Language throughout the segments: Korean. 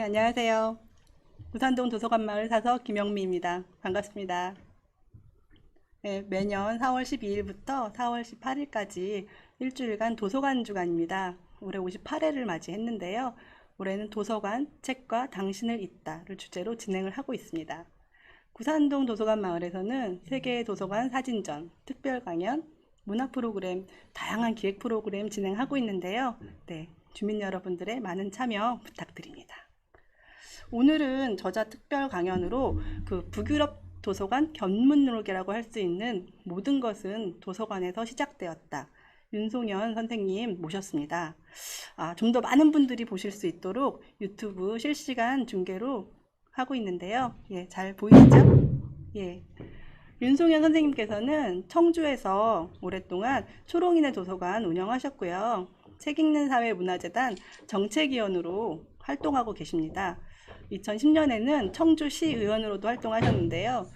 안녕하세요. 부산동 도서관 마을 사서 김영미입니다. 반갑습니다. 네, 매년 4월 12일부터 4월 18일까지 일주일간 도서관 주간입니다. 올해 58회를 맞이했는데요. 올해는 도서관, 책과 당신을 잇다를 주제로 진행을 하고 있습니다. 구산동 도서관 마을에서는 세계 도서관 사진전, 특별 강연, 문학 프로그램, 다양한 기획 프로그램 진행하고 있는데요. 네, 주민 여러분들의 많은 참여 부탁드립니다. 오늘은 저자 특별 강연으로 그 북유럽 도서관 견문록이라고 할 수 있는 모든 것은 도서관에서 시작되었다. 윤송현 선생님 모셨습니다. 좀 더 많은 분들이 보실 수 있도록 유튜브 실시간 중계로 하고 있는데요. 예, 잘 보이시죠? 예. 윤송현 선생님께서는 청주에서 오랫동안 초롱이네 도서관 운영하셨고요. 책 읽는 사회 문화재단 정책위원으로 활동하고 계십니다. 2010년에는 청주시의원으로도 활동하셨는데요.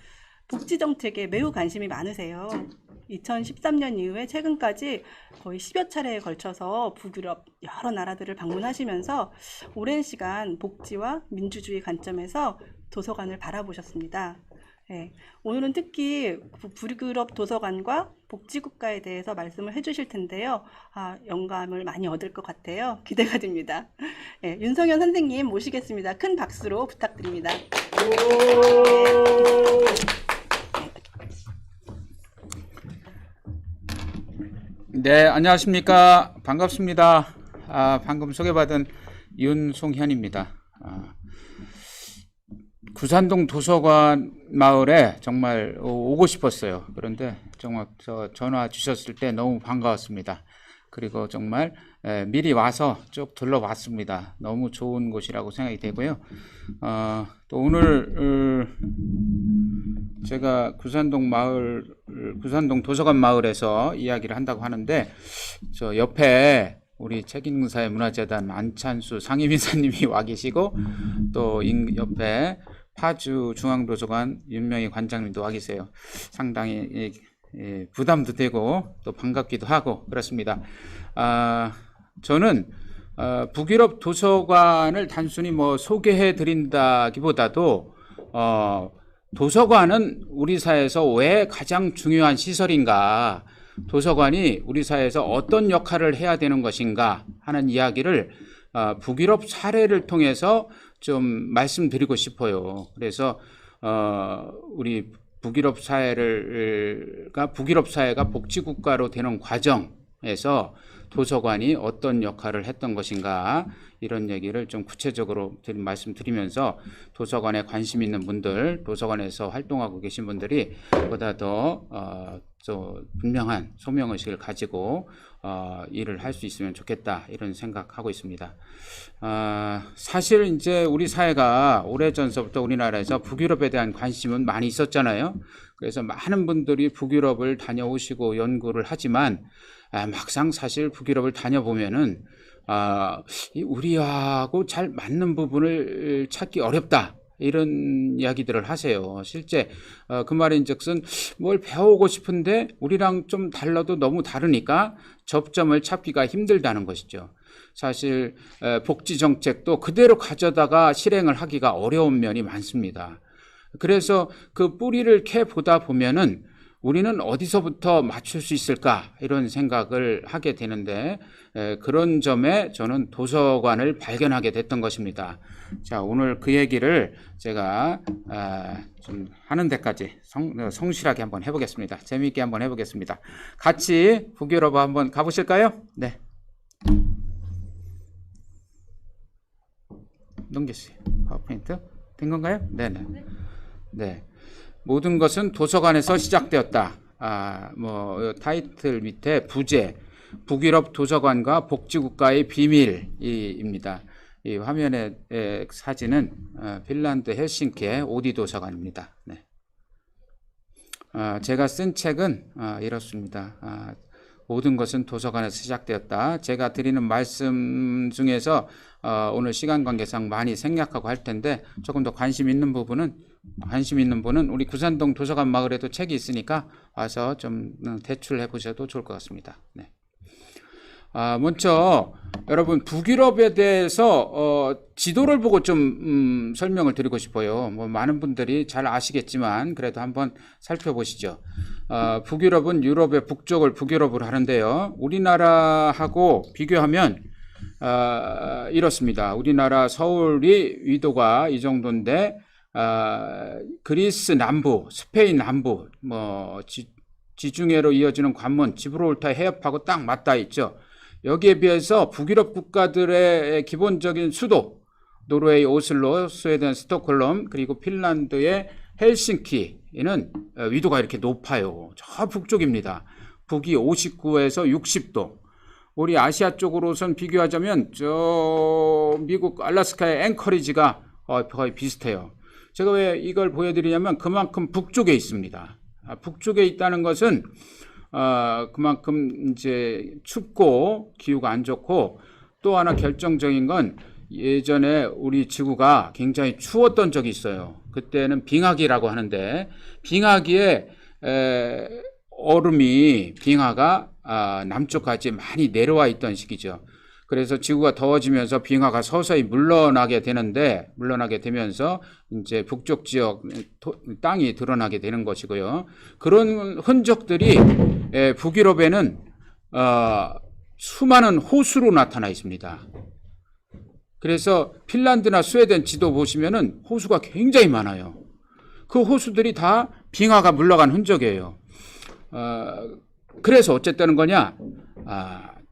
복지정책에 매우 관심이 많으세요. 2013년 이후에 최근까지 거의 10여 차례에 걸쳐서 북유럽 여러 나라들을 방문하시면서 오랜 시간 복지와 민주주의 관점에서 도서관을 바라보셨습니다. 네, 오늘은 특히 북유럽 도서관과 복지국가에 대해서 말씀을 해주실 텐데요. 영감을 많이 얻을 것 같아요. 기대가 됩니다. 네, 윤성현 선생님 모시겠습니다. 큰 박수로 부탁드립니다. 네, 안녕하십니까. 반갑습니다. 방금 소개받은 윤송현입니다. 구산동 도서관 마을에 정말 오고 싶었어요. 그런데 정말 전화 주셨을 때 너무 반가웠습니다. 그리고 정말 미리 와서 쭉 둘러봤습니다. 너무 좋은 곳이라고 생각이 되고요. 또 오늘 제가 구산동 도서관 마을에서 이야기를 한다고 하는데, 저 옆에 우리 책임사회 문화재단 안찬수 상임이사님이 와 계시고, 또 옆에 파주 중앙도서관 윤명희 관장님도 와 계세요. 상당히 부담도 되고 또 반갑기도 하고 그렇습니다. 저는 북유럽 도서관을 단순히 소개해 드린다기보다도 도서관은 우리 사회에서 왜 가장 중요한 시설인가, 도서관이 우리 사회에서 어떤 역할을 해야 되는 것인가 하는 이야기를 북유럽 사례를 통해서 좀 말씀드리고 싶어요. 그래서 우리 북유럽 사회가 복지국가로 되는 과정에서 도서관이 어떤 역할을 했던 것인가, 이런 얘기를 좀 구체적으로 말씀드리면서 도서관에 관심 있는 분들, 도서관에서 활동하고 계신 분들이 보다 더 분명한 소명의식을 가지고 일을 할 수 있으면 좋겠다, 이런 생각하고 있습니다. 사실 이제 우리 사회가 오래전서부터 우리나라에서 북유럽에 대한 관심은 많이 있었잖아요. 그래서 많은 분들이 북유럽을 다녀오시고 연구를 하지만 막상 사실 북유럽을 다녀보면은 우리하고 잘 맞는 부분을 찾기 어렵다, 이런 이야기들을 하세요. 실제 그 말인즉슨 뭘 배우고 싶은데 우리랑 좀 달라도 너무 다르니까 접점을 찾기가 힘들다는 것이죠. 사실 복지 정책도 그대로 가져다가 실행을 하기가 어려운 면이 많습니다. 그래서 그 뿌리를 캐 보다 보면은 우리는 어디서부터 맞출 수 있을까, 이런 생각을 하게 되는데, 그런 점에 저는 도서관을 발견하게 됐던 것입니다. 자, 오늘 그 얘기를 제가 좀 하는 데까지 성실하게 한번 해보겠습니다. 재미있게 한번 해보겠습니다. 같이 북유럽 한번 가보실까요? 네. 넘겼어요. 파워포인트 된 건가요? 네네. 네. 모든 것은 도서관에서 시작되었다. 타이틀 밑에 부제, 북유럽 도서관과 복지국가의 비밀입니다. 이 화면의 사진은 핀란드 헬싱키의 오디 도서관입니다. 네. 제가 쓴 책은 이렇습니다. 모든 것은 도서관에서 시작되었다. 제가 드리는 말씀 중에서 오늘 시간 관계상 많이 생략하고 할 텐데, 조금 더 관심 있는 분은 우리 구산동 도서관 마을에도 책이 있으니까 와서 좀 대출해 보셔도 좋을 것 같습니다. 네. 먼저 여러분 북유럽에 대해서 지도를 보고 좀 설명을 드리고 싶어요. 뭐 많은 분들이 잘 아시겠지만 그래도 한번 살펴보시죠. 북유럽은 유럽의 북쪽을 북유럽으로 하는데요. 우리나라하고 비교하면 이렇습니다. 우리나라 서울이 위도가 이 정도인데 그리스 남부, 스페인 남부, 뭐 지중해로 이어지는 관문, 지브롤터 해협하고 딱 맞닿아 있죠. 여기에 비해서 북유럽 국가들의 기본적인 수도, 노르웨이 오슬로, 스웨덴 스톡홀름, 그리고 핀란드의 헬싱키는 위도가 이렇게 높아요. 저 북쪽입니다. 북위 59에서 60도. 우리 아시아 쪽으로선 비교하자면 저 미국 알래스카의 앵커리지가 거의 비슷해요. 제가 왜 이걸 보여드리냐면 그만큼 북쪽에 있습니다. 북쪽에 있다는 것은 그만큼 이제 춥고 기후가 안 좋고, 또 하나 결정적인 건 예전에 우리 지구가 굉장히 추웠던 적이 있어요. 그때는 빙하기라고 하는데 빙하기에 얼음이 빙하가 남쪽까지 많이 내려와 있던 시기죠. 그래서 지구가 더워지면서 빙하가 서서히 물러나게 되면서 이제 북쪽 지역 땅이 드러나게 되는 것이고요. 그런 흔적들이 북유럽에는 수많은 호수로 나타나 있습니다. 그래서 핀란드나 스웨덴 지도 보시면은 호수가 굉장히 많아요. 그 호수들이 다 빙하가 물러간 흔적이에요. 그래서 어쨌다는 거냐?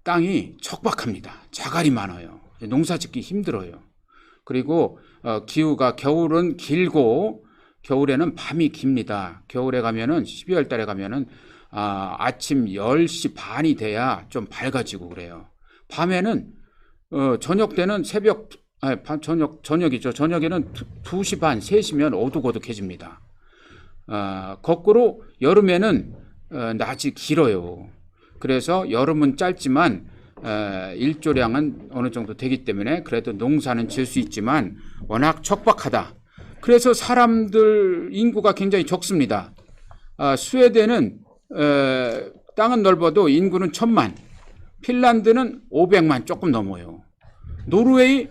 땅이 척박합니다. 자갈이 많아요. 농사짓기 힘들어요. 그리고 기후가 겨울은 길고 겨울에는 밤이 깁니다. 겨울에 가면은 12월 달에 가면은 아침 10시 반이 돼야 좀 밝아지고 그래요. 밤에는 저녁 때는 저녁이죠. 저녁에는 2시 반, 3시면 어둑어둑해집니다. 거꾸로 여름에는 낮이 길어요. 그래서 여름은 짧지만 일조량은 어느 정도 되기 때문에 그래도 농사는 지을 수 있지만 워낙 척박하다. 그래서 사람들 인구가 굉장히 적습니다. 스웨덴은 땅은 넓어도 인구는 1000만, 핀란드는 500만 조금 넘어요. 노르웨이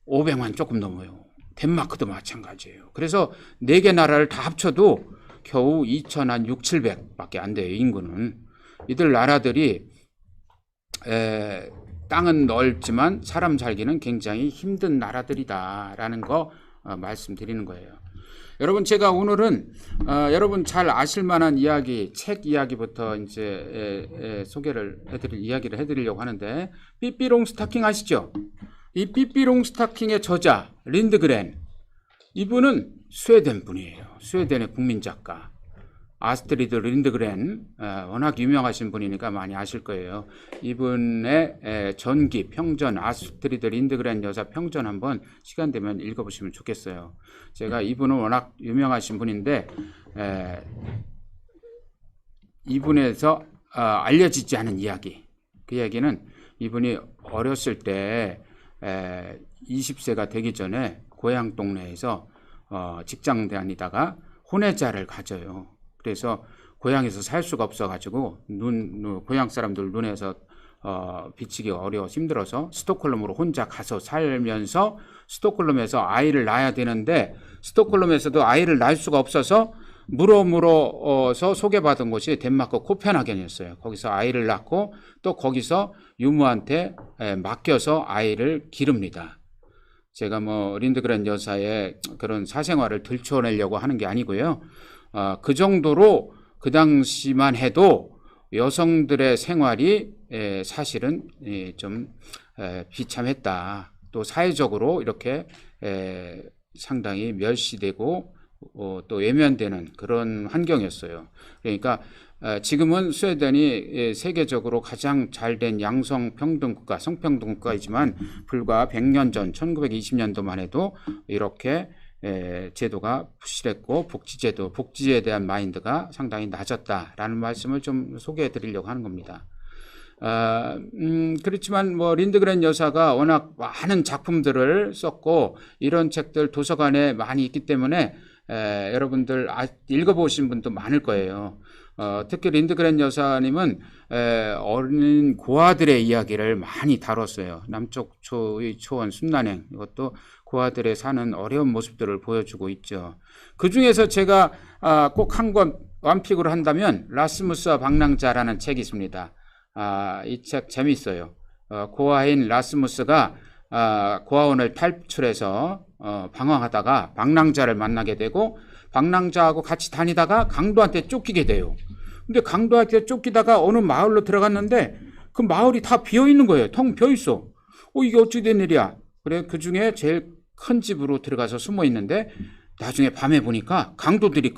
500만 조금 넘어요. 덴마크도 마찬가지예요. 그래서 4개 나라를 다 합쳐도 겨우 2,600, 700밖에 안 돼요, 인구는. 이들 나라들이 땅은 넓지만 사람 살기는 굉장히 힘든 나라들이다라는 거 말씀드리는 거예요. 여러분, 제가 오늘은 여러분 잘 아실 만한 이야기, 책 이야기부터 이제 이야기를 해드리려고 하는데, 삐삐롱 스타킹 아시죠? 이 삐삐롱 스타킹의 저자 린드그렌, 이분은 스웨덴 분이에요. 스웨덴의 국민 작가 아스트리드 린드그렌, 워낙 유명하신 분이니까 많이 아실 거예요. 이분의 전기 평전, 아스트리드 린드그렌 여사 평전 한번 시간 되면 읽어보시면 좋겠어요. 제가 이분은 워낙 유명하신 분인데 이분에서 알려지지 않은 이야기, 그 이야기는 이분이 어렸을 때 20세가 되기 전에 고향 동네에서 직장 다니다가 혼외자를 가져요. 그래서 고향에서 살 수가 없어가지고 고향 사람들 눈에서 비치기 어려워 힘들어서 스톡홀름으로 혼자 가서 살면서 스톡홀름에서 아이를 낳아야 되는데 스톡홀름에서도 아이를 낳을 수가 없어서 물어서 소개받은 곳이 덴마크 코펜하겐이었어요. 거기서 아이를 낳고 또 거기서 유모한테 맡겨서 아이를 기릅니다. 제가 뭐 린드그렌 여사의 그런 사생활을 들춰내려고 하는 게 아니고요. 그 정도로 그 당시만 해도 여성들의 생활이 사실은 좀 비참했다. 또 사회적으로 이렇게 상당히 멸시되고 또 외면되는 그런 환경이었어요. 그러니까 지금은 스웨덴이 세계적으로 가장 잘된 양성평등 국가, 성평등 국가이지만 불과 100년 전 1920년도만 해도 이렇게 제도가 부실했고 복지에 대한 마인드가 상당히 낮았다라는 말씀을 좀 소개해 드리려고 하는 겁니다. 그렇지만 뭐 린드그렌 여사가 워낙 많은 작품들을 썼고 이런 책들 도서관에 많이 있기 때문에 여러분들 읽어보신 분도 많을 거예요. 특히 린드그렌 여사님은 어린 고아들의 이야기를 많이 다뤘어요. 남쪽 초원 순난행, 이것도 고아들의 사는 어려운 모습들을 보여주고 있죠. 그 중에서 제가 꼭 한 권 완픽으로 한다면 라스무스와 방랑자라는 책이 있습니다. 이 책 재미있어요. 고아인 라스무스가 고아원을 탈출해서 방황하다가 방랑자를 만나게 되고 방랑자하고 같이 다니다가 강도한테 쫓기게 돼요. 근데 강도한테 쫓기다가 어느 마을로 들어갔는데 그 마을이 다 비어 있는 거예요. 텅 비어 있어. 이게 어찌 된 일이야? 그래, 그 중에 제일 큰 집으로 들어가서 숨어 있는데 나중에 밤에 보니까 강도들이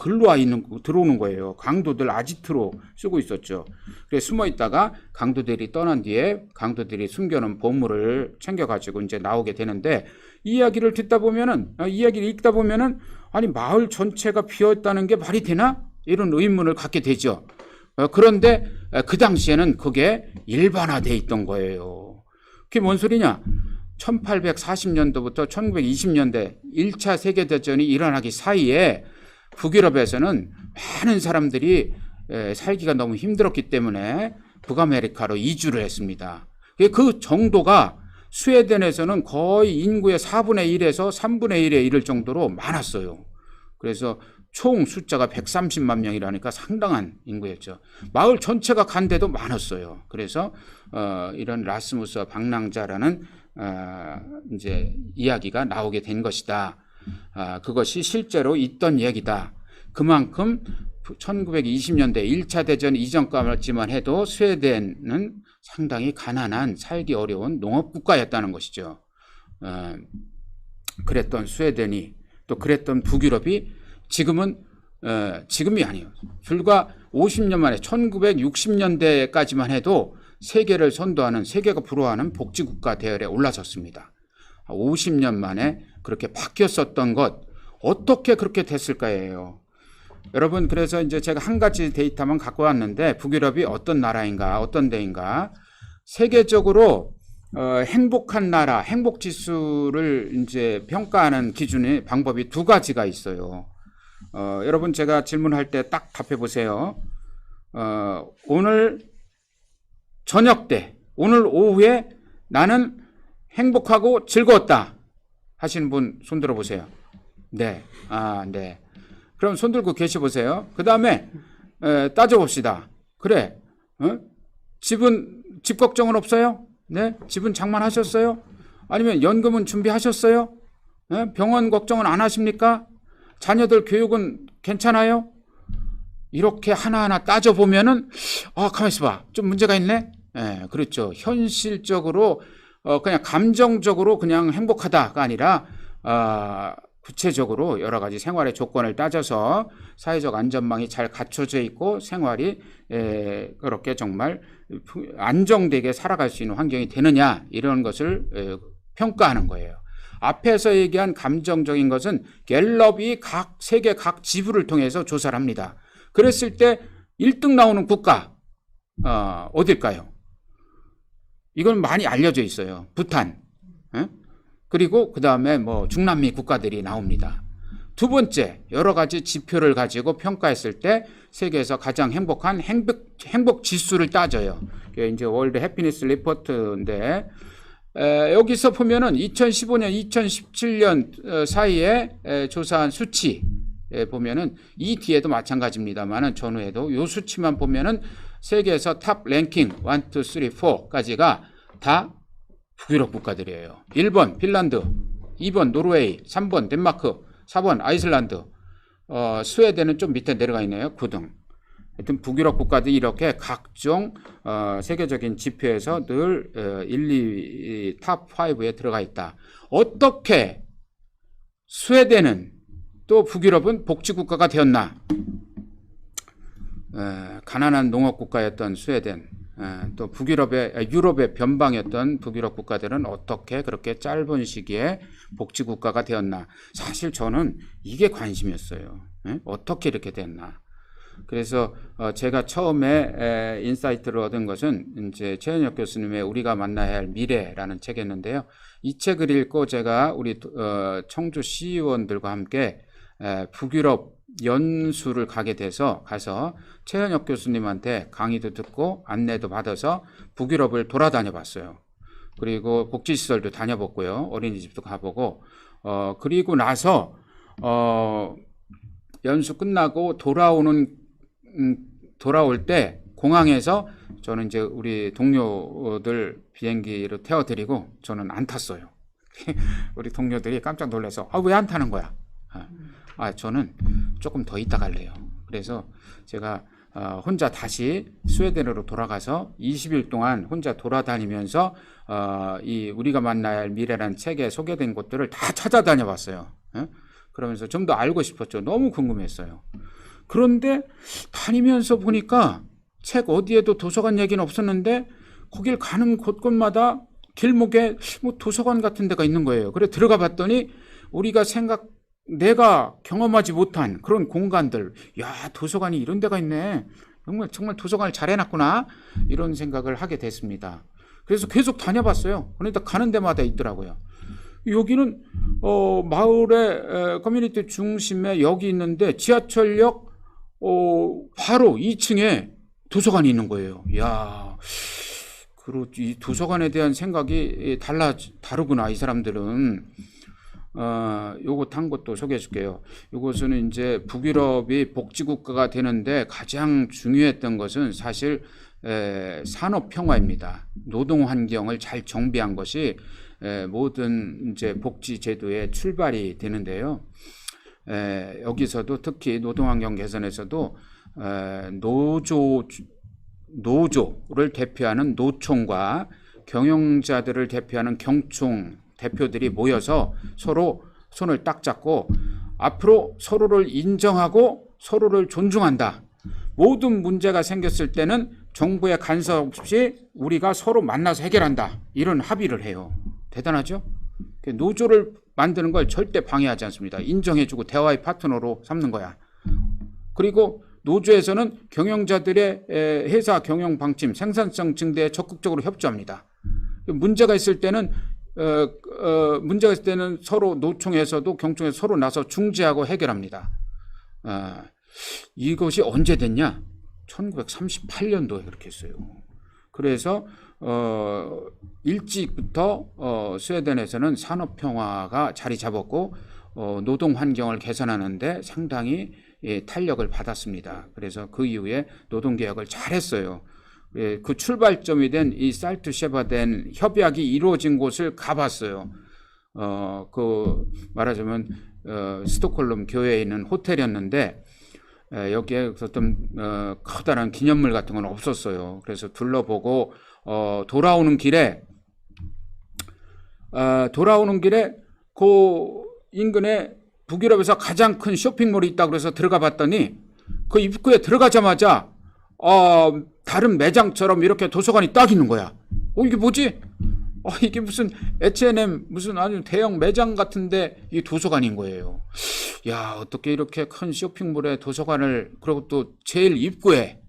들어오는 거예요. 강도들 아지트로 쓰고 있었죠. 그래서 숨어 있다가 강도들이 떠난 뒤에 강도들이 숨겨놓은 보물을 챙겨가지고 이제 나오게 되는데 이 이야기를 읽다 보면은 아니 마을 전체가 비었다는 게 말이 되나? 이런 의문을 갖게 되죠. 그런데 그 당시에는 그게 일반화되어 있던 거예요. 그게 뭔 소리냐? 1840년도부터 1920년대 1차 세계대전이 일어나기 사이에 북유럽에서는 많은 사람들이 살기가 너무 힘들었기 때문에 북아메리카로 이주를 했습니다. 그 정도가 스웨덴에서는 거의 인구의 4분의 1에서 3분의 1에 이를 정도로 많았어요. 그래서 총 숫자가 130만 명이라니까 상당한 인구였죠. 마을 전체가 간 데도 많았어요. 그래서 이런 라스무스와 방랑자라는 이제 이야기가 나오게 된 것이다. 그것이 실제로 있던 얘기다. 그만큼 1920년대 1차 대전 이전까지만 해도 스웨덴은 상당히 가난한 살기 어려운 농업국가였다는 것이죠. 그랬던 스웨덴이 또 그랬던 북유럽이 지금이 아니에요. 불과 50년 만에 1960년대까지만 해도 세계를 선도하는, 세계가 부러워하는 복지국가 대열에 올라섰습니다. 50년 만에 그렇게 바뀌었었던 것, 어떻게 그렇게 됐을까요? 여러분, 그래서 이제 제가 한 가지 데이터만 갖고 왔는데 북유럽이 어떤 나라인가, 어떤 데인가, 세계적으로 행복한 나라, 행복 지수를 이제 평가하는 기준의 방법이 두 가지가 있어요. 여러분, 제가 질문할 때 딱 답해 보세요. 오늘 저녁 때, 오늘 오후에 나는 행복하고 즐거웠다 하시는 분 손 들어 보세요. 네. 네. 그럼 손 들고 계셔 보세요. 그 다음에 따져봅시다. 그래. 집 걱정은 없어요? 네. 집은 장만하셨어요? 아니면 연금은 준비하셨어요? 병원 걱정은 안 하십니까? 자녀들 교육은 괜찮아요? 이렇게 하나하나 따져보면은, 가만히 있어봐. 좀 문제가 있네? 그렇죠. 현실적으로, 그냥 감정적으로 그냥 행복하다가 아니라, 구체적으로 여러 가지 생활의 조건을 따져서 사회적 안전망이 잘 갖춰져 있고 생활이 그렇게 정말 안정되게 살아갈 수 있는 환경이 되느냐, 이런 것을 평가하는 거예요. 앞에서 얘기한 감정적인 것은 갤럽이 세계 각 지부를 통해서 조사를 합니다. 그랬을 때 1등 나오는 국가 어딜까요? 이건 많이 알려져 있어요. 부탄. 그리고 그 다음에 뭐 중남미 국가들이 나옵니다. 두 번째, 여러 가지 지표를 가지고 평가했을 때 세계에서 가장 행복한 행복 지수를 따져요. 이게 이제 월드 해피니스 리포트인데, 여기서 보면은 2015년, 2017년 사이에 조사한 수치 보면은 이 뒤에도 마찬가지입니다만은 전후에도 요 수치만 보면은 세계에서 탑 랭킹 1, 2, 3, 4까지가 다 북유럽 국가들이에요. 1번 핀란드, 2번 노르웨이, 3번 덴마크, 4번 아이슬란드, 스웨덴은 좀 밑에 내려가 있네요. 9등. 하여튼 북유럽 국가들이 이렇게 각종 세계적인 지표에서 늘 1, 2, 탑 5에 들어가 있다. 어떻게 스웨덴은 또 북유럽은 복지국가가 되었나? 가난한 농업국가였던 스웨덴, 또 유럽의 변방이었던 북유럽 국가들은 어떻게 그렇게 짧은 시기에 복지국가가 되었나? 사실 저는 이게 관심이었어요. 어떻게 이렇게 됐나? 그래서 제가 처음에 인사이트를 얻은 것은 이제 최현혁 교수님의 우리가 만나야 할 미래라는 책이었는데요. 이 책을 읽고 제가 우리 청주 시의원들과 함께 북유럽 연수를 가서 최현혁 교수님한테 강의도 듣고 안내도 받아서 북유럽을 돌아다녀 봤어요. 그리고 복지시설도 다녀봤고요. 어린이집도 가보고, 그리고 나서, 연수 끝나고 돌아올 때 공항에서 저는 이제 우리 동료들 비행기로 태워드리고 저는 안 탔어요. 우리 동료들이 깜짝 놀라서, 왜 안 타는 거야? 저는 조금 더 있다 갈래요. 그래서 제가 혼자 다시 스웨덴으로 돌아가서 20일 동안 혼자 돌아다니면서 이 우리가 만나야 할 미래라는 책에 소개된 곳들을 다 찾아다녀 봤어요. 그러면서 좀 더 알고 싶었죠. 너무 궁금했어요. 그런데 다니면서 보니까 책 어디에도 도서관 얘기는 없었는데 거길 가는 곳곳마다 길목에 뭐 도서관 같은 데가 있는 거예요. 그래 들어가 봤더니 내가 경험하지 못한 그런 공간들, 도서관이 이런 데가 있네. 정말 도서관을 잘 해놨구나. 이런 생각을 하게 됐습니다. 그래서 계속 다녀봤어요. 그러니까 가는 데마다 있더라고요. 여기는 마을의 커뮤니티 중심에 여기 있는데 지하철역 바로 2층에 도서관이 있는 거예요. 그리고 이 도서관에 대한 생각이 다르구나, 이 사람들은. 요것 한 것도 소개해 줄게요. 요것은 이제 북유럽이 복지국가가 되는데 가장 중요했던 것은 사실 산업 평화입니다. 노동 환경을 잘 정비한 것이 모든 이제 복지 제도의 출발이 되는데요. 여기서도 특히 노동 환경 개선에서도 노조를 대표하는 노총과 경영자들을 대표하는 경총 대표들이 모여서 서로 손을 딱 잡고 앞으로 서로를 인정하고 서로를 존중한다. 모든 문제가 생겼을 때는 정부의 간섭 없이 우리가 서로 만나서 해결한다. 이런 합의를 해요. 대단하죠? 노조를 만드는 걸 절대 방해하지 않습니다. 인정해주고 대화의 파트너로 삼는 거야. 그리고 노조에서는 경영자들의 회사 경영 방침, 생산성 증대에 적극적으로 협조합니다. 문제가 있을 때는 서로 노총에서도 경총에서 서로 나서 중재하고 해결합니다. 이것이 언제 됐냐? 1938년도에 그렇게 했어요. 그래서 일찍부터 스웨덴에서는 산업 평화가 자리 잡았고 노동 환경을 개선하는데 상당히 탄력을 받았습니다. 그래서 그 이후에 노동 개혁을 잘했어요. 그 출발점이 된 이 살투셰바덴 협약이 이루어진 곳을 가봤어요. 말하자면 스톡홀름 교외에 있는 호텔이었는데 여기에 어떤 커다란 기념물 같은 건 없었어요. 그래서 둘러보고 돌아오는 길에 그 인근에 북유럽에서 가장 큰 쇼핑몰이 있다고 그래서 들어가 봤더니 그 입구에 들어가자마자 다른 매장처럼 이렇게 도서관이 딱 있는 거야. 이게 뭐지? 이게 무슨 H&M 무슨 아주 대형 매장 같은데 이 도서관인 거예요. 어떻게 이렇게 큰 쇼핑몰에 도서관을, 그리고 또 제일 입구에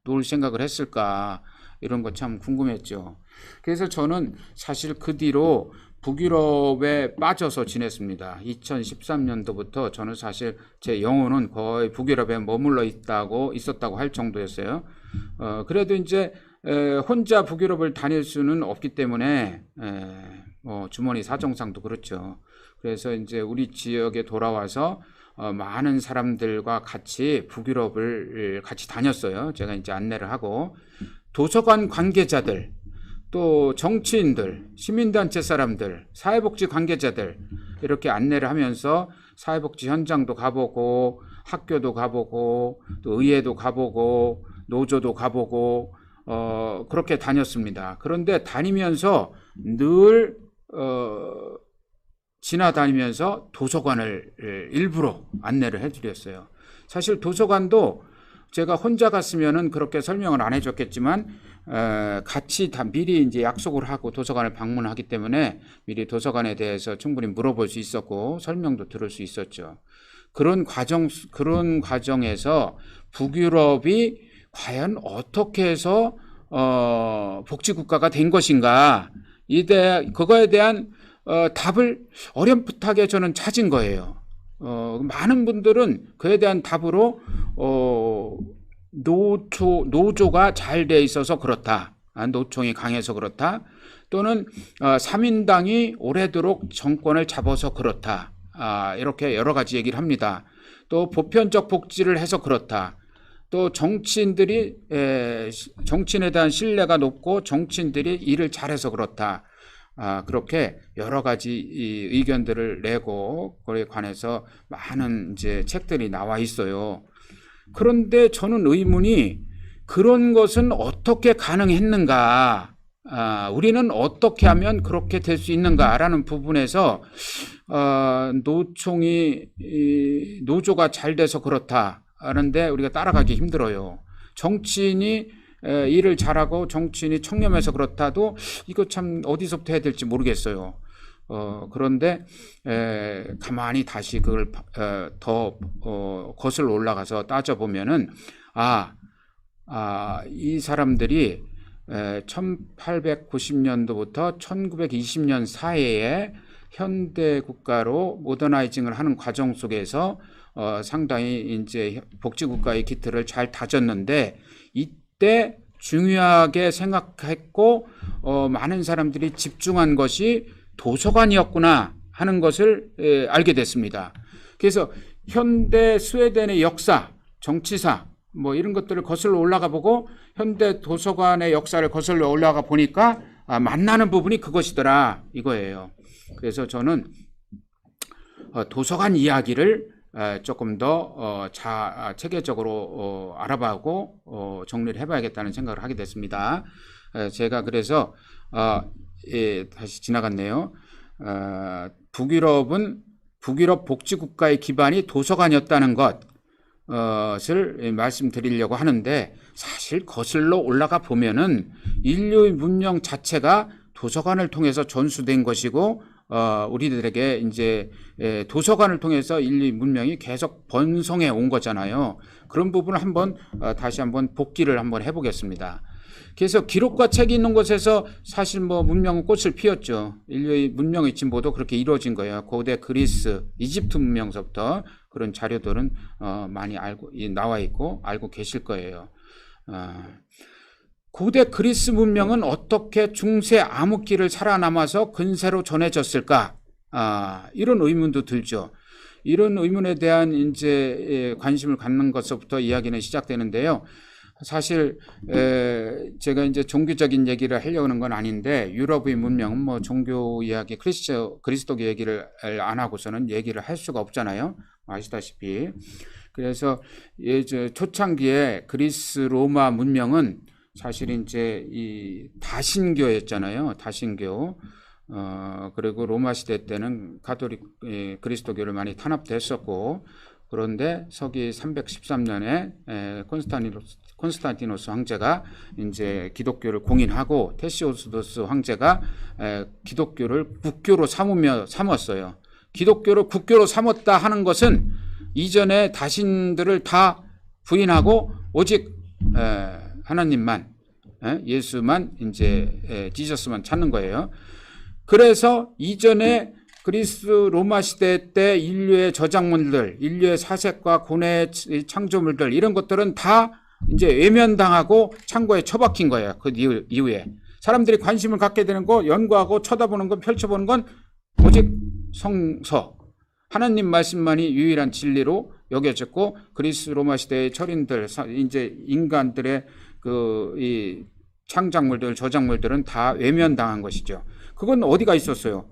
놓을 생각을 했을까? 이런 거 참 궁금했죠. 그래서 저는 사실 그 뒤로 북유럽에 빠져서 지냈습니다. 2013년도부터 저는 사실 제 영혼은 거의 북유럽에 머물러 있었다고 할 정도였어요. 그래도 이제 혼자 북유럽을 다닐 수는 없기 때문에 주머니 사정상도 그렇죠. 그래서 이제 우리 지역에 돌아와서 많은 사람들과 같이 북유럽을 같이 다녔어요. 제가 이제 안내를 하고 도서관 관계자들, 또 정치인들, 시민단체 사람들, 사회복지 관계자들 이렇게 안내를 하면서 사회복지 현장도 가보고 학교도 가보고 또 의회도 가보고 노조도 가보고 그렇게 다녔습니다. 그런데 다니면서 늘 지나다니면서 도서관을 일부러 안내를 해드렸어요. 사실 도서관도 제가 혼자 갔으면은 그렇게 설명을 안 해줬겠지만 같이 다 미리 이제 약속을 하고 도서관을 방문하기 때문에 미리 도서관에 대해서 충분히 물어볼 수 있었고 설명도 들을 수 있었죠. 그런 과정에서 북유럽이 과연 어떻게 해서 복지국가가 된 것인가, 그거에 대한 답을 어렴풋하게 저는 찾은 거예요. 많은 분들은 그에 대한 답으로 노조가 잘 돼 있어서 그렇다. 노총이 강해서 그렇다. 또는 3인당이 오래도록 정권을 잡아서 그렇다. 이렇게 여러 가지 얘기를 합니다. 또 보편적 복지를 해서 그렇다. 또 정치인에 대한 신뢰가 높고 정치인들이 일을 잘해서 그렇다. 그렇게 여러 가지 의견들을 내고 그에 관해서 많은 이제 책들이 나와 있어요. 그런데 저는 의문이 그런 것은 어떻게 가능했는가? 우리는 어떻게 하면 그렇게 될 수 있는가라는 부분에서 노조가 잘 돼서 그렇다 하는데 우리가 따라가기 힘들어요. 정치인이 일을 잘하고 정치인이 청렴해서 그렇다도 이거 참 어디서부터 해야 될지 모르겠어요. 그런데 가만히 다시 그걸 더 거슬러 올라가서 따져보면은 이 사람들이 1890년도부터 1920년 사이에 현대 국가로 모더나이징을 하는 과정 속에서 상당히 이제 복지국가의 기틀을 잘 다졌는데 이때 중요하게 생각했고 많은 사람들이 집중한 것이 도서관이었구나 하는 것을 알게 됐습니다. 그래서 현대 스웨덴의 역사, 정치사 뭐 이런 것들을 거슬러 올라가 보고 현대 도서관의 역사를 거슬러 올라가 보니까 만나는 부분이 그것이더라 이거예요. 그래서 저는 도서관 이야기를 조금 더 체계적으로 알아보고 정리를 해봐야겠다는 생각을 하게 됐습니다. 제가 그래서 다시 지나갔네요. 북유럽 복지국가의 기반이 도서관이었다는 것을 말씀드리려고 하는데 사실 거슬러 올라가 보면은 인류의 문명 자체가 도서관을 통해서 전수된 것이고 우리들에게 이제 도서관을 통해서 인류 문명이 계속 번성해 온 거잖아요. 그런 부분을 다시 한번 복기를 한번 해보겠습니다. 그래서 기록과 책이 있는 곳에서 사실 뭐 문명은 꽃을 피웠죠. 인류의 문명의 진보도 그렇게 이루어진 거예요. 고대 그리스, 이집트 문명서부터 그런 자료들은 많이 나와 있고 알고 계실 거예요. 고대 그리스 문명은 어떻게 중세 암흑기를 살아남아서 근세로 전해졌을까? 이런 의문도 들죠. 이런 의문에 대한 이제 관심을 갖는 것부터 이야기는 시작되는데요. 사실 제가 이제 종교적인 얘기를 하려고 하는 건 아닌데 유럽의 문명은 뭐 종교 이야기, 그리스도 얘기를 안 하고서는 얘기를 할 수가 없잖아요. 아시다시피. 그래서 초창기에 그리스 로마 문명은 사실 이제 이 다신교였잖아요. 다신교. 그리고 로마 시대 때는 가톨릭 그리스도교를 많이 탄압됐었고 그런데 서기 313년에 콘스탄티노스 황제가 이제 기독교를 공인하고 테시오도스 황제가 기독교를 국교로 삼았어요. 기독교를 국교로 삼았다 하는 것은 이전에 다신들을 다 부인하고 오직 하나님만 예수만 이제 지저스만 찾는 거예요. 그래서 이전에 그리스 로마 시대 때 인류의 저작물들, 인류의 사색과 고뇌의 창조물들 이런 것들은 다 이제 외면당하고 창고에 처박힌 거예요. 그 이후에 사람들이 관심을 갖게 되는 거, 연구하고 쳐다보는 건 펼쳐보는 건 오직 성서, 하나님 말씀만이 유일한 진리로 여겨졌고 그리스 로마 시대의 철인들, 이제 인간들의 이 창작물들, 저작물들은 다 외면당한 것이죠. 그건 어디가 있었어요?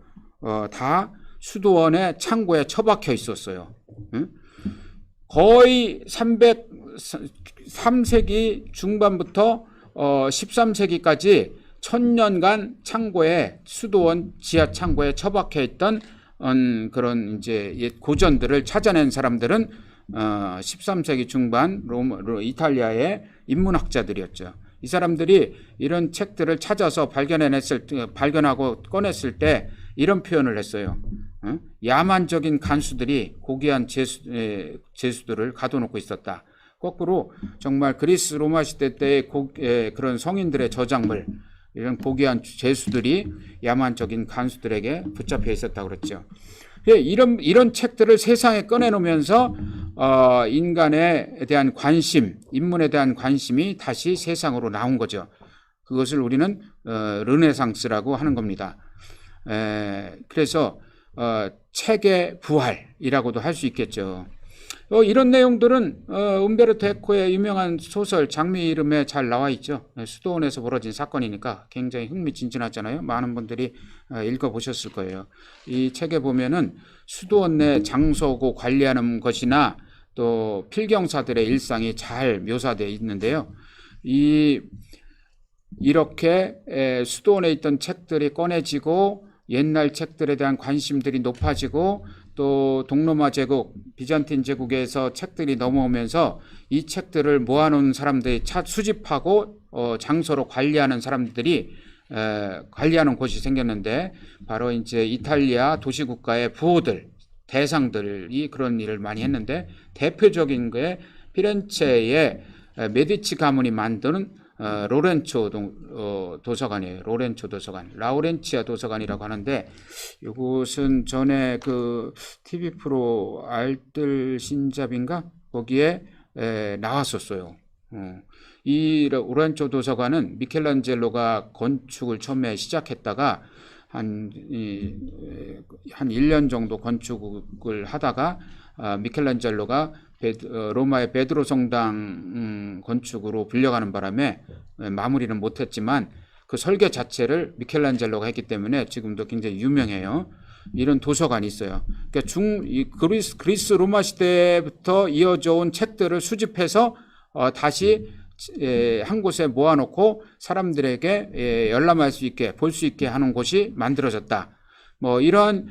다 수도원의 창고에 처박혀 있었어요. 거의 3세기 중반부터 13세기까지 1000년간 창고에 수도원 지하 창고에 처박혀 있던 그런 이제 옛 고전들을 찾아낸 사람들은 13세기 중반 이탈리아의 인문학자들이었죠. 이 사람들이 이런 책들을 찾아서 발견하고 꺼냈을 때 이런 표현을 했어요. 야만적인 간수들이 고귀한 제수들을 가둬놓고 있었다. 거꾸로 정말 그리스 로마 시대 때의 그런 성인들의 저작물, 이런 고귀한 제수들이 야만적인 간수들에게 붙잡혀 있었다고 그랬죠. 이런 책들을 세상에 꺼내놓으면서 인간에 대한 관심, 인문에 대한 관심이 다시 세상으로 나온 거죠. 그것을 우리는 르네상스라고 하는 겁니다. 그래서 책의 부활이라고도 할 수 있겠죠. 이런 내용들은 움베르토 에코의 유명한 소설 장미 이름에 잘 나와 있죠. 수도원에서 벌어진 사건이니까 굉장히 흥미진진하잖아요. 많은 분들이 읽어보셨을 거예요. 이 책에 보면은 수도원 내 장소고 관리하는 것이나 또 필경사들의 일상이 잘 묘사되어 있는데요. 이렇게 수도원에 있던 책들이 꺼내지고 옛날 책들에 대한 관심들이 높아지고 또 동로마 제국, 비잔틴 제국에서 책들이 넘어오면서 이 책들을 모아놓은 사람들이 수집하고 장소로 관리하는 사람들이 관리하는 곳이 생겼는데 바로 이제 이탈리아 도시국가의 부호들, 대상들이 그런 일을 많이 했는데 대표적인 게 피렌체의 메디치 가문이 만드는 로렌초 도서관이에요. 로렌초 도서관, 라우렌치아 도서관이라고 하는데 이곳은 전에 그 TV 프로 알뜰 신잡인가 거기에 나왔었어요. 이 로렌초 도서관은 미켈란젤로가 건축을 처음에 시작했다가 한 1년 정도 건축을 하다가 미켈란젤로가 로마의 베드로 성당 건축으로 불려가는 바람에 마무리는 못했지만 그 설계 자체를 미켈란젤로가 했기 때문에 지금도 굉장히 유명해요. 이런 도서관이 있어요. 그러니까 그리스 로마 시대부터 이어져 온 책들을 수집해서 다시 한 곳에 모아놓고 사람들에게 열람할 수 있게 볼 수 있게 하는 곳이 만들어졌다. 뭐 이런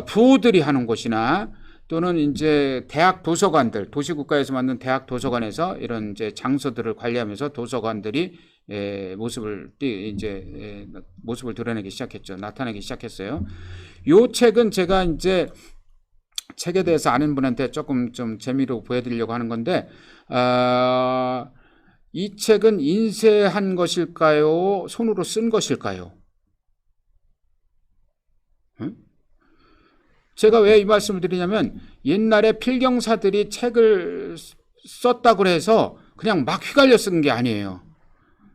부호들이 하는 곳이나 또는 이제 대학 도서관들, 도시국가에서 만든 대학 도서관에서 이런 이제 장소들을 관리하면서 도서관들이 모습을 드러내기 시작했죠. 나타내기 시작했어요. 요 책은 제가 이제 책에 대해서 아는 분한테 조금 좀 재미로 보여드리려고 하는 건데, 이 책은 인쇄한 것일까요? 손으로 쓴 것일까요? 응? 제가 왜 이 말씀을 드리냐면 옛날에 필경사들이 책을 썼다고 해서 그냥 막 휘갈려 쓴 게 아니에요.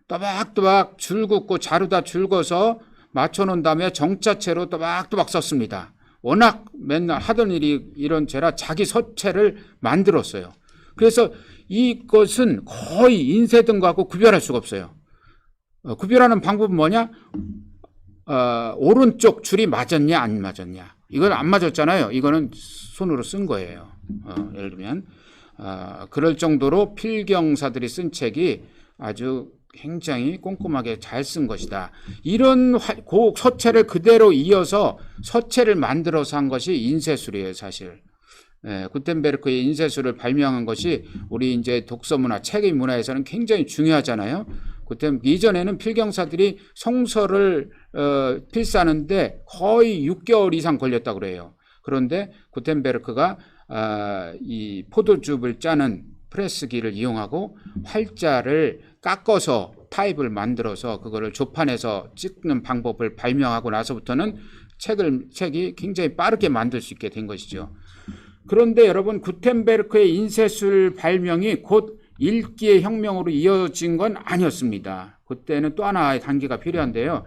또박또박 줄 긋고 자루다 줄 긋어서 맞춰놓은 다음에 정자체로 또박또박 썼습니다. 워낙 맨날 하던 일이 이런 죄라 자기 서체를 만들었어요. 그래서 이것은 거의 인쇄된 거하고 구별할 수가 없어요. 구별하는 방법은 뭐냐? 오른쪽 줄이 맞았냐 안 맞았냐. 이건 안 맞았잖아요. 이거는 손으로 쓴 거예요. 예를 들면 그럴 정도로 필경사들이 쓴 책이 아주 굉장히 꼼꼼하게 잘 쓴 것이다. 이런 서체를 그대로 이어서 서체를 만들어서 한 것이 인쇄술이에요, 사실. 구텐베르크의 인쇄술을 발명한 것이 우리 이제 독서 문화, 책의 문화에서는 굉장히 중요하잖아요. 이전에는 필경사들이 성서를 필사하는데 거의 6개월 이상 걸렸다고 그래요. 그런데 구텐베르크가 이 포도즙을 짜는 프레스기를 이용하고 활자를 깎아서 타입을 만들어서 그거를 조판해서 찍는 방법을 발명하고 나서부터는 책이 굉장히 빠르게 만들 수 있게 된 것이죠. 그런데 여러분, 구텐베르크의 인쇄술 발명이 곧 읽기의 혁명으로 이어진 건 아니었습니다. 그때는 또 하나의 단계가 필요한데요.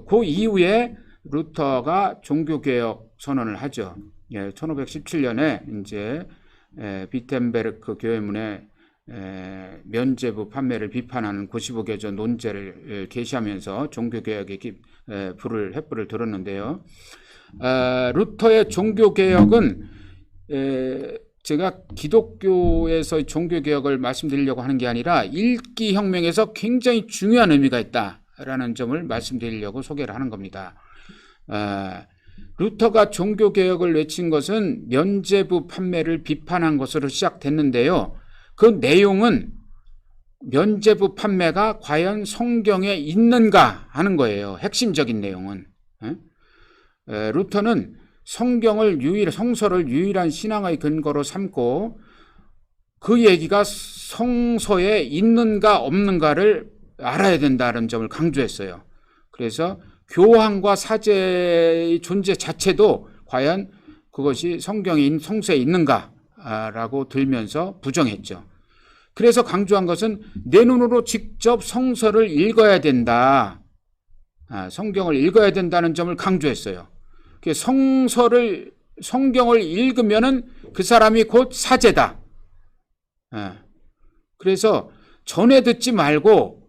그 이후에 루터가 종교개혁 선언을 하죠. 1517년에 이제 비텐베르크 교회문에 면죄부 판매를 비판하는 95개조 논제를 게시하면서 종교개혁에 횃불을 들었는데요. 루터의 종교개혁은 제가 기독교에서 종교개혁을 말씀드리려고 하는 게 아니라 읽기혁명에서 굉장히 중요한 의미가 있다라는 점을 말씀드리려고 소개를 하는 겁니다. 루터가 종교개혁을 외친 것은 면죄부 판매를 비판한 것으로 시작됐는데요. 그 내용은 면죄부 판매가 과연 성경에 있는가 하는 거예요. 핵심적인 내용은. 루터는 성서를 유일한 신앙의 근거로 삼고 그 얘기가 성서에 있는가 없는가를 알아야 된다는 점을 강조했어요. 그래서 교황과 사제의 존재 자체도 과연 그것이 성서에 있는가라고 들면서 부정했죠. 그래서 강조한 것은 내 눈으로 직접 성서를 읽어야 된다. 성경을 읽어야 된다는 점을 강조했어요. 성경을 읽으면은 그 사람이 곧 사제다. 그래서 전에 듣지 말고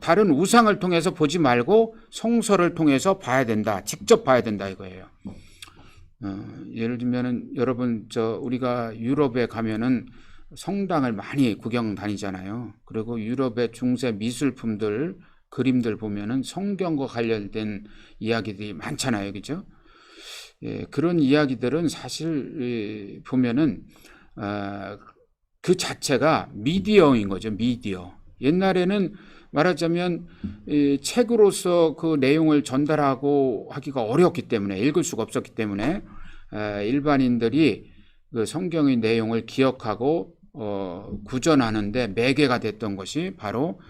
다른 우상을 통해서 보지 말고 성서를 통해서 봐야 된다. 직접 봐야 된다 이거예요. 예를 들면은 여러분 우리가 유럽에 가면은 성당을 많이 구경 다니잖아요. 그리고 유럽의 중세 미술품들, 그림들 보면은 성경과 관련된 이야기들이 많잖아요. 그죠? 예, 그런 이야기들은 사실 보면은 그 자체가 미디어인 거죠. 미디어. 옛날에는 말하자면 책으로서 그 내용을 전달하고 하기가 어렵기 때문에 읽을 수가 없었기 때문에 일반인들이 그 성경의 내용을 기억하고 구전하는데 매개가 됐던 것이 바로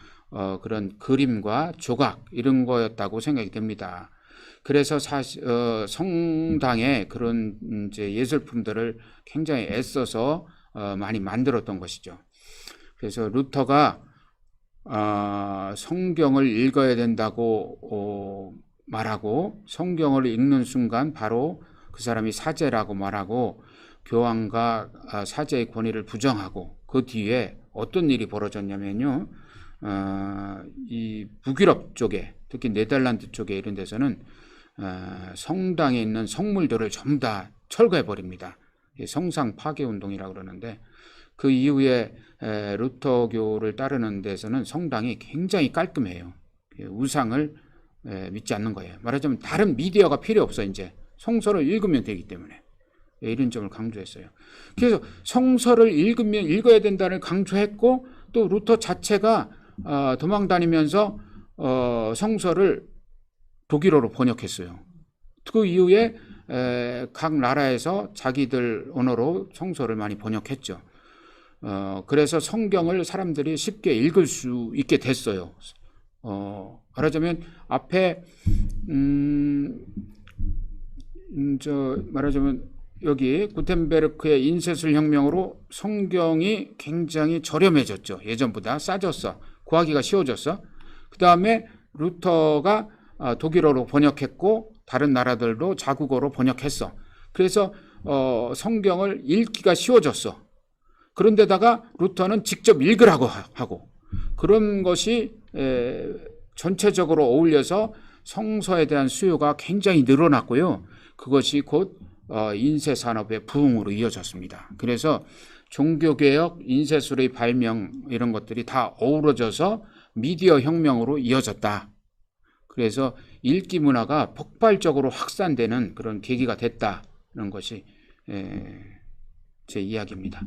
그런 그림과 조각 이런 거였다고 생각이 됩니다. 그래서 사실 성당에 그런 이제 예술품들을 굉장히 애써서 많이 만들었던 것이죠. 그래서 루터가 성경을 읽어야 된다고 말하고 성경을 읽는 순간 바로 그 사람이 사제라고 말하고 교황과 사제의 권위를 부정하고 그 뒤에 어떤 일이 벌어졌냐면요. 이 북유럽 쪽에 특히 네덜란드 쪽에 이런 데서는 성당에 있는 성물들을 전부 다 철거해 버립니다. 성상 파괴 운동이라고 그러는데 그 이후에 루터교를 따르는 데서는 성당이 굉장히 깔끔해요. 우상을 믿지 않는 거예요. 말하자면 다른 미디어가 필요 없어. 이제 성서를 읽으면 되기 때문에 이런 점을 강조했어요. 그래서 성서를 읽어야 된다를 강조했고 또 루터 자체가 도망다니면서 성서를 독일어로 번역했어요. 그 이후에 각 나라에서 자기들 언어로 성서를 많이 번역했죠. 그래서 성경을 사람들이 쉽게 읽을 수 있게 됐어요. 말하자면 앞에 말하자면 여기 구텐베르크의 인쇄술 혁명으로 성경이 굉장히 저렴해졌죠. 예전보다 싸졌어. 구하기가 쉬워졌어. 그 다음에 루터가 독일어로 번역했고 다른 나라들도 자국어로 번역했어. 그래서 성경을 읽기가 쉬워졌어. 그런데다가 루터는 직접 읽으라고 하고 그런 것이 전체적으로 어울려서 성서에 대한 수요가 굉장히 늘어났고요. 그것이 곧 인쇄 산업의 부흥으로 이어졌습니다. 그래서 종교개혁, 인쇄술의 발명 이런 것들이 다 어우러져서 미디어 혁명으로 이어졌다. 그래서 읽기 문화가 폭발적으로 확산되는 그런 계기가 됐다는 것이 제 이야기입니다.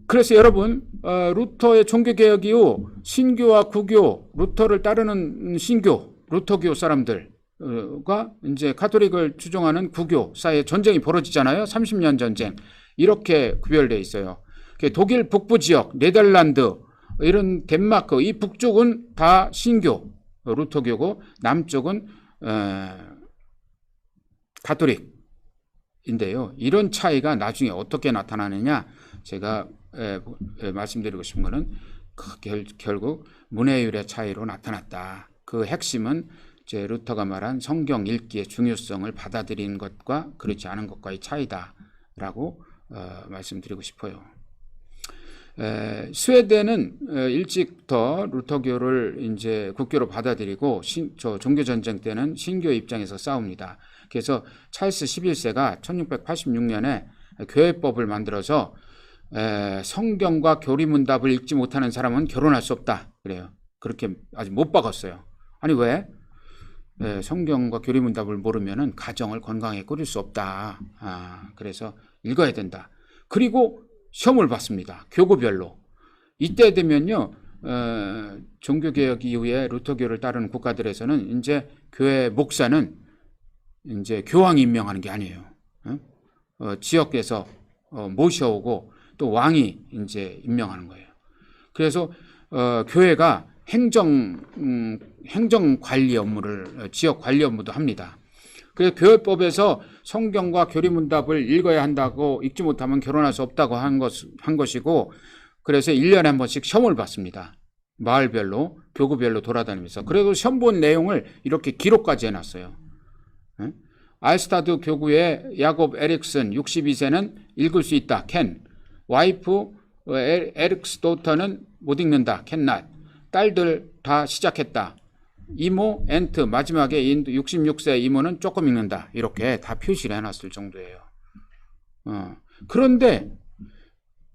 그래서 여러분 루터의 종교개혁 이후 신교와 구교, 루터를 따르는 신교, 루터교 사람들과 이제 가톨릭을 추종하는 구교 사이에 전쟁이 벌어지잖아요. 30년 전쟁. 이렇게 구별되어 있어요. 독일 북부 지역, 네덜란드, 이런 덴마크, 이 북쪽은 다 신교, 루터교고 남쪽은 가톨릭인데요. 이런 차이가 나중에 어떻게 나타나느냐 제가 말씀드리고 싶은 것은 결국 문해율의 차이로 나타났다. 그 핵심은 이제 루터가 말한 성경 읽기의 중요성을 받아들이는 것과 그렇지 않은 것과의 차이다라고 말씀드리고 싶어요. 스웨덴은 일찍부터 루터교를 이제 국교로 받아들이고 종교 전쟁 때는 신교 입장에서 싸웁니다. 그래서 찰스 11세가 1686년에 교회법을 만들어서 성경과 교리문답을 읽지 못하는 사람은 결혼할 수 없다. 그래요. 그렇게 아직 못 박았어요. 아니 왜? 성경과 교리문답을 모르면은 가정을 건강하게 꾸릴 수 없다. 그래서 읽어야 된다. 그리고 시험을 봤습니다. 교구별로. 이때 되면요, 종교개혁 이후에 루터교를 따르는 국가들에서는 이제 교회 목사는 이제 교황이 임명하는 게 아니에요. 지역에서 모셔오고 또 왕이 이제 임명하는 거예요. 그래서 교회가 행정 관리 업무를 지역 관리 업무도 합니다. 그래서 교회법에서 성경과 교리문답을 읽어야 한다고 읽지 못하면 결혼할 수 없다고 한 것이고, 그래서 1년에 한 번씩 시험을 봤습니다. 마을별로, 교구별로 돌아다니면서. 그리고 시험 본 내용을 이렇게 기록까지 해놨어요. 알스타드 교구의 야곱 에릭슨 62세는 읽을 수 있다. 캔. 와이프 에릭스 도터는 못 읽는다. 캔낫. 딸들 다 시작했다. 이모 엔트 마지막에 66세 이모는 조금 읽는다. 이렇게 다 표시를 해놨을 정도예요. 그런데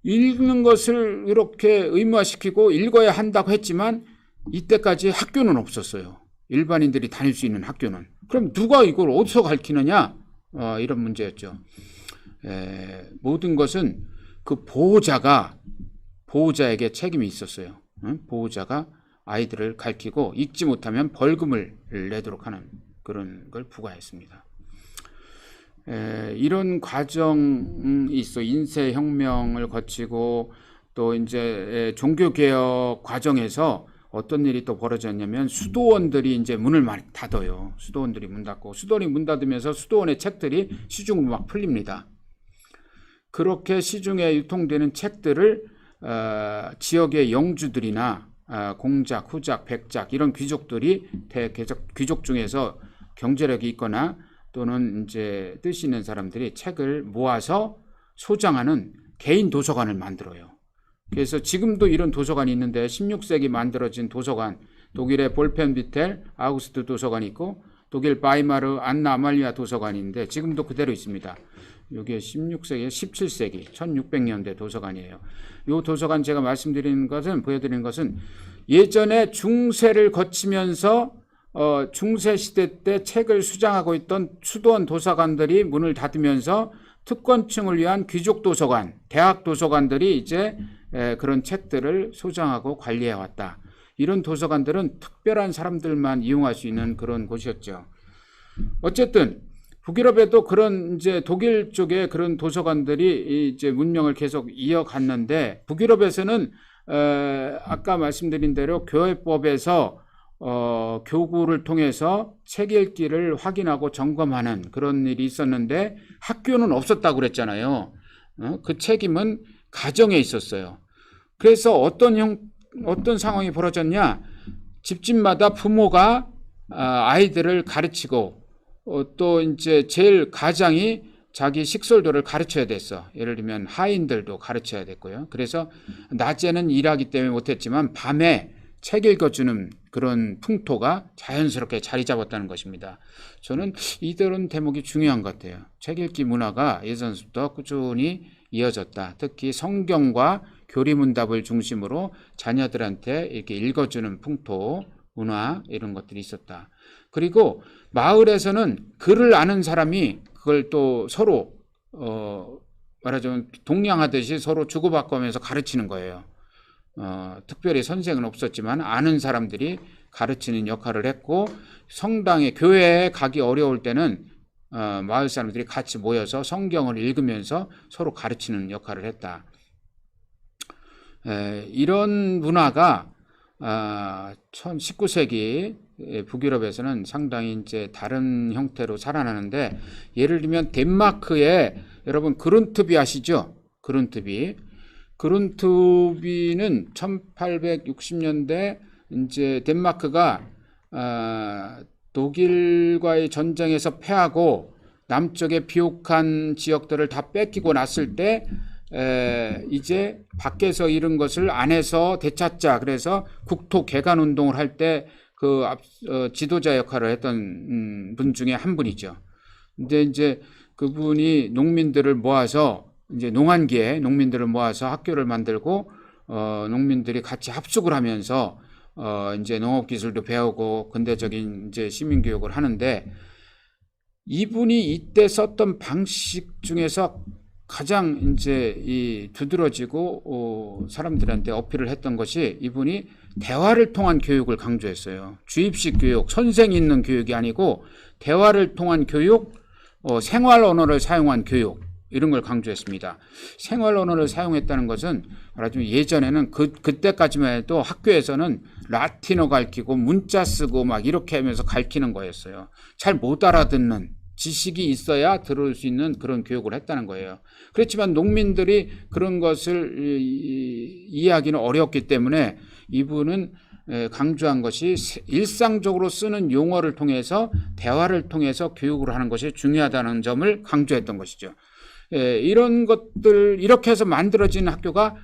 읽는 것을 이렇게 의무화시키고 읽어야 한다고 했지만 이때까지 학교는 없었어요. 일반인들이 다닐 수 있는 학교는. 그럼 누가 이걸 어디서 가르치느냐? 이런 문제였죠. 모든 것은 그 보호자에게 책임이 있었어요. 보호자가 아이들을 가르치고 읽지 못하면 벌금을 내도록 하는 그런 걸 부과했습니다. 이런 과정이 있어. 인쇄혁명을 거치고 또 이제 종교개혁 과정에서 어떤 일이 또 벌어졌냐면 수도원들이 이제 문을 많이 닫아요. 수도원들이 문 닫고 수도원이 문 닫으면서 수도원의 책들이 시중으로 막 풀립니다. 그렇게 시중에 유통되는 책들을 지역의 영주들이나 공작, 후작, 백작 이런 귀족들이 귀족 중에서 경제력이 있거나 또는 이제 뜻이 있는 사람들이 책을 모아서 소장하는 개인 도서관을 만들어요. 그래서 지금도 이런 도서관이 있는데 16세기 만들어진 도서관, 독일의 볼펜비텔 아우구스트 도서관이 있고 독일 바이마르 안나 아말리아 도서관인데 지금도 그대로 있습니다. 이게 16세기, 17세기, 1600년대 도서관이에요. 이 도서관 제가 보여드리는 것은 예전에 중세를 거치면서 중세 시대 때 책을 수장하고 있던 수도원 도서관들이 문을 닫으면서 특권층을 위한 귀족 도서관, 대학 도서관들이 이제 그런 책들을 소장하고 관리해 왔다. 이런 도서관들은 특별한 사람들만 이용할 수 있는 그런 곳이었죠. 어쨌든 북유럽에도 그런 이제 독일 쪽에 그런 도서관들이 이제 문명을 계속 이어갔는데 북유럽에서는 아까 말씀드린 대로 교회법에서 교구를 통해서 책 읽기를 확인하고 점검하는 그런 일이 있었는데 학교는 없었다고 그랬잖아요. 그 책임은 가정에 있었어요. 그래서 어떤 상황이 벌어졌냐? 집집마다 부모가 아이들을 가르치고 또 이제 제일 가장이 자기 식솔들을 가르쳐야 됐어. 예를 들면 하인들도 가르쳐야 됐고요. 그래서 낮에는 일하기 때문에 못했지만 밤에 책 읽어주는 그런 풍토가 자연스럽게 자리 잡았다는 것입니다. 저는 이런 대목이 중요한 것 같아요. 책 읽기 문화가 예전부터 꾸준히 이어졌다. 특히 성경과 교리문답을 중심으로 자녀들한테 이렇게 읽어주는 풍토, 문화 이런 것들이 있었다. 그리고 마을에서는 글을 아는 사람이 그걸 또 서로 말하자면 동량하듯이 서로 주고받고 하면서 가르치는 거예요. 특별히 선생은 없었지만 아는 사람들이 가르치는 역할을 했고 성당에 교회에 가기 어려울 때는 마을 사람들이 같이 모여서 성경을 읽으면서 서로 가르치는 역할을 했다. 이런 문화가 19세기 북유럽에서는 상당히 이제 다른 형태로 살아나는데 예를 들면 덴마크에 여러분 그룬트비 아시죠? 그룬트비는 1860년대 이제 덴마크가 독일과의 전쟁에서 패하고 남쪽의 비옥한 지역들을 다 뺏기고 났을 때 이제 밖에서 잃은 것을 안에서 되찾자. 그래서 국토 개간 운동을 할 때 그 지도자 역할을 했던 분 중에 한 분이죠. 근데 이제 그분이 농민들을 모아서 이제 농한기에 농민들을 모아서 학교를 만들고 농민들이 같이 합숙을 하면서 이제 농업 기술도 배우고 근대적인 이제 시민 교육을 하는데 이분이 이때 썼던 방식 중에서 가장 이제 이 두드러지고 사람들한테 어필을 했던 것이 이분이 대화를 통한 교육을 강조했어요. 주입식 교육, 선생 있는 교육이 아니고 대화를 통한 교육, 생활 언어를 사용한 교육 이런 걸 강조했습니다. 생활 언어를 사용했다는 것은 말하자면 예전에는 그때까지만 해도 학교에서는 라틴어 가르치고 문자 쓰고 막 이렇게 하면서 가르치는 거였어요. 잘 못 알아듣는 지식이 있어야 들어올 수 있는 그런 교육을 했다는 거예요. 그렇지만 농민들이 그런 것을 이해하기는 어렵기 때문에 이분은 강조한 것이 일상적으로 쓰는 용어를 통해서 대화를 통해서 교육을 하는 것이 중요하다는 점을 강조했던 것이죠. 이런 것들 이렇게 해서 만들어진 학교가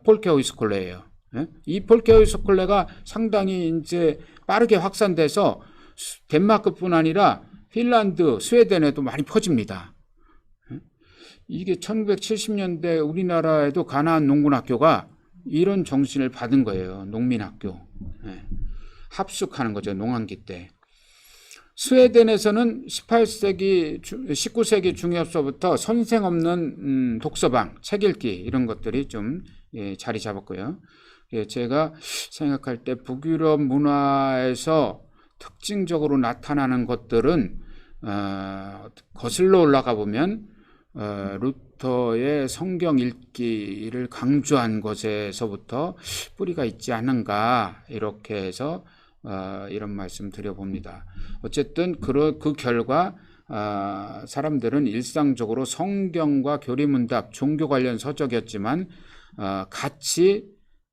폴케호이스콜레예요. 이 폴케호이스콜레가 상당히 이제 빠르게 확산돼서 덴마크뿐 아니라 핀란드, 스웨덴에도 많이 퍼집니다. 이게 1970년대 우리나라에도 가나안 농군학교가 이런 정신을 받은 거예요. 농민학교. 합숙하는 거죠. 농한기 때. 스웨덴에서는 19세기 중엽서부터 선생 없는 독서방, 책 읽기 이런 것들이 좀 자리 잡았고요. 제가 생각할 때 북유럽 문화에서 특징적으로 나타나는 것들은 거슬러 올라가 보면 루터의 성경 읽기를 강조한 것에서부터 뿌리가 있지 않은가 이렇게 해서 이런 말씀 드려봅니다. 어쨌든 그 결과 사람들은 일상적으로 성경과 교리문답, 종교 관련 서적이었지만 같이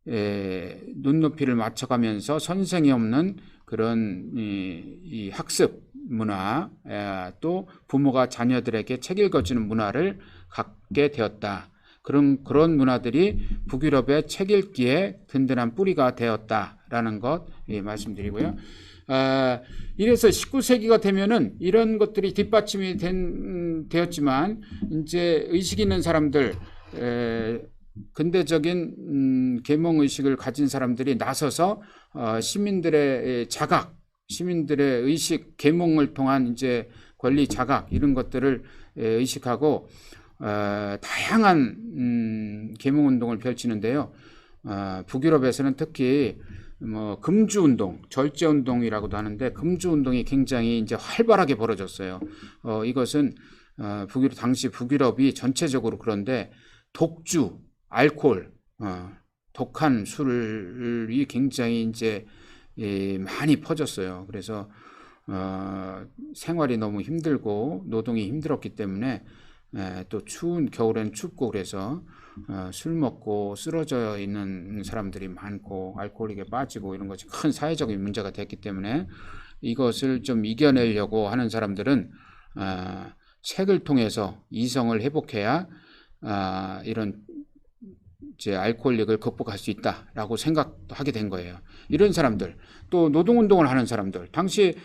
눈높이를 맞춰가면서 선생이 없는 그런 이 학습 문화, 또 부모가 자녀들에게 책 읽어주는 문화를 갖게 되었다. 그런 문화들이 북유럽의 책 읽기에 든든한 뿌리가 되었다라는 것 말씀드리고요. 이래서 19세기가 되면은 이런 것들이 뒷받침이 되었지만 이제 의식 있는 사람들, 근대적인 계몽 의식을 가진 사람들이 나서서 시민들의 자각, 시민들의 의식 계몽을 통한 이제 권리 자각 이런 것들을 의식하고 다양한 계몽 운동을 펼치는데요. 북유럽에서는 특히 뭐 금주 운동, 절제 운동이라고도 하는데 금주 운동이 굉장히 이제 활발하게 벌어졌어요. 이것은 당시 북유럽이 전체적으로 그런데 독주, 알코올, 독한 술이 굉장히 이제 많이 퍼졌어요. 그래서 생활이 너무 힘들고 노동이 힘들었기 때문에 또 추운 겨울엔 춥고 그래서 술 먹고 쓰러져 있는 사람들이 많고 알코올에 빠지고 이런 것이 큰 사회적인 문제가 됐기 때문에 이것을 좀 이겨내려고 하는 사람들은 책을 통해서 이성을 회복해야 이런 이제 알코올릭을 극복할 수 있다라고 생각하게 된 거예요. 이런 사람들, 또 노동운동을 하는 사람들, 당시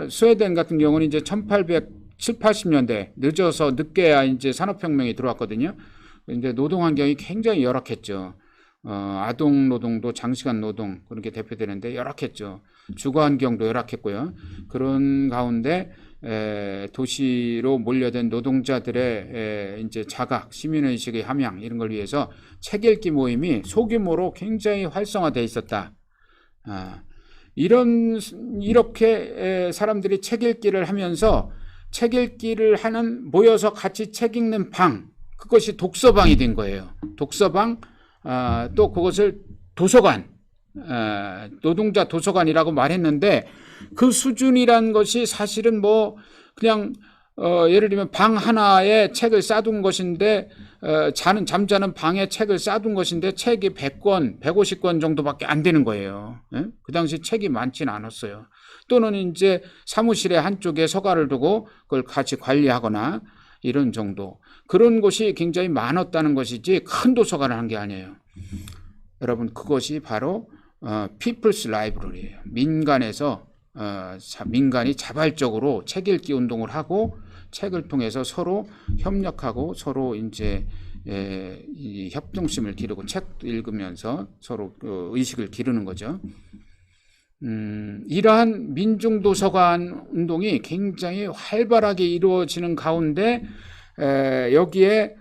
스웨덴 같은 경우는 이제 1870, 80년대 늦게야 이제 산업혁명이 들어왔거든요. 근데 노동 환경이 굉장히 열악했죠. 아동 노동도 장시간 노동 그렇게 대표되는데 열악했죠. 주거 환경도 열악했고요. 그런 가운데 도시로 몰려든 노동자들의 이제 자각, 시민의식의 함양 이런 걸 위해서 책 읽기 모임이 소규모로 굉장히 활성화되어 있었다. 이렇게 사람들이 책 읽기를 하면서 책 읽기를 모여서 같이 책 읽는 방, 그것이 독서방이 된 거예요. 독서방, 또 그것을 도서관, 노동자 도서관이라고 말했는데 그 수준이란 것이 사실은 뭐 그냥 예를 들면 방 하나에 책을 쌓둔 것인데 잠자는 방에 책을 쌓둔 것인데 책이 100권, 150권 정도밖에 안 되는 거예요. 그 당시 책이 많지는 않았어요. 또는 이제 사무실의 한쪽에 서가를 두고 그걸 같이 관리하거나 이런 정도. 그런 곳이 굉장히 많았다는 것이지 큰 도서관을 한 게 아니에요. 여러분 그것이 바로 People's Library예요. 민간이 자발적으로 책 읽기 운동을 하고 책을 통해서 서로 협력하고 서로 이제 이 협동심을 기르고 책 읽으면서 서로 의식을 기르는 거죠. 이러한 민중도서관 운동이 굉장히 활발하게 이루어지는 가운데 여기에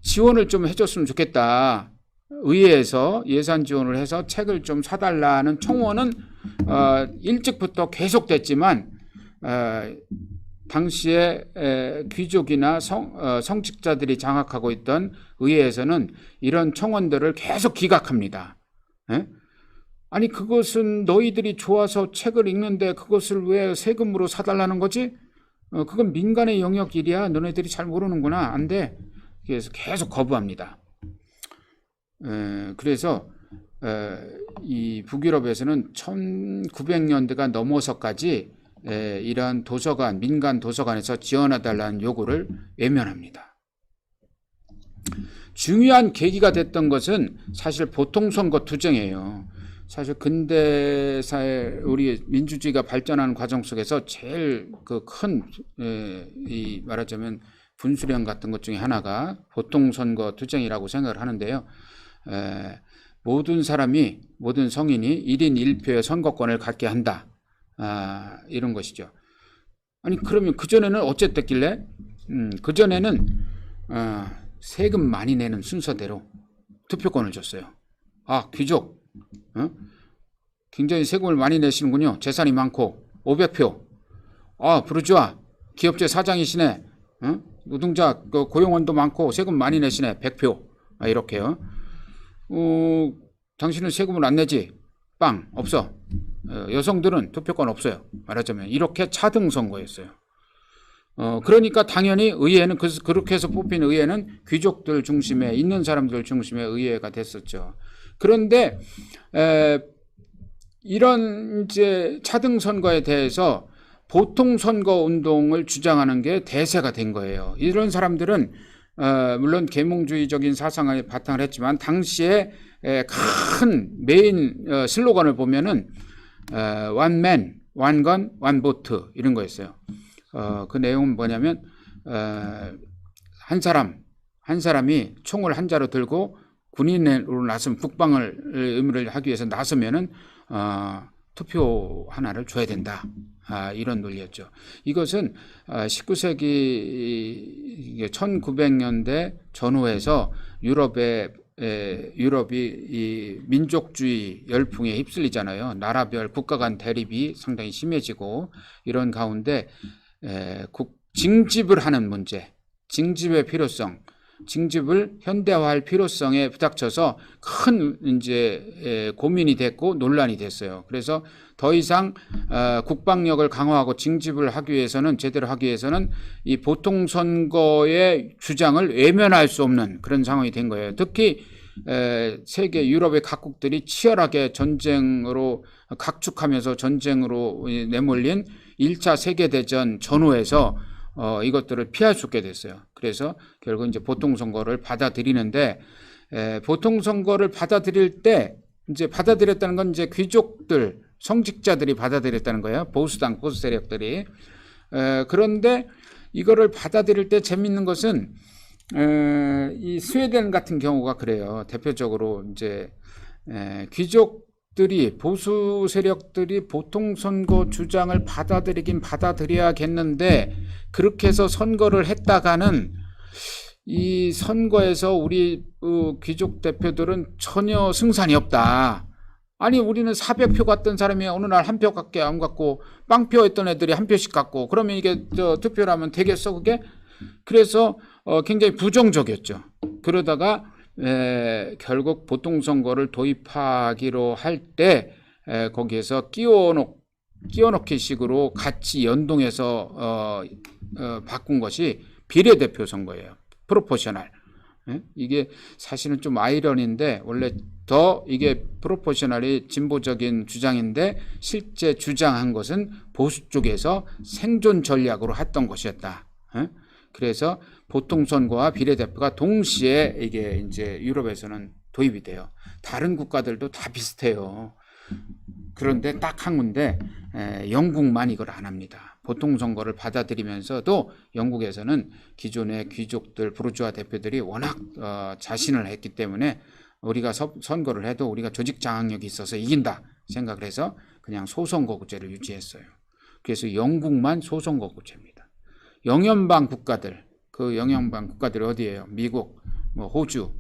지원을 좀 해줬으면 좋겠다. 의회에서 예산 지원을 해서 책을 좀 사달라는 청원은 일찍부터 계속됐지만 당시에 귀족이나 성직자들이 장악하고 있던 의회에서는 이런 청원들을 계속 기각합니다. 아니 그것은 너희들이 좋아서 책을 읽는데 그것을 왜 세금으로 사달라는 거지? 그건 민간의 영역 일이야. 너네들이 잘 모르는구나. 안 돼. 그래서 계속 거부합니다. 그래서 이 북유럽에서는 1900년대가 넘어서까지 이러한 도서관, 민간 도서관에서 지원해달라는 요구를 외면합니다. 중요한 계기가 됐던 것은 사실 보통선거 투쟁이에요. 사실 근대사회 우리 민주주의가 발전하는 과정 속에서 제일 그 큰 이 말하자면 분수령 같은 것 중에 하나가 보통선거 투쟁이라고 생각을 하는데요. 모든 사람이 모든 성인이 1인 1표의 선거권을 갖게 한다. 이런 것이죠. 아니 그러면 그전에는 어쨌됐길래? 그전에는 세금 많이 내는 순서대로 투표권을 줬어요. 귀족 굉장히 세금을 많이 내시는군요. 재산이 많고 500표. 부르주아 기업체 사장이시네. 노동자 고용원도 많고 세금 많이 내시네. 100표. 이렇게요. 당신은 세금을 안 내지? 빵 없어. 여성들은 투표권 없어요. 말하자면 이렇게 차등 선거였어요. 그러니까 당연히 의회는 그렇게 해서 뽑힌 의회는 귀족들 중심에 있는 사람들 중심의 의회가 됐었죠. 그런데 이런 이제 차등 선거에 대해서 보통 선거 운동을 주장하는 게 대세가 된 거예요. 이런 사람들은 물론 계몽주의적인 사상을 바탕을 했지만 당시에 큰 메인 슬로건을 보면은 one man, one gun, one vote 이런 거였어요. 그 내용은 뭐냐면 한 사람이 총을 한 자로 들고 군인으로 나선 북방을 의무를 하기 위해서 나서면은 투표 하나를 줘야 된다. 이런 논리였죠. 이것은 19세기 1900년대 전후에서 유럽이 이 민족주의 열풍에 휩쓸리잖아요. 나라별 국가 간 대립이 상당히 심해지고 이런 가운데 징집을 하는 문제, 징집의 필요성, 징집을 현대화할 필요성에 부닥쳐서 큰 이제 고민이 됐고 논란이 됐어요. 그래서 더 이상 국방력을 강화하고 징집을 하기 위해서는 제대로 하기 위해서는 이 보통 선거의 주장을 외면할 수 없는 그런 상황이 된 거예요. 특히 세계 유럽의 각국들이 치열하게 전쟁으로 각축하면서 전쟁으로 내몰린 1차 세계대전 전후에서 이것들을 피할 수 없게 됐어요. 그래서 결국 이제 보통선거를 받아들이는데, 보통선거를 받아들일 때, 이제 받아들였다는 건 이제 귀족들, 성직자들이 받아들였다는 거예요. 보수당, 보수 세력들이. 그런데 이거를 받아들일 때 재밌는 것은, 이 스웨덴 같은 경우가 그래요. 대표적으로 이제, 귀족들이, 보수 세력들이 보통선거 주장을 받아들이긴 받아들여야겠는데, 그렇게 해서 선거를 했다가는 이 선거에서 우리 귀족 대표들은 전혀 승산이 없다. 아니 우리는 400표 갔던 사람이 어느 날 한 표밖에 안 갖고 빵표 했던 애들이 한 표씩 갖고 그러면 이게 투표라면 되겠어 그게? 그래서 굉장히 부정적이었죠. 그러다가 결국 보통선거를 도입하기로 할 때 거기에서 끼워넣기 식으로 같이 연동해서 바꾼 것이 비례대표 선거예요. 프로포셔널. 이게 사실은 좀 아이러니인데 원래 더 이게 프로포셔널이 진보적인 주장인데 실제 주장한 것은 보수 쪽에서 생존 전략으로 했던 것이었다. 그래서 보통선거와 비례대표가 동시에 이게 이제 유럽에서는 도입이 돼요. 다른 국가들도 다 비슷해요. 그런데 딱 한 군데 영국만 이걸 안 합니다. 보통선거를 받아들이면서도 영국에서는 기존의 귀족들, 부르주아 대표들이 워낙 자신을 했기 때문에 우리가 선거를 해도 우리가 조직 장악력이 있어서 이긴다 생각을 해서 그냥 소선거구제를 유지했어요. 그래서 영국만 소선거구제입니다. 영연방 국가들, 그 영연방 국가들이 어디예요? 미국, 호주,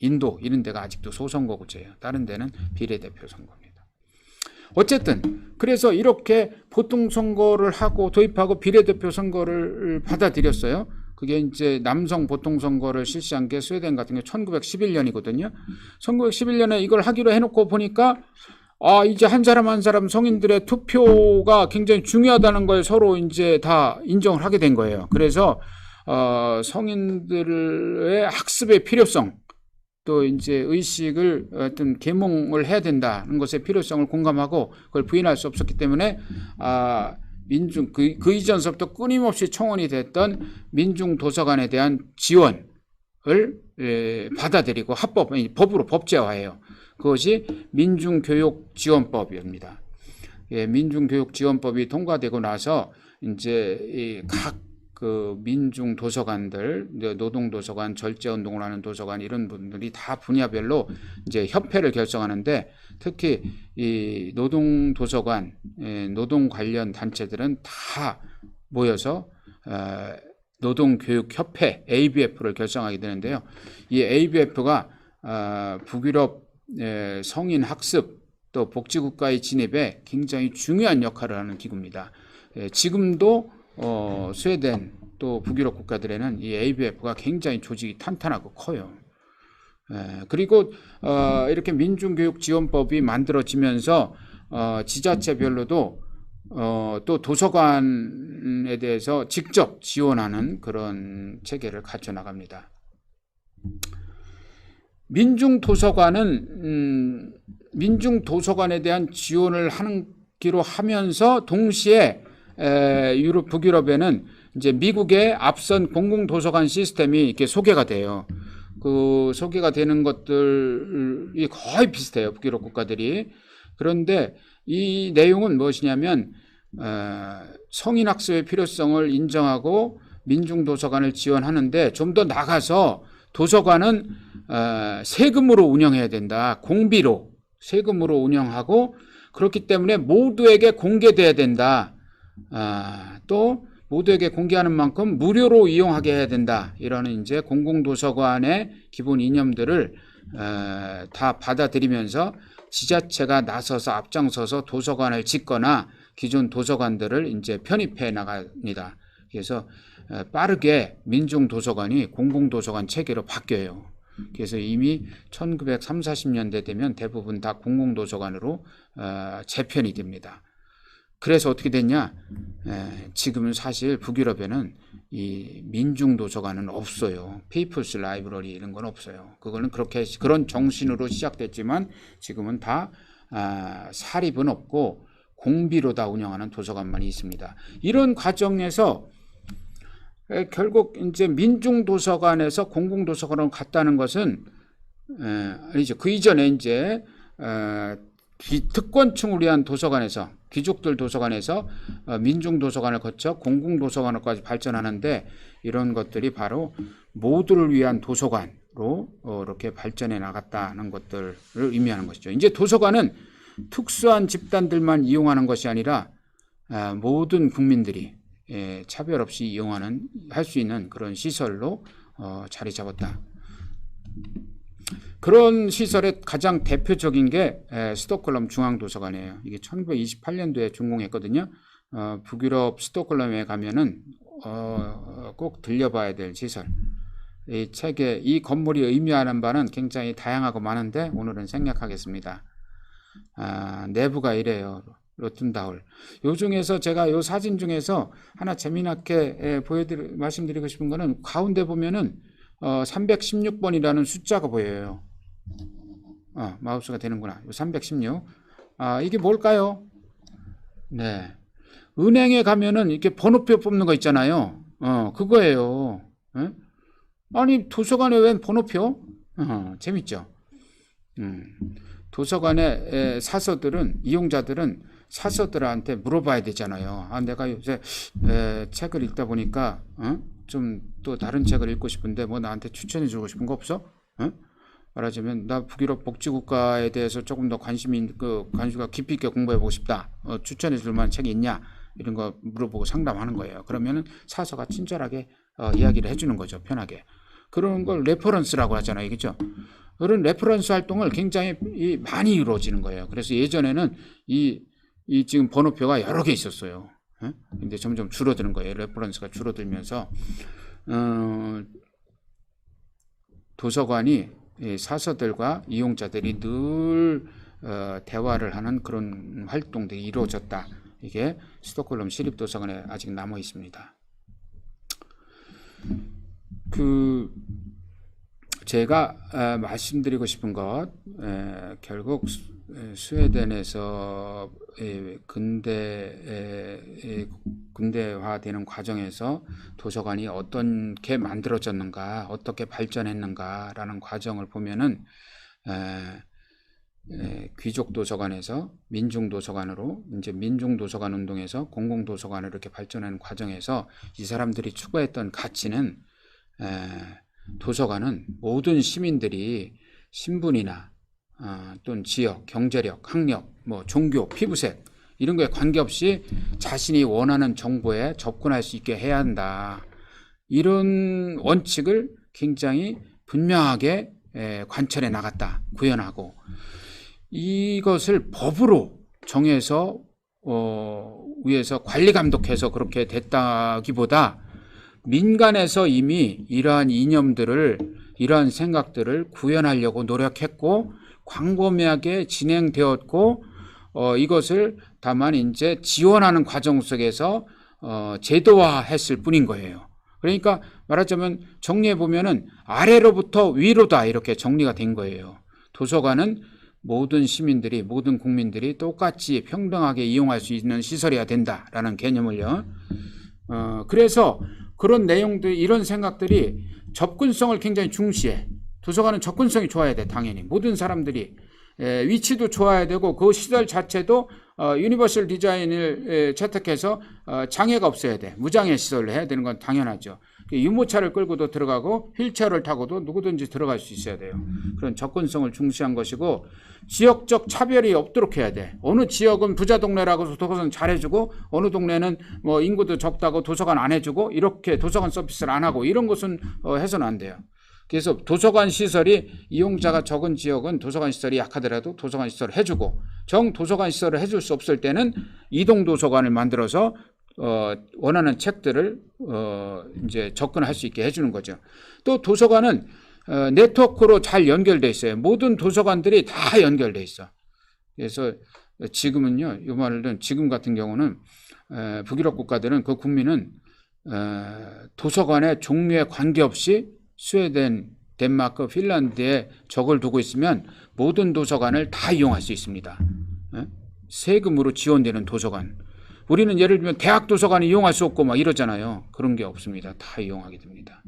인도 이런 데가 아직도 소선거구제예요. 다른 데는 비례대표 선거입니다. 어쨌든 그래서 이렇게 보통선거를 하고 도입하고 비례대표 선거를 받아들였어요. 그게 이제 남성 보통선거를 실시한 게 스웨덴 같은 경우 1911년이거든요. 1911년에 이걸 하기로 해놓고 보니까 이제 한 사람 한 사람 성인들의 투표가 굉장히 중요하다는 걸 서로 이제 다 인정을 하게 된 거예요. 그래서 성인들의 학습의 필요성, 또 이제 의식을 어떤 계몽을 해야 된다는 것의 필요성을 공감하고 그걸 부인할 수 없었기 때문에 민중 그 이전서부터 끊임없이 청원이 됐던 민중 도서관에 대한 지원을 받아들이고 법으로 법제화해요. 그것이 민중교육지원법입니다. 민중교육지원법이 통과되고 나서 이제 각 그 민중 도서관들, 노동 도서관, 절제 운동을 하는 도서관 이런 분들이 다 분야별로 이제 협회를 결성하는데 특히 이 노동 도서관, 노동 관련 단체들은 다 모여서 노동교육협회 ABF를 결성하게 되는데요. 이 ABF가 북유럽 성인 학습 또 복지국가의 진입에 굉장히 중요한 역할을 하는 기구입니다. 지금도 스웨덴 또 북유럽 국가들에는 이 ABF가 굉장히 조직이 탄탄하고 커요. 그리고 이렇게 민중교육지원법이 만들어지면서 지자체별로도 또 도서관에 대해서 직접 지원하는 그런 체계를 갖춰 나갑니다. 민중도서관에 대한 지원을 하기로 하면서 동시에 북유럽에는 이제 미국의 앞선 공공도서관 시스템이 이렇게 소개가 돼요. 그 소개가 되는 것들이 거의 비슷해요. 북유럽 국가들이. 그런데 이 내용은 무엇이냐면 성인 학습의 필요성을 인정하고 민중도서관을 지원하는데 좀 더 나가서 도서관은 세금으로 운영해야 된다. 공비로 세금으로 운영하고 그렇기 때문에 모두에게 공개돼야 된다. 또 모두에게 공개하는 만큼 무료로 이용하게 해야 된다. 이런 이제 공공도서관의 기본 이념들을 다 받아들이면서 지자체가 나서서 앞장서서 도서관을 짓거나 기존 도서관들을 이제 편입해 나갑니다. 그래서 빠르게 민중도서관이 공공도서관 체계로 바뀌어요. 그래서 이미 1930, 40년대 되면 대부분 다 공공도서관으로 재편이 됩니다. 그래서 어떻게 됐냐? 지금은 사실 북유럽에는 이 민중도서관은 없어요. 피플스 라이브러리 이런 건 없어요. 그거는 그런 정신으로 시작됐지만 지금은 다 사립은 없고 공비로 다 운영하는 도서관만이 있습니다. 이런 과정에서 결국 이제 민중도서관에서 공공도서관으로 갔다는 것은 아니죠. 그 이전에 이제 특권층을 위한 도서관에서 귀족들 도서관에서 민중도서관을 거쳐 공공도서관으로까지 발전하는데 이런 것들이 바로 모두를 위한 도서관으로 이렇게 발전해 나갔다는 것들을 의미하는 것이죠. 이제 도서관은 특수한 집단들만 이용하는 것이 아니라 모든 국민들이 차별 없이 할 수 있는 그런 시설로 자리 잡았다. 그런 시설의 가장 대표적인 게 스톡홀름 중앙도서관이에요. 이게 1928년도에 준공했거든요. 북유럽 스톡홀름에 가면은 꼭 들려봐야 될 시설. 이 책에 이 건물이 의미하는 바는 굉장히 다양하고 많은데 오늘은 생략하겠습니다. 내부가 이래요. 로튼다울. 요 중에서 제가 요 사진 중에서 하나 재미나게 말씀드리고 싶은 거는 가운데 보면은 316번이라는 숫자가 보여요. 마우스가 되는구나. 316. 이게 뭘까요? 네. 은행에 가면은 이렇게 번호표 뽑는 거 있잖아요. 그거예요. 아니, 도서관에 웬 번호표? 재밌죠? 도서관의 이용자들은 사서들한테 물어봐야 되잖아요. 내가 요새 책을 읽다 보니까 좀 또 다른 책을 읽고 싶은데 뭐 나한테 추천해 주고 싶은 거 없어? 말하자면 나 북유럽 복지국가에 대해서 조금 더 관심과 깊이 있게 공부해 보고 싶다. 추천해 줄 만한 책이 있냐? 이런 거 물어보고 상담하는 거예요. 그러면은 사서가 친절하게 이야기를 해주는 거죠. 편하게. 그런 걸 레퍼런스라고 하잖아요. 그렇죠? 그런 레퍼런스 활동을 굉장히 많이 이루어지는 거예요. 그래서 예전에는 이 지금 번호표가 여러 개 있었어요. 근데 점점 줄어드는 거예요. 레퍼런스가 줄어들면서 도서관이 이 사서들과 이용자들이 늘 대화를 하는 그런 활동들이 이루어졌다. 이게 스톡홀름 시립도서관에 아직 남아 있습니다. 제가 말씀드리고 싶은 것, 결국 스웨덴에서 근대화되는 과정에서 도서관이 어떻게 만들어졌는가, 어떻게 발전했는가라는 과정을 보면은 귀족 도서관에서 민중 도서관으로, 이제 민중 도서관 운동에서 공공 도서관으로 이렇게 발전하는 과정에서 이 사람들이 추구했던 가치는 도서관은 모든 시민들이 신분이나 또는 지역, 경제력, 학력, 뭐 종교, 피부색 이런 거에 관계없이 자신이 원하는 정보에 접근할 수 있게 해야 한다. 이런 원칙을 굉장히 분명하게 관철해 나갔다. 구현하고 이것을 법으로 정해서 위에서 관리 감독해서 그렇게 됐다기보다 민간에서 이미 이러한 이념들을, 이러한 생각들을 구현하려고 노력했고 광범위하게 진행되었고 이것을 다만 이제 지원하는 과정 속에서 제도화했을 뿐인 거예요. 그러니까 말하자면 정리해 보면은 아래로부터 위로다 이렇게 정리가 된 거예요. 도서관은 모든 시민들이, 모든 국민들이 똑같이 평등하게 이용할 수 있는 시설이어야 된다라는 개념을요. 그래서 그런 내용들, 이런 생각들이 접근성을 굉장히 중시해. 도서관은 접근성이 좋아야 돼, 당연히. 모든 사람들이. 위치도 좋아야 되고, 그 시설 자체도 유니버설 디자인을 채택해서 장애가 없어야 돼. 무장애 시설을 해야 되는 건 당연하죠. 유모차를 끌고도 들어가고, 휠체어를 타고도 누구든지 들어갈 수 있어야 돼요. 그런 접근성을 중시한 것이고, 지역적 차별이 없도록 해야 돼. 어느 지역은 부자 동네라고 도서관 잘해주고, 어느 동네는 뭐 인구도 적다고 도서관 안 해주고, 이렇게 도서관 서비스를 안 하고, 이런 것은 해서는 안 돼요. 그래서 도서관 시설이 이용자가 적은 지역은 도서관 시설이 약하더라도 도서관 시설을 해주고, 도서관 시설을 해줄 수 없을 때는 이동 도서관을 만들어서 원하는 책들을 이제 접근할 수 있게 해주는 거죠. 또 도서관은 네트워크로 잘 연결돼 있어요. 모든 도서관들이 다 연결돼 있어. 그래서 지금은요, 이 말은 지금 같은 경우는 북유럽 국가들은 그 국민은 도서관의 종류에 관계없이 스웨덴, 덴마크, 핀란드에 적을 두고 있으면 모든 도서관을 다 이용할 수 있습니다. 세금으로 지원되는 도서관. 우리는 예를 들면 대학 도서관을 이용할 수 없고 막 이러잖아요. 그런 게 없습니다. 다 이용하게 됩니다.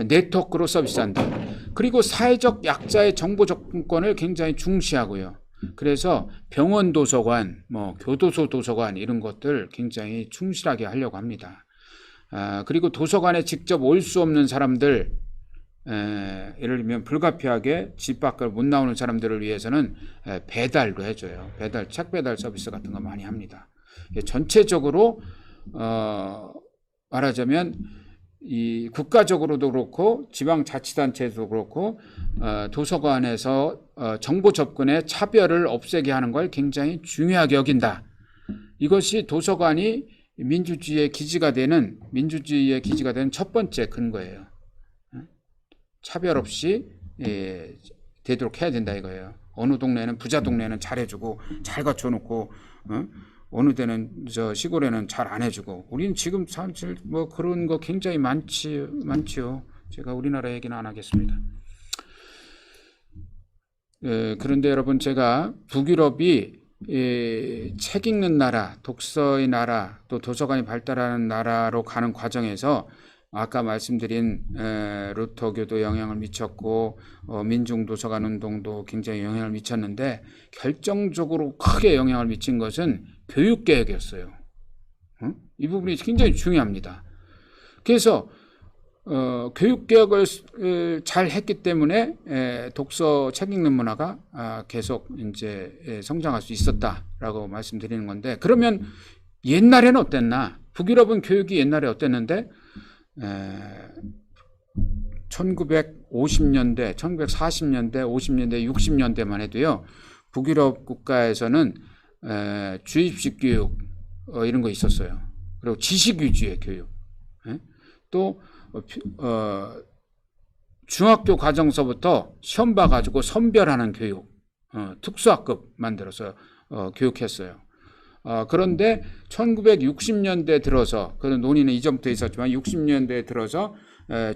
네트워크로 서비스한다. 그리고 사회적 약자의 정보 접근권을 굉장히 중시하고요. 그래서 병원 도서관, 뭐 교도소 도서관 이런 것들 굉장히 충실하게 하려고 합니다. 그리고 도서관에 직접 올 수 없는 사람들, 예를 들면 불가피하게 집 밖을 못 나오는 사람들을 위해서는 배달도 해줘요. 책 배달 서비스 같은 거 많이 합니다. 전체적으로 말하자면 이 국가적으로도 그렇고 지방자치단체도 그렇고 도서관에서 정보 접근의 차별을 없애게 하는 걸 굉장히 중요하게 여긴다. 이것이 도서관이 민주주의의 기지가 되는 첫 번째 근거예요. 차별 없이 되도록 해야 된다 이거예요. 어느 동네는 부자 동네는 잘해주고 잘 갖춰놓고 어느 데는 저 시골에는 잘 안 해주고 우리는 지금 사실 뭐 그런 거 굉장히 많지요. 제가 우리나라 얘기는 안 하겠습니다. 그런데 여러분 제가 북유럽이 책 읽는 나라, 독서의 나라, 또 도서관이 발달하는 나라로 가는 과정에서 아까 말씀드린 루터교도 영향을 미쳤고 민중도서관 운동도 굉장히 영향을 미쳤는데 결정적으로 크게 영향을 미친 것은 교육개혁이었어요. 이 부분이 굉장히 중요합니다. 그래서 교육개혁을 잘 했기 때문에 독서 책 읽는 문화가 계속 이제 성장할 수 있었다라고 말씀드리는 건데 그러면 옛날에는 어땠나? 북유럽은 교육이 옛날에 어땠는데 1950년대, 1940년대, 50년대, 60년대만 해도요. 북유럽 국가에서는 주입식 교육 이런 거 있었어요. 그리고 지식 위주의 교육. 또 중학교 과정서부터 시험 봐가지고 선별하는 교육, 특수학급 만들어서 교육했어요. 그런데 1960년대 들어서, 그 논의는 이전부터 있었지만 60년대에 들어서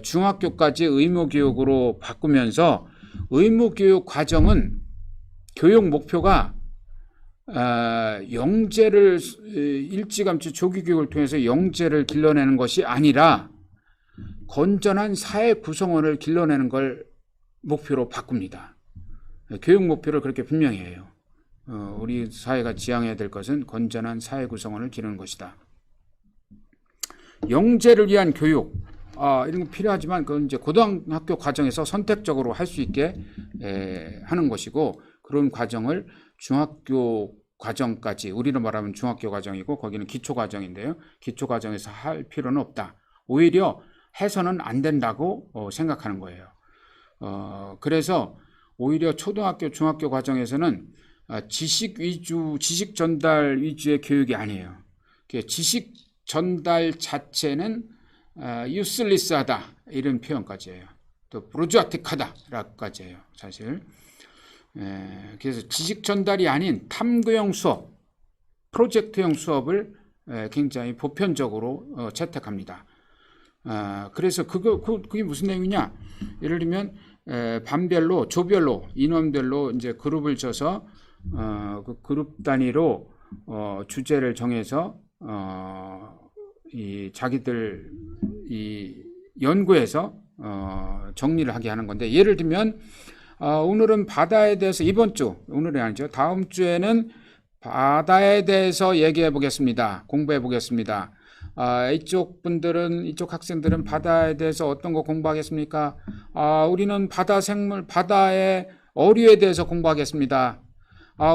중학교까지 의무교육으로 바꾸면서 의무교육 과정은 교육 목표가 영재를 일찌감치 조기교육을 통해서 영재를 길러내는 것이 아니라 건전한 사회 구성원을 길러내는 걸 목표로 바꿉니다. 교육 목표를 그렇게 분명히 해요. 우리 사회가 지향해야 될 것은 건전한 사회 구성원을 기르는 것이다. 영재를 위한 교육, 이런 거 필요하지만 그건 이제 고등학교 과정에서 선택적으로 할 수 있게 하는 것이고, 그런 과정을 중학교 과정까지, 우리로 말하면 중학교 과정이고 거기는 기초 과정인데요. 기초 과정에서 할 필요는 없다. 오히려 해서는 안 된다고 생각하는 거예요. 그래서 오히려 초등학교, 중학교 과정에서는 지식 위주, 지식 전달 위주의 교육이 아니에요. 지식 전달 자체는 유슬리스하다 이런 표현까지 해요. 또 브루즈아틱하다라고까지 해요. 사실. 그래서 지식 전달이 아닌 탐구형 수업, 프로젝트형 수업을 굉장히 보편적으로 채택합니다. 그래서 그게 무슨 내용이냐? 예를 들면 반별로, 조별로, 인원별로 이제 그룹을 져서 그 그룹 단위로 주제를 정해서 이 자기들 이 연구해서 정리를 하게 하는 건데, 예를 들면 오늘은 바다에 대해서, 이번 주, 오늘이 아니죠, 다음 주에는 바다에 대해서 얘기해 보겠습니다. 공부해 보겠습니다. 이쪽 분들은, 이쪽 학생들은 바다에 대해서 어떤 거 공부하겠습니까? 우리는 바다 생물, 바다의 어류에 대해서 공부하겠습니다.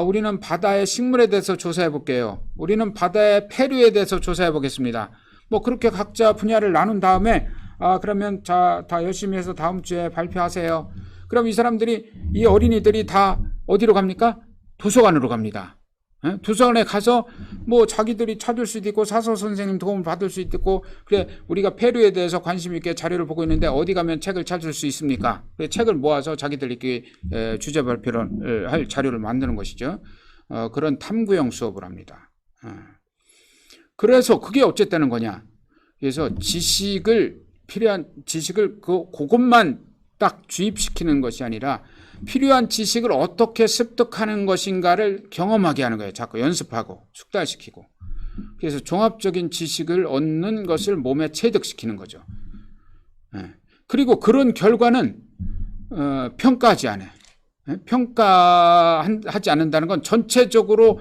우리는 바다의 식물에 대해서 조사해 볼게요. 우리는 바다의 폐류에 대해서 조사해 보겠습니다. 뭐 그렇게 각자 분야를 나눈 다음에 그러면 다 열심히 해서 다음 주에 발표하세요. 그럼 이 사람들이, 이 어린이들이 다 어디로 갑니까? 도서관으로 갑니다. 도서관에 가서 뭐 자기들이 찾을 수도 있고 사서 선생님 도움을 받을 수도 있고, 그래 우리가 폐류에 대해서 관심 있게 자료를 보고 있는데 어디 가면 책을 찾을 수 있습니까? 그래 책을 모아서 자기들이 주제 발표를 할 자료를 만드는 것이죠. 그런 탐구형 수업을 합니다. 그래서 그게 어쨌다는 거냐? 그래서 필요한 지식을 그것만 딱 주입시키는 것이 아니라 필요한 지식을 어떻게 습득하는 것인가를 경험하게 하는 거예요. 자꾸 연습하고 숙달시키고. 그래서 종합적인 지식을 얻는 것을 몸에 체득시키는 거죠. 그리고 그런 결과는 평가하지 않아요. 평가하지 않는다는 건 전체적으로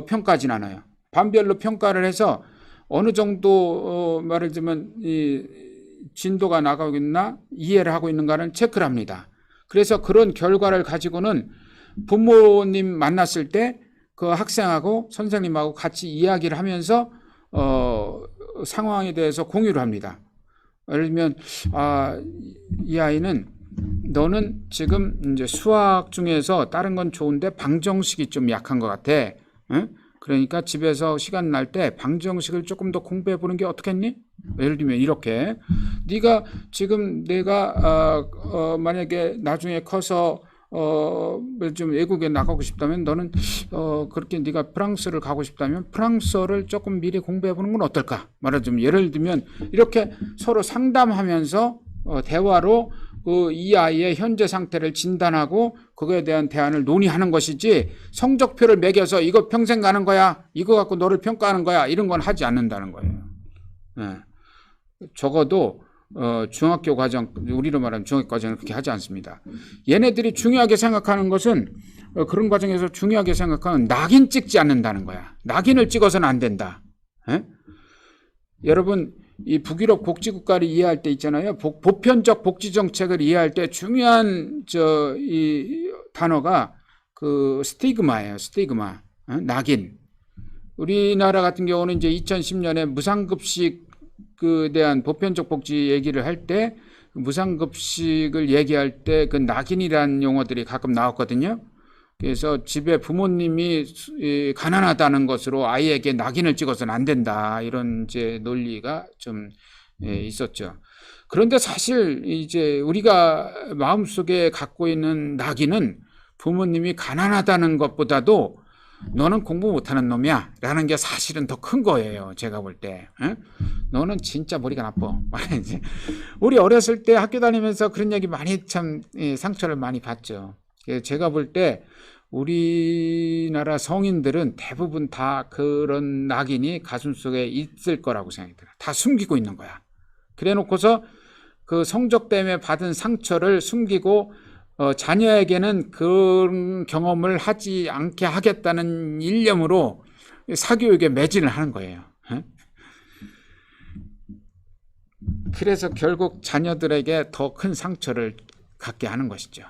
평가하진 않아요. 반별로 평가를 해서 어느 정도 말을 들면 이 진도가 나가고 있나, 이해를 하고 있는가는 체크를 합니다. 그래서 그런 결과를 가지고는 부모님 만났을 때 그 학생하고 선생님하고 같이 이야기를 하면서 상황에 대해서 공유를 합니다. 예를 들면 이 아이는, 너는 지금 이제 수학 중에서 다른 건 좋은데 방정식이 좀 약한 것 같아. 그러니까 집에서 시간 날 때 방정식을 조금 더 공부해 보는 게 어떻겠니? 예를 들면 이렇게, 네가 지금 내가 만약에 나중에 커서 좀 외국에 나가고 싶다면, 너는 그렇게 네가 프랑스를 가고 싶다면 프랑스어를 조금 미리 공부해 보는 건 어떨까? 말하자면 예를 들면 이렇게 서로 상담하면서 대화로 이 아이의 현재 상태를 진단하고 그거에 대한 대안을 논의하는 것이지, 성적표를 매겨서 이거 평생 가는 거야, 이거 갖고 너를 평가하는 거야, 이런 건 하지 않는다는 거예요. 적어도 중학교 과정, 우리로 말하면 중학교 과정은 그렇게 하지 않습니다. 얘네들이 중요하게 생각하는 것은, 그런 과정에서 중요하게 생각하는, 낙인 찍지 않는다는 거야. 낙인을 찍어서는 안 된다. 여러분, 이 북유럽 복지국가를 이해할 때 있잖아요. 보편적 복지 정책을 이해할 때 중요한 이 단어가 그 스티그마예요. 스티그마, 낙인. 우리나라 같은 경우는 이제 2010년에 무상급식 대한 보편적 복지 얘기를 할 때, 무상급식을 얘기할 때 그 낙인이라는 용어들이 가끔 나왔거든요. 그래서 집에 부모님이 가난하다는 것으로 아이에게 낙인을 찍어서는 안 된다, 이런 이제 논리가 좀 있었죠. 그런데 사실 이제 우리가 마음속에 갖고 있는 낙인은 부모님이 가난하다는 것보다도 너는 공부 못하는 놈이야 라는 게 사실은 더 큰 거예요. 제가 볼 때. 너는 진짜 머리가 나빠. 우리 어렸을 때 학교 다니면서 그런 얘기 많이 참 상처를 많이 받죠. 제가 볼 때 우리나라 성인들은 대부분 다 그런 낙인이 가슴속에 있을 거라고 생각이 들어요. 다 숨기고 있는 거야. 그래 놓고서 그 성적 때문에 받은 상처를 숨기고 자녀에게는 그런 경험을 하지 않게 하겠다는 일념으로 사교육에 매진을 하는 거예요. 그래서 결국 자녀들에게 더 큰 상처를 갖게 하는 것이죠.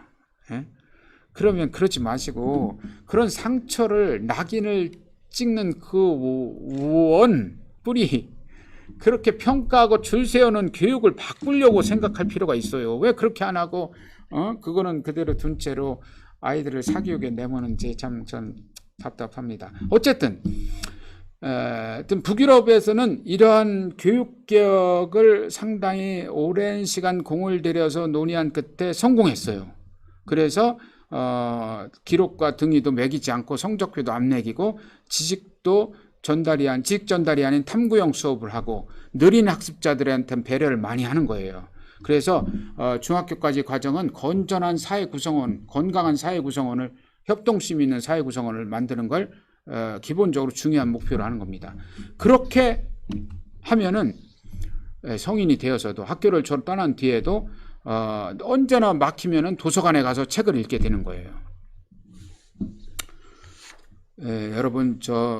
그러면 그러지 마시고 그런 상처를 낙인을 찍는 그 뿌리 그렇게 평가하고 줄 세우는 교육을 바꾸려고 생각할 필요가 있어요. 왜 그렇게 안 하고 그거는 그대로 둔 채로 아이들을 사교육에 내모는지 참 전 답답합니다. 어쨌든 북유럽에서는 이러한 교육개혁을 상당히 오랜 시간 공을 들여서 논의한 끝에 성공했어요. 그래서 기록과 등위도 매기지 않고 성적표도 안 매기고 지식 전달이 아닌 탐구형 수업을 하고 느린 학습자들한테는 배려를 많이 하는 거예요. 그래서 중학교까지 과정은 건전한 사회 구성원, 건강한 사회 구성원을 협동심 있는 사회 구성원을 만드는 걸 기본적으로 중요한 목표로 하는 겁니다. 그렇게 하면은 성인이 되어서도 학교를 떠난 뒤에도 언제나 막히면은 도서관에 가서 책을 읽게 되는 거예요. 여러분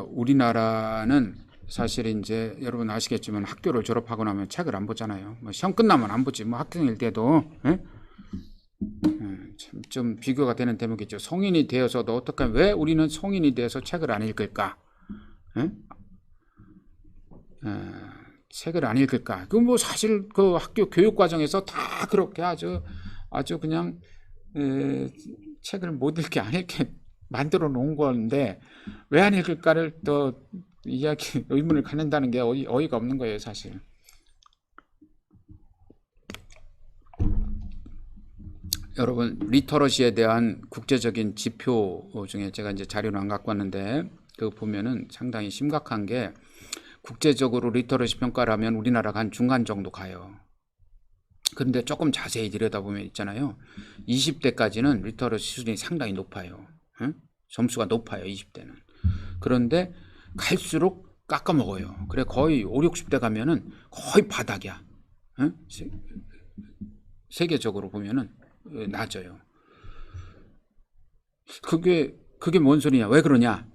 우리나라는 사실 이제 여러분 아시겠지만 학교를 졸업하고 나면 책을 안 보잖아요. 시험 끝나면 안 보지. 학생일 때도 좀 비교가 되는 대목이죠. 성인이 되어서도 어떻게 왜 우리는 성인이 돼서 책을 안 읽을까? 책을 안 읽을까? 그 사실 그 학교 교육 과정에서 다 그렇게 아주 그냥 책을 못 읽게 안 읽게 만들어 놓은 건데 왜 안 읽을까를 또 의문을 갖는다는 게 어이가 없는 거예요, 사실. 여러분 리터러시에 대한 국제적인 지표 중에 제가 이제 자료를 안 갖고 왔는데 그거 보면은 상당히 심각한 게 국제적으로 리터러시 평가를 하면 우리나라가 한 중간 정도 가요. 그런데 조금 자세히 들여다보면 있잖아요. 20대까지는 리터러시 수준이 상당히 높아요. 점수가 높아요. 20대는. 그런데 갈수록 깎아먹어요. 그래 거의 5, 60대 가면은 거의 바닥이야. 세계적으로 보면은 낮아요. 그게 뭔 소리냐? 왜 그러냐?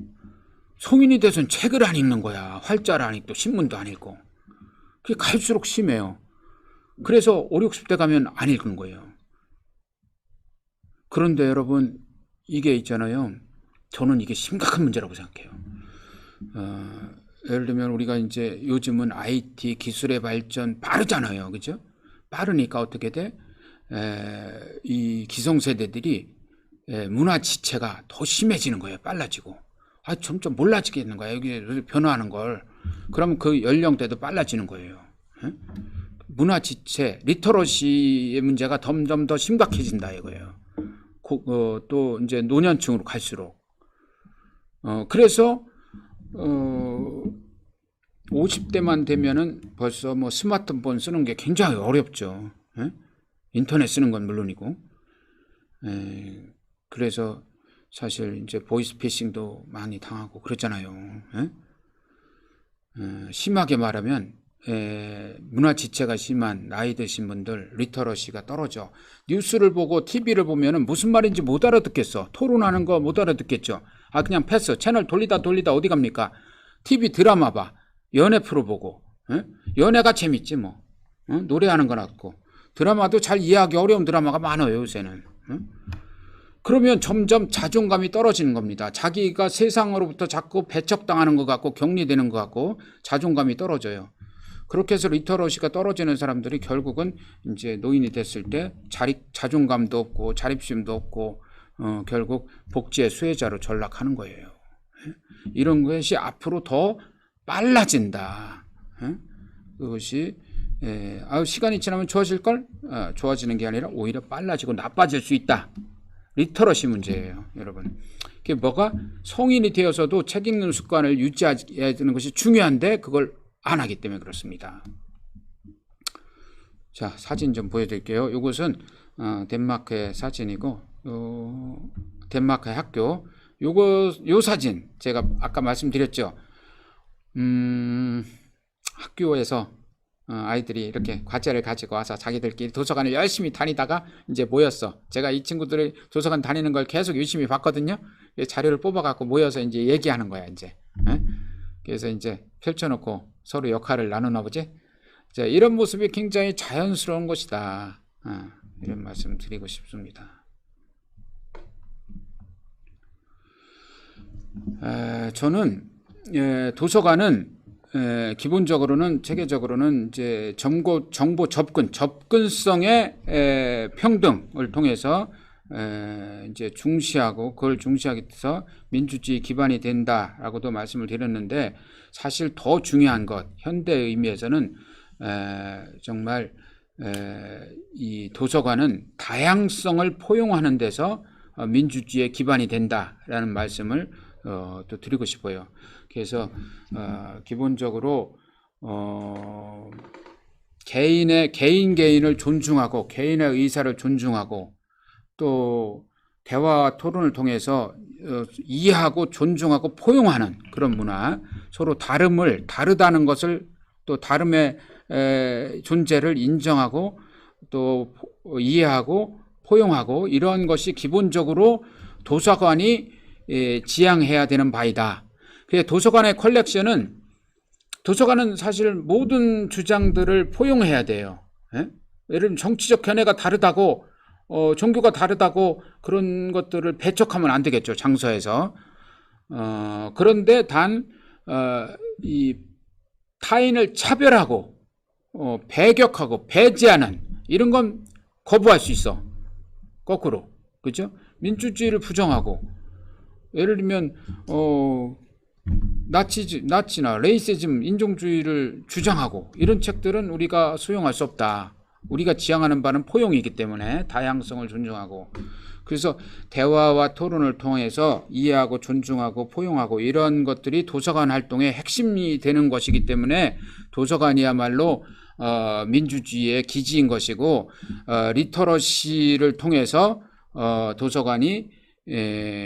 성인이 돼서는 책을 안 읽는 거야. 활자를 안 읽고 신문도 안 읽고. 그게 갈수록 심해요. 그래서 5, 60대 가면 안 읽는 거예요. 그런데 여러분 이게 있잖아요. 저는 이게 심각한 문제라고 생각해요. 예를 들면 우리가 이제 요즘은 IT 기술의 발전 빠르잖아요. 그죠? 빠르니까 어떻게 돼? 이 기성세대들이 문화 지체가 더 심해지는 거예요. 빨라지고. 점점 몰라지겠는 거예요. 여기 변화하는 걸. 그러면 그 연령대도 빨라지는 거예요. 문화 지체, 리터러시의 문제가 점점 더 심각해진다 이거예요. 또 이제 노년층으로 갈수록. 그래서 50대만 되면은 벌써 스마트폰 쓰는 게 굉장히 어렵죠. 인터넷 쓰는 건 물론이고. 그래서 사실 이제 보이스피싱도 많이 당하고 그렇잖아요. 심하게 말하면 문화 지체가 심한 나이 드신 분들 리터러시가 떨어져. 뉴스를 보고 TV를 보면은 무슨 말인지 못 알아듣겠어. 토론하는 거 못 알아듣겠죠. 그냥 패스. 채널 돌리다 어디 갑니까? TV 드라마 봐. 연애 프로 보고. 연애가 재밌지 뭐. 노래하는 거 낫고. 드라마도 잘 이해하기 어려운 드라마가 많아요 요새는. 그러면 점점 자존감이 떨어지는 겁니다. 자기가 세상으로부터 자꾸 배척당하는 것 같고 격리되는 것 같고 자존감이 떨어져요. 그렇게 해서 리터러시가 떨어지는 사람들이 결국은 이제 노인이 됐을 때 자존감도 없고 자립심도 없고 결국 복지의 수혜자로 전락하는 거예요. 이런 것이 앞으로 더 빨라진다. 그것이 시간이 지나면 좋아질 걸? 좋아지는 게 아니라 오히려 빨라지고 나빠질 수 있다. 리터러시 문제예요, 여러분. 그게 뭐가 성인이 되어서도 책 읽는 습관을 유지해야 되는 것이 중요한데 그걸 안 하기 때문에 그렇습니다. 자, 사진 좀 보여드릴게요. 이것은 덴마크의 사진이고 덴마크의 학교. 요 사진 제가 아까 말씀드렸죠. 학교에서 아이들이 이렇게 과제를 가지고 와서 자기들끼리 도서관을 열심히 다니다가 이제 모였어. 제가 이 친구들이 도서관 다니는 걸 계속 유심히 봤거든요. 자료를 뽑아갖고 모여서 이제 얘기하는 거야, 이제. 그래서 이제 펼쳐놓고 서로 역할을 나누나 보지. 자, 이런 모습이 굉장히 자연스러운 것이다. 이런 말씀 드리고 싶습니다. 저는 도서관은 기본적으로는 체계적으로는 이제 정보 접근성의 평등을 통해서 이제 중시하고 그걸 중시하기 위해서 민주주의 기반이 된다라고도 말씀을 드렸는데 사실 더 중요한 것 현대 의미에서는 정말 이 도서관은 다양성을 포용하는 데서 민주주의의 기반이 된다라는 말씀을 또 드리고 싶어요. 그래서 기본적으로 개인을 존중하고 개인의 의사를 존중하고 또 대화와 토론을 통해서 이해하고 존중하고 포용하는 그런 문화, 서로 다르다는 것을 또 다름의 존재를 인정하고 또 이해하고 포용하고 이런 것이 기본적으로 도서관이 지향해야 되는 바이다. 도서관의 도서관은 사실 모든 주장들을 포용해야 돼요. 예를 들면 정치적 견해가 다르다고 종교가 다르다고 그런 것들을 배척하면 안 되겠죠, 장소에서. 그런데 이 타인을 차별하고 배격하고 배제하는 이런 건 거부할 수 있어. 거꾸로. 그죠? 민주주의를 부정하고 예를 들면 나치나 레이시즘, 인종주의를 주장하고 이런 책들은 우리가 수용할 수 없다. 우리가 지향하는 바는 포용이기 때문에 다양성을 존중하고 그래서 대화와 토론을 통해서 이해하고 존중하고 포용하고 이런 것들이 도서관 활동의 핵심이 되는 것이기 때문에 도서관이야말로 민주주의의 기지인 것이고 리터러시를 통해서 도서관이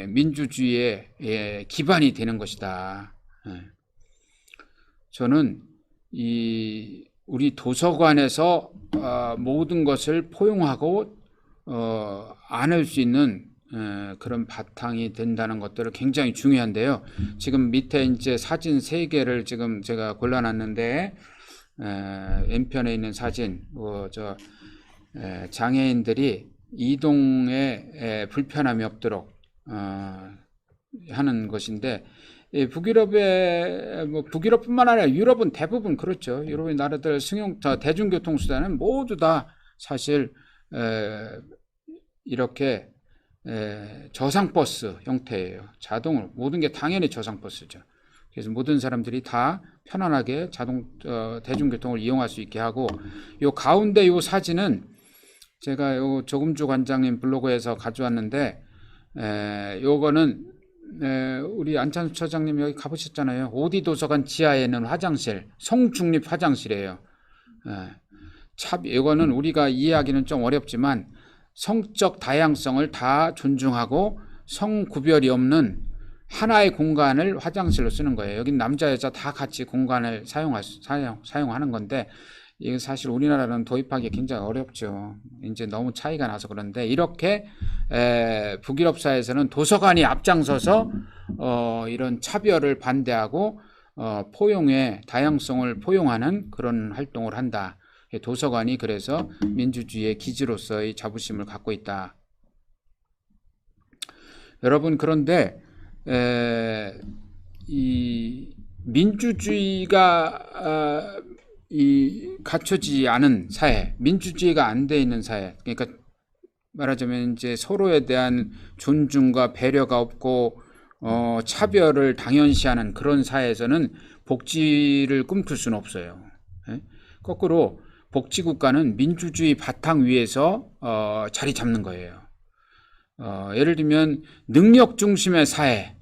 민주주의의 기반이 되는 것이다. 저는 우리 도서관에서 모든 것을 포용하고 안을 수 있는 그런 바탕이 된다는 것들을 굉장히 중요한데요. 지금 밑에 이제 사진 3개를 지금 제가 골라놨는데 왼편에 있는 사진, 장애인들이 이동에 불편함이 없도록 하는 것인데 북유럽뿐만 아니라 유럽은 대부분 그렇죠. 유럽의 나라들 대중교통 수단은 모두 다 사실 이렇게 저상버스 형태예요. 자동으로 모든 게 당연히 저상버스죠. 그래서 모든 사람들이 다 편안하게 대중교통을 이용할 수 있게 하고 요 가운데 요 사진은 제가 요 조금주 관장님 블로그에서 가져왔는데 요거는 우리 안찬수 처장님 여기 가보셨잖아요. 오디 도서관 지하에 있는 화장실, 성중립 화장실이에요. 이거는 우리가 이해하기는 좀 어렵지만 성적 다양성을 다 존중하고 성구별이 없는 하나의 공간을 화장실로 쓰는 거예요. 여긴 남자 여자 다 같이 공간을 사용하는 건데 이게 사실 우리나라는 도입하기 굉장히 어렵죠. 이제 너무 차이가 나서 그런데 이렇게 북유럽 사회에서는 도서관이 앞장서서 이런 차별을 반대하고 포용의 다양성을 포용하는 그런 활동을 한다. 도서관이 그래서 민주주의의 기지로서의 자부심을 갖고 있다. 여러분 그런데 이 민주주의가 갖춰지지 않은 사회, 민주주의가 안 돼 있는 사회, 그러니까 말하자면 이제 서로에 대한 존중과 배려가 없고 차별을 당연시하는 그런 사회에서는 복지를 꿈꿀 수는 없어요. 거꾸로 복지국가는 민주주의 바탕 위에서 자리 잡는 거예요. 예를 들면 능력 중심의 사회,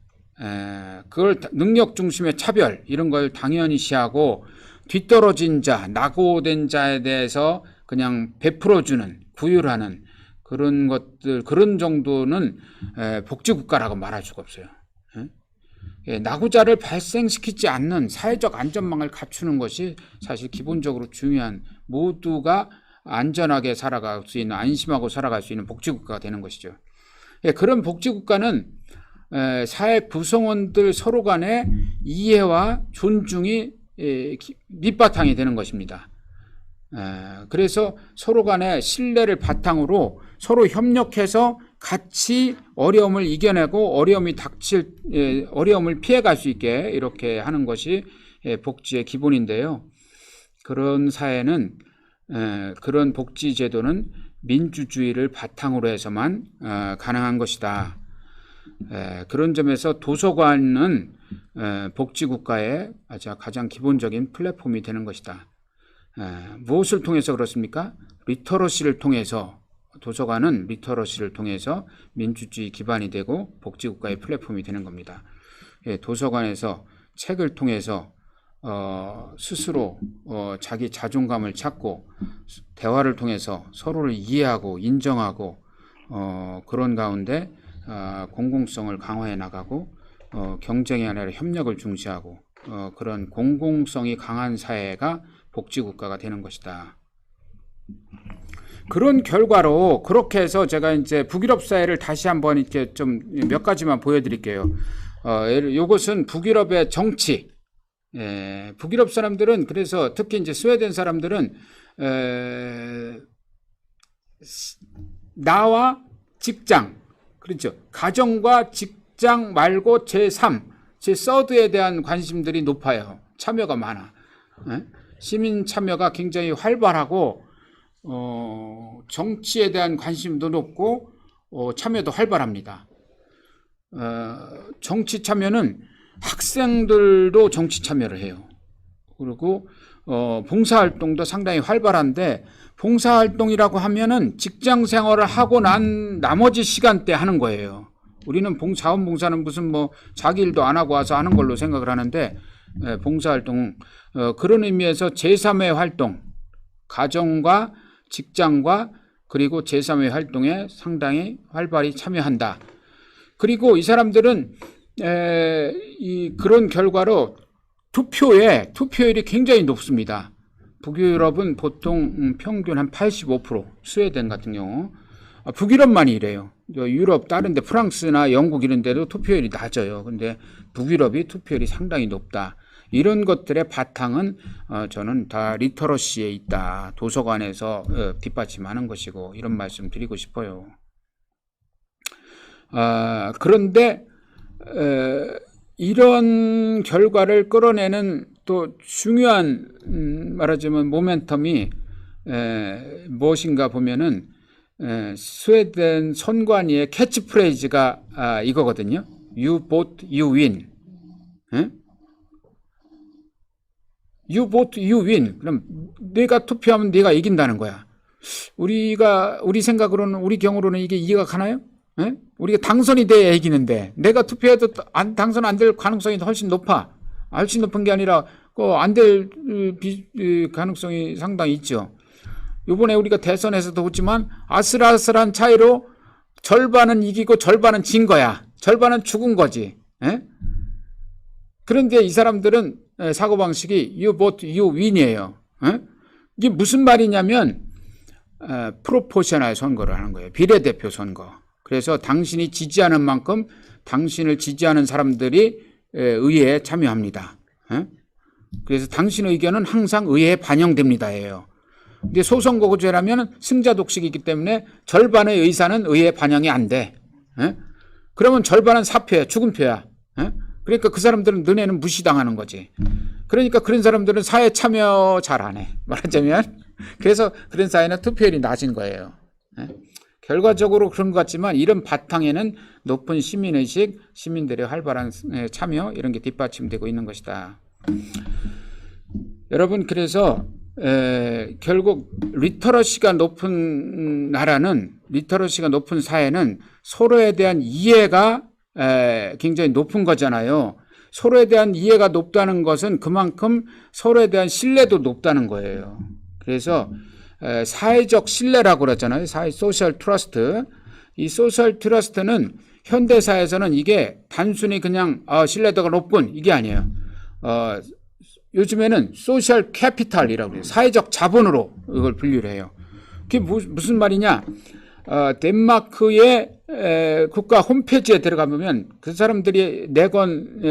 그걸 능력 중심의 차별 이런 걸 당연시하고 뒤떨어진 자, 낙오된 자에 대해서 그냥 베풀어주는, 구휼하는 그런 것들, 그런 정도는 복지국가라고 말할 수가 없어요. 낙오자를 발생시키지 않는 사회적 안전망을 갖추는 것이 사실 기본적으로 중요한, 모두가 안전하게 살아갈 수 있는, 안심하고 살아갈 수 있는 복지국가가 되는 것이죠. 그런 복지국가는 사회 구성원들 서로 간의 이해와 존중이 밑바탕이 되는 것입니다. 그래서 서로 간의 신뢰를 바탕으로 서로 협력해서 같이 어려움을 이겨내고 어려움을 피해갈 수 있게 이렇게 하는 것이 복지의 기본인데요. 그런 사회는, 그런 복지 제도는 민주주의를 바탕으로 해서만 가능한 것이다. 그런 점에서 도서관은 복지국가의 가장 기본적인 플랫폼이 되는 것이다. 무엇을 통해서 그렇습니까? 리터러시를 통해서, 도서관은 리터러시를 통해서 민주주의 기반이 되고 복지국가의 플랫폼이 되는 겁니다. 도서관에서 책을 통해서 스스로 자기 자존감을 찾고 대화를 통해서 서로를 이해하고 인정하고 그런 가운데 공공성을 강화해 나가고 경쟁이 아니라 협력을 중시하고 그런 공공성이 강한 사회가 복지국가가 되는 것이다. 그런 결과로 그렇게 해서 제가 이제 북유럽 사회를 다시 한번 이렇게 좀 몇 가지만 보여드릴게요. 이것은 북유럽의 정치. 북유럽 사람들은, 그래서 특히 이제 스웨덴 사람들은 나와 직장, 그렇죠. 가정과 직장 말고 제3, 제3에 대한 관심들이 높아요. 참여가 많아. 시민 참여가 굉장히 활발하고 정치에 대한 관심도 높고 참여도 활발합니다. 정치 참여는 학생들도 정치 참여를 해요. 그리고 봉사활동도 상당히 활발한데, 봉사활동이라고 하면은 직장 생활을 하고 난 나머지 시간대 하는 거예요. 우리는 자원봉사는 무슨 뭐 자기 일도 안 하고 와서 하는 걸로 생각을 하는데, 봉사활동, 그런 의미에서 제3의 활동, 가정과 직장과 그리고 제3의 활동에 상당히 활발히 참여한다. 그리고 이 사람들은 그런 결과로 투표율이 굉장히 높습니다. 북유럽은 보통 평균 한 85%, 스웨덴 같은 경우. 북유럽만이 이래요. 유럽 다른 데 프랑스나 영국 이런 데도 투표율이 낮아요. 근데 북유럽이 투표율이 상당히 높다. 이런 것들의 바탕은 저는 다 리터러시에 있다. 도서관에서 뒷받침하는 것이고, 이런 말씀 드리고 싶어요. 그런데 이런 결과를 끌어내는 또 중요한 말하자면 모멘텀이 무엇인가 보면은 스웨덴 선관위의 캐치프레이즈가 이거거든요. You vote, you win. You vote, you win. 그럼 내가 투표하면 내가 이긴다는 거야. 우리 생각으로는, 우리 경우로는 이게 이해가 가나요? 우리가 당선이 돼야 이기는데, 내가 투표해도 당선 안 될 가능성이 훨씬 높아. 훨씬 높은 게 아니라 안 될 가능성이 상당히 있죠. 이번에 우리가 대선에서도 보지만 아슬아슬한 차이로 절반은 이기고 절반은 진 거야. 절반은 죽은 거지. 그런데 이 사람들은 사고방식이 you vote, you win이에요. 이게 무슨 말이냐면 프로포셔널 선거를 하는 거예요. 비례대표 선거. 그래서 당신이 지지하는 만큼 당신을 지지하는 사람들이 의회에 참여합니다. 그래서 당신의 의견은 항상 의회에 반영됩니다예요. 근데 소선거구제라면 승자 독식이기 때문에 절반의 의사는 의회에 반영이 안 돼. 그러면 절반은 사표야, 죽은 표야. 그러니까 그 사람들은 너네는 무시당하는 거지. 그러니까 그런 사람들은 사회 참여 잘 안 해. 말하자면. 그래서 그런 사회는 투표율이 낮은 거예요. 결과적으로 그런 것 같지만 이런 바탕에는 높은 시민의식, 시민들의 활발한 참여 이런 게 뒷받침되고 있는 것이다. 여러분, 그래서 결국 리터러시가 높은 나라는, 리터러시가 높은 사회는 서로에 대한 이해가 굉장히 높은 거잖아요. 서로에 대한 이해가 높다는 것은 그만큼 서로에 대한 신뢰도 높다는 거예요. 그래서 사회적 신뢰라고 그러잖아요. 소셜 트러스트. 이 소셜 트러스트는 현대사에서는 이게 단순히 그냥 신뢰도가 높군 이게 아니에요. 요즘에는 소셜 캐피탈이라고 해요. 사회적 자본으로 이걸 분류를 해요. 그게 무슨 말이냐? 덴마크의 국가 홈페이지에 들어가 보면 그 사람들이 내건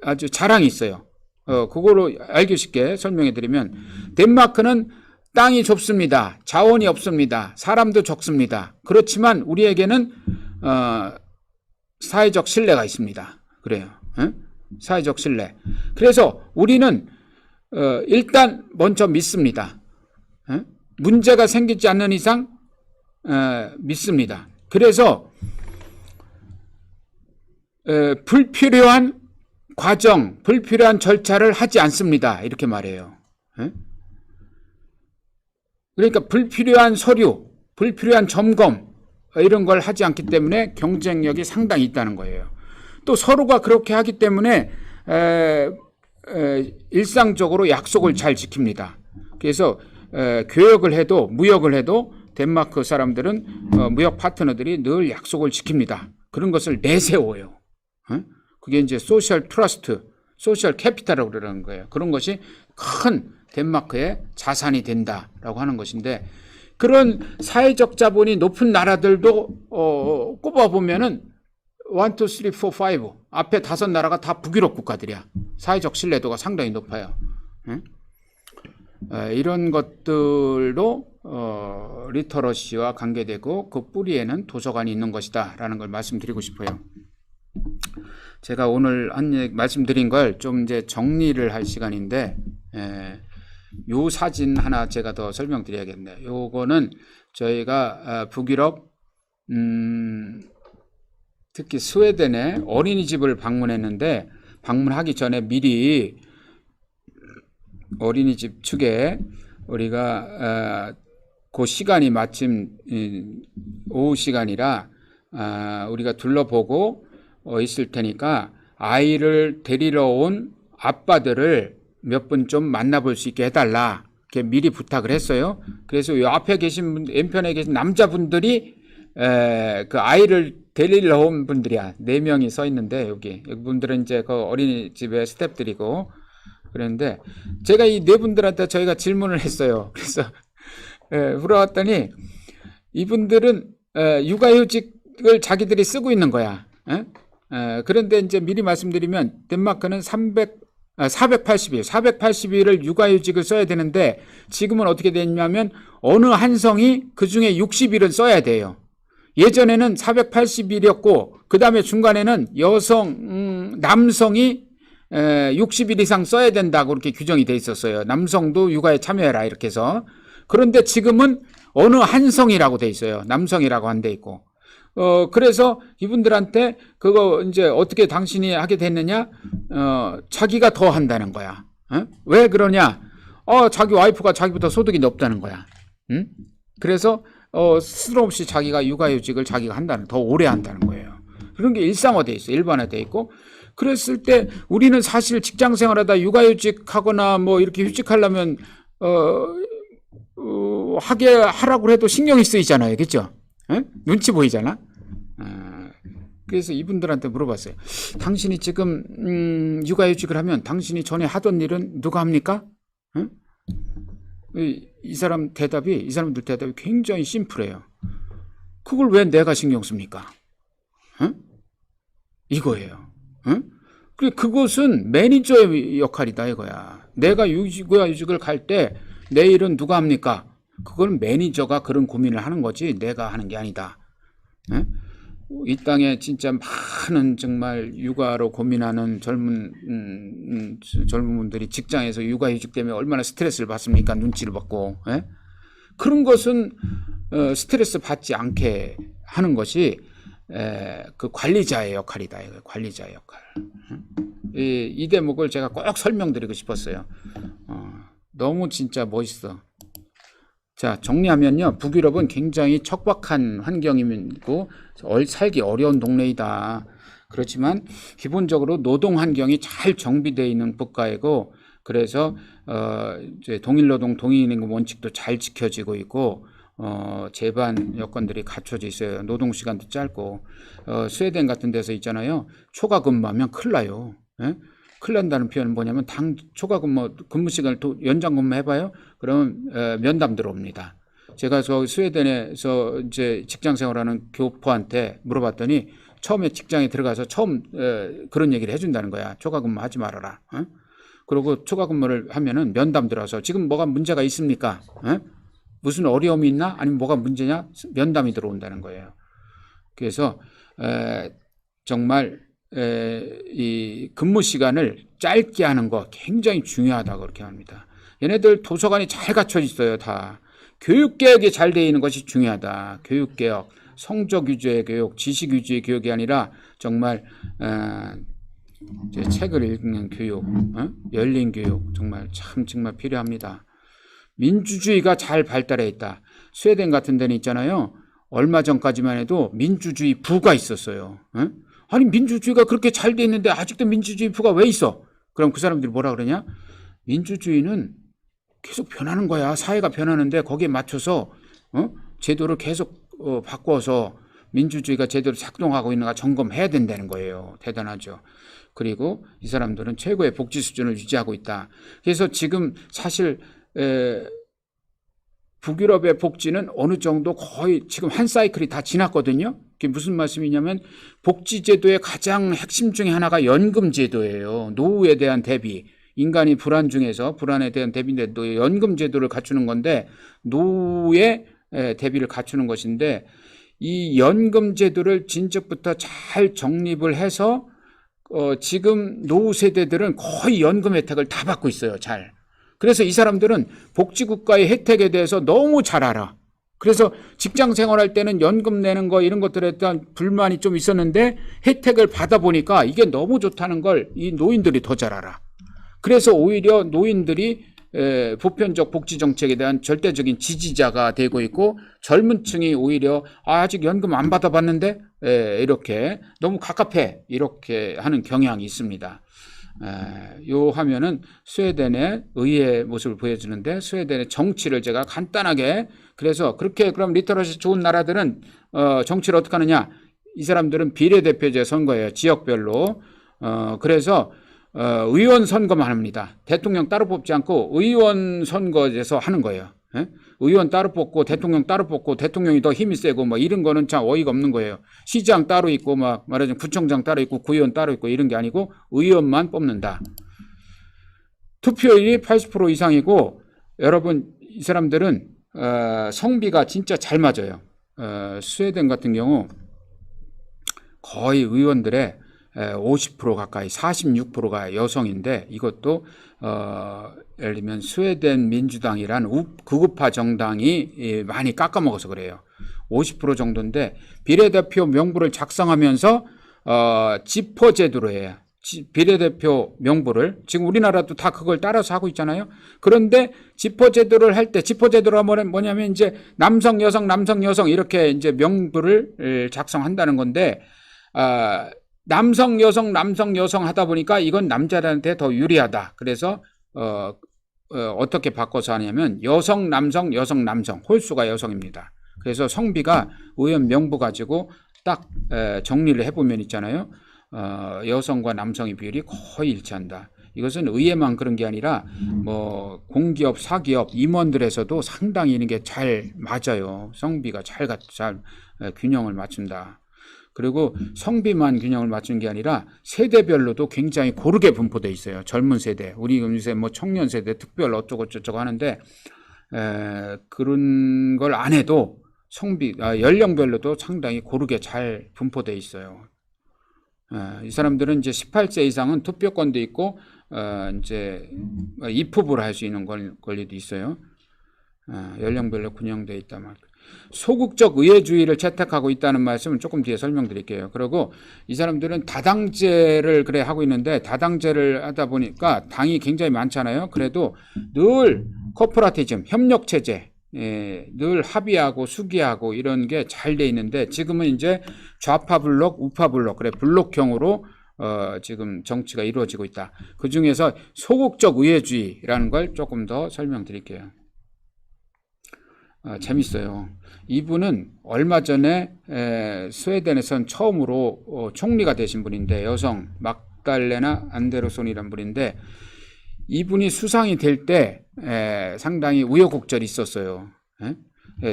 아주 자랑이 있어요. 그거로 알기 쉽게 설명해 드리면, 덴마크는 땅이 좁습니다. 자원이 없습니다. 사람도 적습니다. 그렇지만 우리에게는 사회적 신뢰가 있습니다. 그래요. 사회적 신뢰. 그래서 우리는 일단 먼저 믿습니다. 문제가 생기지 않는 이상 믿습니다. 그래서 불필요한 과정, 불필요한 절차를 하지 않습니다. 이렇게 말해요. 그러니까 불필요한 서류, 불필요한 점검 이런 걸 하지 않기 때문에 경쟁력이 상당히 있다는 거예요. 또 서로가 그렇게 하기 때문에 일상적으로 약속을 잘 지킵니다. 그래서 교역을 해도 무역을 해도 덴마크 사람들은 무역 파트너들이 늘 약속을 지킵니다. 그런 것을 내세워요. 그게 이제 소셜 트러스트, 소셜 캐피탈이라고 그러는 거예요. 그런 것이 큰 덴마크의 자산이 된다라고 하는 것인데, 그런 사회적 자본이 높은 나라들도 꼽아보면은 1, 2, 3, 4, 5 앞에 5나라가 다 북유럽 국가들이야. 사회적 신뢰도가 상당히 높아요. 이런 것들도 리터러시와 관계되고 그 뿌리에는 도서관이 있는 것이다 라는 걸 말씀드리고 싶어요. 제가 오늘 말씀드린 걸 좀 이제 정리를 할 시간인데, 요 사진 하나 제가 더 설명드려야겠네요. 요거는 저희가 북유럽 특히 스웨덴의 어린이집을 방문했는데, 방문하기 전에 미리 어린이집 측에 우리가 그 시간이 마침 오후 시간이라 우리가 둘러보고 있을 테니까 아이를 데리러 온 아빠들을 몇 분 좀 만나볼 수 있게 해달라, 이렇게 미리 부탁을 했어요. 그래서 이 앞에 계신 왼편에 계신 남자분들이 그 아이를 데리러 온 분들이야. 4명이 서 있는데, 여기 분들은 이제 그 어린이집의 스태프들이고 그랬는데, 제가 이 4분들한테 저희가 질문을 했어요. 그래서 물어봤더니 이분들은 육아휴직을 자기들이 쓰고 있는 거야. 그런데 이제 미리 말씀드리면 덴마크는 480일을 육아휴직을 써야 되는데, 지금은 어떻게 됐냐면 어느 한 성이 그 중에 60일은 써야 돼요. 예전에는 480일이었고 그 다음에 중간에는 남성이 60일 이상 써야 된다고 그렇게 규정이 돼 있었어요. 남성도 육아에 참여해라 이렇게 해서. 그런데 지금은 어느 한 성이라고 돼 있어요. 남성이라고 안 돼 있고. 그래서 이분들한테 그거 이제 어떻게 당신이 하게 됐느냐? 자기가 더 한다는 거야. 왜 그러냐? 자기 와이프가 자기보다 소득이 높다는 거야. 그래서 스스럼 없이 자기가 육아휴직을 자기가 더 오래 한다는 거예요. 그런 게 일상화돼 있어, 일반화돼 있고. 그랬을 때 우리는 사실 직장 생활하다 육아휴직하거나 뭐 이렇게 휴직하려면 하라고 해도 신경이 쓰이잖아요, 그렇죠? 눈치 보이잖아. 그래서 이분들한테 물어봤어요. 당신이 지금 육아휴직을 하면 당신이 전에 하던 일은 누가 합니까? 이 사람들 대답이 굉장히 심플해요. 그걸 왜 내가 신경 씁니까? 이거예요. 그것은 매니저의 역할이다 이거야. 내가 육아휴직을 갈 때 내 일은 누가 합니까? 그건 매니저가 그런 고민을 하는 거지 내가 하는 게 아니다. 이 땅에 진짜 많은 정말 육아로 고민하는 젊은 분들이 직장에서 육아휴직 때문에 얼마나 스트레스를 받습니까? 눈치를 받고. 그런 것은 스트레스 받지 않게 하는 것이 그 관리자의 역할이다. 관리자의 역할. 이 대목을 제가 꼭 설명드리고 싶었어요. 너무 진짜 멋있어. 자, 정리하면요. 북유럽은 굉장히 척박한 환경이고 살기 어려운 동네이다. 그렇지만 기본적으로 노동 환경이 잘 정비되어 있는 국가이고, 그래서 이제 동일노동 동일임금 원칙도 잘 지켜지고 있고, 제반 여건들이 갖춰져 있어요. 노동 시간도 짧고, 스웨덴 같은 데서 있잖아요. 초과 근무하면 큰일 나요. 예? 큰일 난다는 표현은 뭐냐면 초과 근무 시간을 연장 근무해봐요. 그러면 면담 들어옵니다. 제가 스웨덴에서 이제 직장 생활하는 교포한테 물어봤더니 처음에 직장에 들어가서 처음 그런 얘기를 해준다는 거야. 초과 근무하지 말아라. 그리고 초과 근무를 하면은 면담 들어서 지금 뭐가 문제가 있습니까? 무슨 어려움이 있나? 아니면 뭐가 문제냐? 면담이 들어온다는 거예요. 그래서 정말 이 근무 시간을 짧게 하는 거 굉장히 중요하다고 그렇게 합니다. 얘네들 도서관이 잘 갖춰져 있어요. 다 교육개혁이 잘 되어 있는 것이 중요하다. 교육개혁, 성적 위주의 교육, 지식 위주의 교육이 아니라 정말 이제 책을 읽는 교육, 열린 교육 정말 정말 필요합니다. 민주주의가 잘 발달해 있다. 스웨덴 같은 데는 있잖아요. 얼마 전까지만 해도 민주주의 부가 있었어요. 아니 민주주의가 그렇게 잘 돼 있는데 아직도 민주주의 부가 왜 있어? 그럼 그 사람들이 뭐라 그러냐? 민주주의는 계속 변하는 거야. 사회가 변하는데 거기에 맞춰서 제도를 계속 바꿔서 민주주의가 제대로 작동하고 있는가 점검해야 된다는 거예요. 대단하죠. 그리고 이 사람들은 최고의 복지 수준을 유지하고 있다. 그래서 지금 사실 북유럽의 복지는 어느 정도 거의 지금 한 사이클이 다 지났거든요. 그게 무슨 말씀이냐면 복지제도의 가장 핵심 중에 하나가 연금제도예요. 노후에 대한 대비. 인간이 불안 중에서 불안에 대한 대비인데 연금제도를 갖추는 건데 노후에 대비를 갖추는 것인데 이 연금제도를 진즉부터 잘 정립을 해서 지금 노후 세대들은 거의 연금 혜택을 다 받고 있어요. 잘. 그래서 이 사람들은 복지국가의 혜택에 대해서 너무 잘 알아. 그래서 직장 생활할 때는 연금 내는 거 이런 것들에 대한 불만이 좀 있었는데 혜택을 받아보니까 이게 너무 좋다는 걸 이 노인들이 더 잘 알아. 그래서 오히려 노인들이 보편적 복지 정책에 대한 절대적인 지지자가 되고 있고 젊은 층이 오히려 아직 연금 안 받아봤는데 이렇게 너무 갑갑해 이렇게 하는 경향이 있습니다. 요 화면은 스웨덴의 의회 모습을 보여주는데 스웨덴의 정치를 제가 간단하게 그래서 그렇게 그럼 리터러시 좋은 나라들은 정치를 어떻게 하느냐 이 사람들은 비례대표제 선거예요. 지역별로 그래서 의원 선거만 합니다. 대통령 따로 뽑지 않고 의원 선거에서 하는 거예요. 의원 따로 뽑고 대통령 따로 뽑고 대통령이 더 힘이 세고 뭐 이런 거는 참 어이가 없는 거예요. 시장 따로 있고 막 말하자면 구청장 따로 있고 구의원 따로 있고 이런 게 아니고 의원만 뽑는다. 투표율이 80% 이상이고 여러분 이 사람들은 성비가 진짜 잘 맞아요. 스웨덴 같은 경우 거의 의원들의 50% 가까이 46%가 여성인데 이것도 예를 들면 스웨덴 민주당이란 극우파 정당이 많이 깎아먹어서 그래요. 50% 정도인데 비례대표 명부를 작성하면서 지퍼 제도로 해요. 비례대표 명부를 지금 우리나라도 다 그걸 따라서 하고 있잖아요. 그런데 지퍼 제도를 할 때 지퍼 제도가 뭐냐면 이제 남성 여성 남성 여성 이렇게 이제 명부를 작성한다는 건데 남성 여성 남성 여성 하다 보니까 이건 남자들한테 더 유리하다. 그래서 어떻게 바꿔서 하냐면 여성 남성 여성 남성 홀수가 여성입니다. 그래서 성비가 의원 명부 가지고 딱 정리를 해보면 있잖아요. 여성과 남성의 비율이 거의 일치한다. 이것은 의회만 그런 게 아니라 뭐 공기업 사기업 임원들에서도 상당히 이런 게 잘 맞아요. 성비가 잘 균형을 맞춘다. 그리고 성비만 균형을 맞춘 게 아니라 세대별로도 굉장히 고르게 분포되어 있어요. 젊은 세대, 우리 요새 뭐 청년 세대, 특별 어쩌고 저쩌고 하는데 그런 걸 안 해도 연령별로도 상당히 고르게 잘 분포되어 있어요. 이 사람들은 이제 18세 이상은 투표권도 있고 이제 입후보를 할 수 있는 권리도 있어요. 연령별로 균형되어 있다 말. 소극적 의회주의를 채택하고 있다는 말씀은 조금 뒤에 설명드릴게요. 그리고 이 사람들은 다당제를 그래 하고 있는데 다당제를 하다 보니까 당이 굉장히 많잖아요. 그래도 늘 코퍼레티즘, 협력체제, 늘 합의하고 수기하고 이런 게 잘 돼 있는데 지금은 이제 좌파 블록, 우파 블록, 그래 블록형으로 지금 정치가 이루어지고 있다. 그 중에서 소극적 의회주의라는 걸 조금 더 설명드릴게요. 재밌어요. 이분은 얼마 전에 스웨덴에선 처음으로 총리가 되신 분인데 여성 막달레나 안데르손이란 분인데 이분이 수상이 될 때 상당히 우여곡절이 있었어요.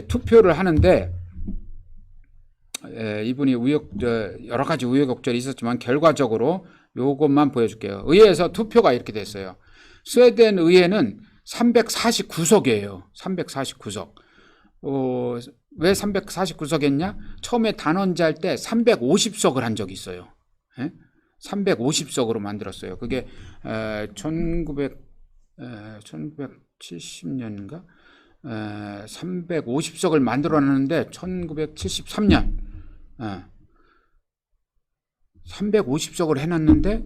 투표를 하는데 이분이 여러 가지 우여곡절이 있었지만 결과적으로 요것만 보여줄게요. 의회에서 투표가 이렇게 됐어요. 스웨덴 의회는 349석이에요. 349석. 왜 349석 했냐? 처음에 단원제 할 때 350석을 한 적이 있어요. 350석으로 만들었어요. 그게 1970년인가? 350석을 만들어놨는데 1973년 350석을 해놨는데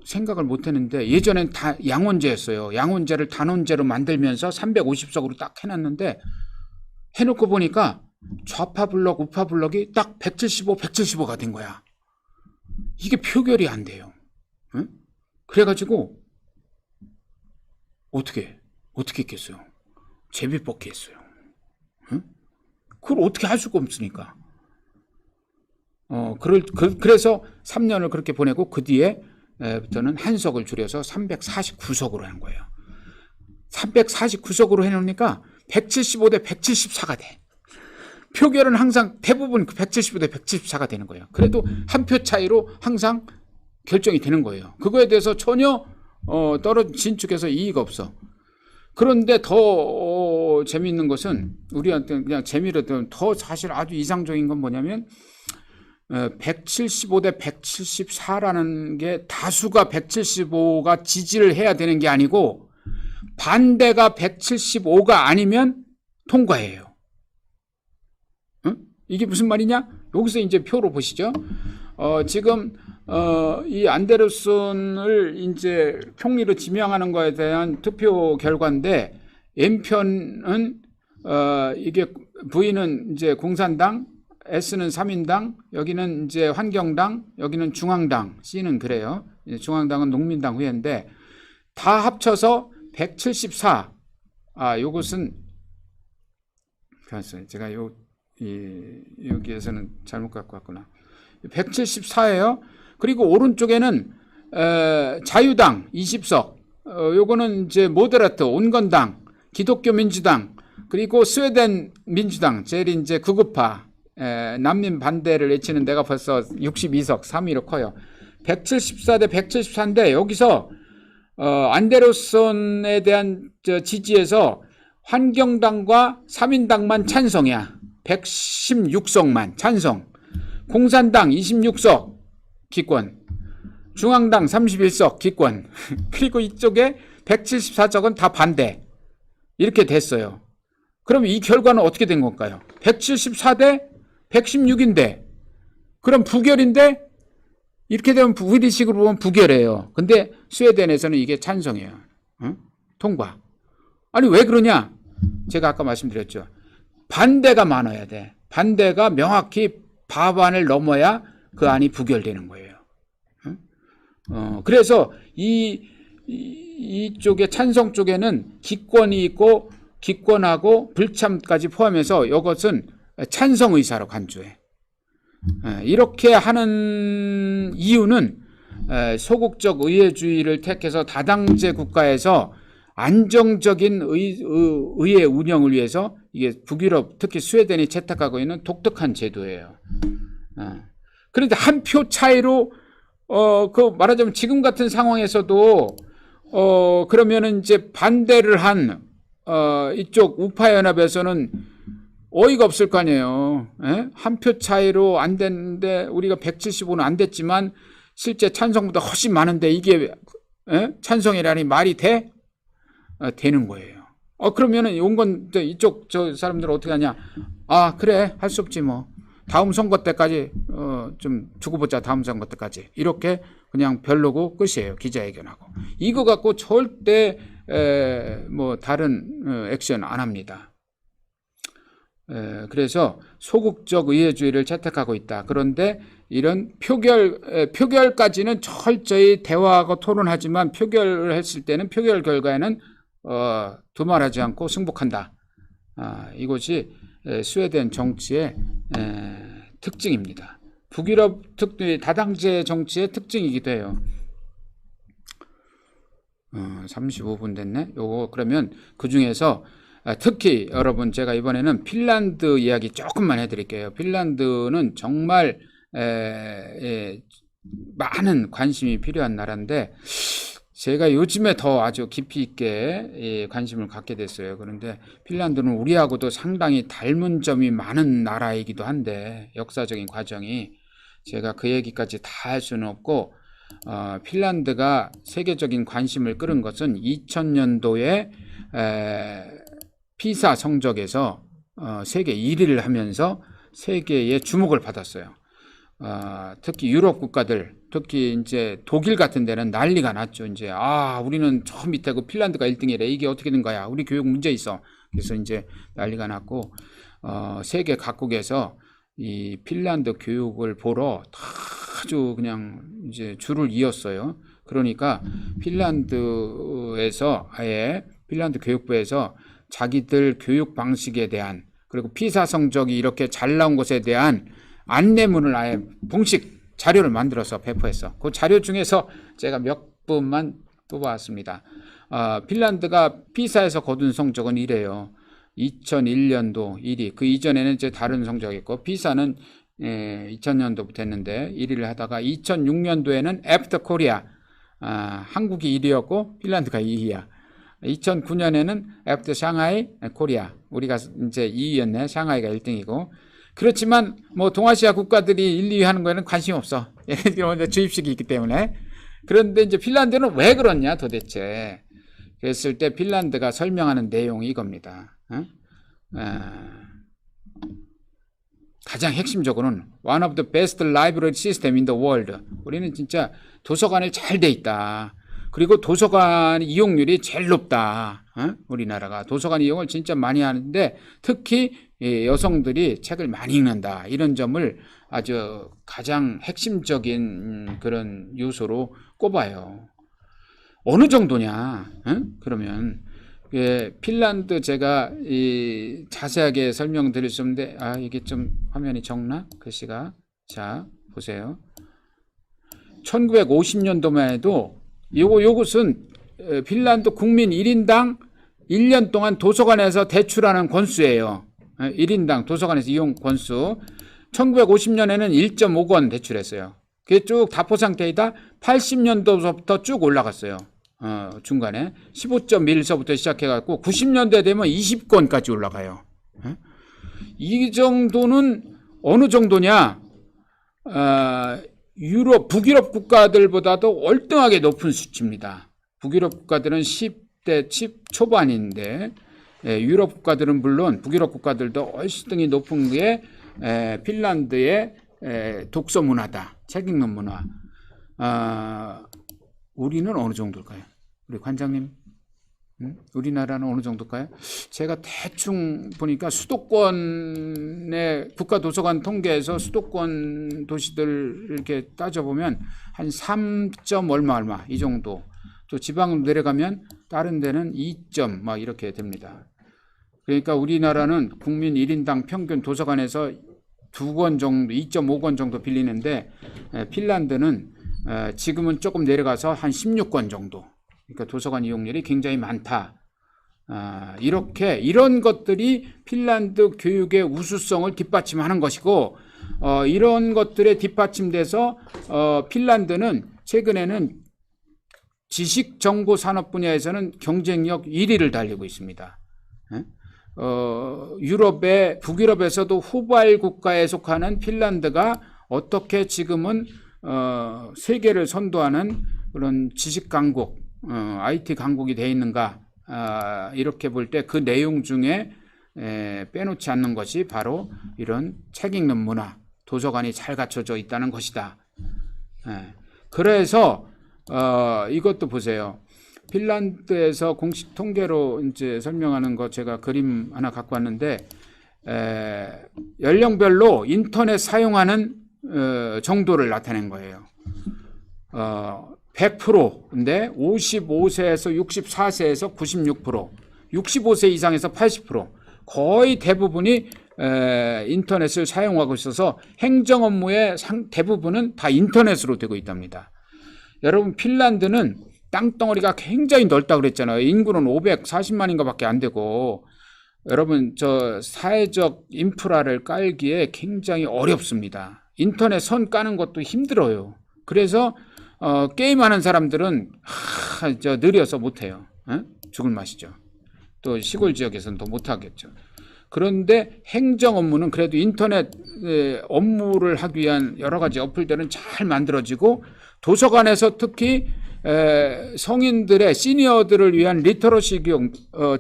생각을 못했는데 예전엔 다 양원제였어요. 양원제를 단원제로 만들면서 350석으로 딱 해놨는데 해놓고 보니까 좌파 블록, 우파 블록이 딱 175, 175가 된 거야. 이게 표결이 안 돼요. 응? 그래가지고 어떻게 했겠어요? 제비 뽑기 했어요. 응? 그걸 어떻게 할 수가 없으니까. 그래서 3년을 그렇게 보내고 그 뒤에부터는 한 석을 줄여서 349석으로 한 거예요. 349석으로 해놓으니까 175대 174가 돼. 표결은 항상 대부분 175대 174가 되는 거예요. 그래도 한 표 차이로 항상 결정이 되는 거예요. 그거에 대해서 전혀 떨어진 측에서 이의가 없어. 그런데 더 재미있는 것은 우리한테 그냥 재미로 더 사실 아주 이상적인 건 뭐냐면 175대 174라는 게 다수가 175가 지지를 해야 되는 게 아니고 반대가 175가 아니면 통과해요. 응? 이게 무슨 말이냐? 여기서 이제 표로 보시죠. 지금 이 안데르손을 이제 총리로 지명하는 거에 대한 투표 결과인데 N편은 이게 V는 이제 공산당, S는 3인당, 여기는 이제 환경당, 여기는 중앙당, C는 그래요. 중앙당은 농민당 후예인데 다 합쳐서 174. 요것은 제가 여기에서는 잘못 갖고 왔구나. 174예요. 그리고 오른쪽에는 자유당 20석. 요거는 이제 모데라트 온건당, 기독교 민주당, 그리고 스웨덴 민주당, 제일 이제 극우파, 난민 반대를 외치는 데가 벌써 62석, 3위로 커요. 174대 174인데 여기서 안데르손에 대한 지지에서 환경당과 3인당만 찬성이야. 116석만 찬성. 공산당 26석 기권. 중앙당 31석 기권. 그리고 이쪽에 174석은 다 반대. 이렇게 됐어요. 그럼 이 결과는 어떻게 된 건가요? 174대 116인데 그럼 부결인데 이렇게 되면 우리식으로 보면 부결해요. 근데 스웨덴에서는 이게 찬성이에요. 응? 통과. 아니 왜 그러냐? 제가 아까 말씀드렸죠. 반대가 많아야 돼. 반대가 명확히 과반을 넘어야 그 안이 부결되는 거예요. 응? 그래서 이쪽에 찬성 쪽에는 기권이 있고 기권하고 불참까지 포함해서 이것은 찬성 의사로 간주해. 이렇게 하는 이유는 소극적 의회주의를 택해서 다당제 국가에서 안정적인 의회 운영을 위해서 이게 북유럽 특히 스웨덴이 채택하고 있는 독특한 제도예요. 그런데 한 표 차이로 그 말하자면 지금 같은 상황에서도 그러면은 이제 반대를 한 이쪽 우파연합에서는 어이가 없을 거 아니에요. 한 표 차이로 안 됐는데 우리가 175는 안 됐지만 실제 찬성보다 훨씬 많은데 이게 찬성이라니 말이 돼? 되는 거예요. 그러면은 온건 이쪽 저 사람들은 어떻게 하냐? 그래, 할 수 없지 뭐. 다음 선거 때까지 좀 두고 보자. 다음 선거 때까지. 이렇게 그냥 별로고 끝이에요. 기자회견하고. 이거 갖고 절대 뭐 다른 액션 안 합니다. 그래서 소극적 의회주의를 채택하고 있다. 그런데 이런 표결까지는 철저히 대화하고 토론하지만 표결을 했을 때는 표결 결과에는 두말하지 않고 승복한다. 이것이 스웨덴 정치의 특징입니다. 북유럽 다당제 정치의 특징이기도 해요. 35분 됐네. 요거 그러면 그 중에서 특히 여러분 제가 이번에는 핀란드 이야기 조금만 해드릴게요. 핀란드는 정말 많은 관심이 필요한 나라인데 제가 요즘에 더 아주 깊이 있게 관심을 갖게 됐어요. 그런데 핀란드는 우리하고도 상당히 닮은 점이 많은 나라이기도 한데 역사적인 과정이 제가 그 얘기까지 다 할 수는 없고 핀란드가 세계적인 관심을 끌은 것은 2000년도에 피사 성적에서 세계 1위를 하면서 세계의 주목을 받았어요. 특히 유럽 국가들, 특히 이제 독일 같은 데는 난리가 났죠. 이제 우리는 저 밑에 그 핀란드가 1등이래. 이게 어떻게 된 거야? 우리 교육 문제 있어. 그래서 이제 난리가 났고 세계 각국에서 이 핀란드 교육을 보러 아주 그냥 이제 줄을 이었어요. 그러니까 핀란드에서 아예 핀란드 교육부에서 자기들 교육 방식에 대한 그리고 피사 성적이 이렇게 잘 나온 것에 대한 안내문을 아예 공식 자료를 만들어서 배포했어. 그 자료 중에서 제가 몇 분만 뽑아왔습니다. 핀란드가 피사에서 거둔 성적은 이래요. 2001년도 1위. 그 이전에는 이제 다른 성적이었고 피사는 2000년도부터 했는데 1위를 하다가 2006년도에는 애프터 코리아 한국이 1위였고 핀란드가 2위야. 2009년에는 애프터 샹하이 코리아 우리가 이제 2위였네. 샹하이가 1등이고 그렇지만 뭐 동아시아 국가들이 1, 2위 하는 거에는 관심이 없어. 얘네들은 주입식이 있기 때문에. 그런데 이제 핀란드는 왜 그렇냐 도대체. 그랬을 때 핀란드가 설명하는 내용이 이겁니다. 가장 핵심적으로는 one of the best library system in the world. 우리는 진짜 도서관이 잘 돼 있다. 그리고 도서관 이용률이 제일 높다. 우리나라가 도서관 이용을 진짜 많이 하는데 특히 여성들이 책을 많이 읽는다. 이런 점을 아주 가장 핵심적인 그런 요소로 꼽아요. 어느 정도냐? 그러면 핀란드 제가 자세하게 설명드릴 수 있는데 이게 좀 화면이 적나? 글씨가 자 보세요. 1950년도만 해도 요것은 핀란드 국민 1인당 1년 동안 도서관에서 대출하는 권수예요. 1인당 도서관에서 이용 권수. 1950년에는 1.5권 대출했어요. 그게 쭉 다포 상태이다 80년도부터 쭉 올라갔어요. 중간에 15.1서부터 시작해갖고 90년대 되면 20권까지 올라가요. 이 정도는 어느 정도냐? 북유럽 국가들보다도 월등하게 높은 수치입니다. 북유럽 국가들은 10대 10 초반인데 유럽 국가들은 물론 북유럽 국가들도 월등히 높은 게 핀란드의 독서 문화다. 책 읽는 문화. 우리는 어느 정도일까요? 우리 관장님, 우리나라는 어느 정도일까요? 제가 대충 보니까 수도권의 국가도서관 통계에서 수도권 도시들 이렇게 따져보면 한 3. 얼마 이 정도. 또 지방으로 내려가면 다른 데는 2점 막 이렇게 됩니다. 그러니까 우리나라는 국민 1인당 평균 도서관에서 2권 정도, 2.5권 정도 빌리는데 핀란드는 지금은 조금 내려가서 한 16권 정도. 그러니까 도서관 이용률이 굉장히 많다. 이런 것들이 핀란드 교육의 우수성을 뒷받침하는 것이고 이런 것들에 뒷받침돼서 핀란드는 최근에는 지식정보 산업 분야에서는 경쟁력 1위를 달리고 있습니다. 북유럽에서도 후발 국가에 속하는 핀란드가 어떻게 지금은 세계를 선도하는 그런 지식 강국, IT 강국이 되어 있는가? 이렇게 볼 때 그 내용 중에 빼놓지 않는 것이 바로 이런 책 읽는 문화, 도서관이 잘 갖춰져 있다는 것이다. 그래서 이것도 보세요. 핀란드에서 공식 통계로 이제 설명하는 거 제가 그림 하나 갖고 왔는데 연령별로 인터넷 사용하는 정도를 나타낸 거예요. 100%인데 55세에서 64세에서 96%, 65세 이상에서 80%, 거의 대부분이 인터넷을 사용하고 있어서 행정 업무의 대부분은 다 인터넷으로 되고 있답니다. 여러분, 핀란드는 땅덩어리가 굉장히 넓다고 그랬잖아요. 인구는 540만인가 밖에 안 되고, 여러분, 저 사회적 인프라를 깔기에 굉장히 어렵습니다. 인터넷 선 까는 것도 힘들어요. 그래서 게임하는 사람들은 느려서 못해요. 죽을 맛이죠. 또 시골 지역에서는 더 못하겠죠. 그런데 행정 업무는 그래도 인터넷 업무를 하기 위한 여러 가지 어플들은 잘 만들어지고, 도서관에서 특히 성인들의 시니어들을 위한 리터러시 교육,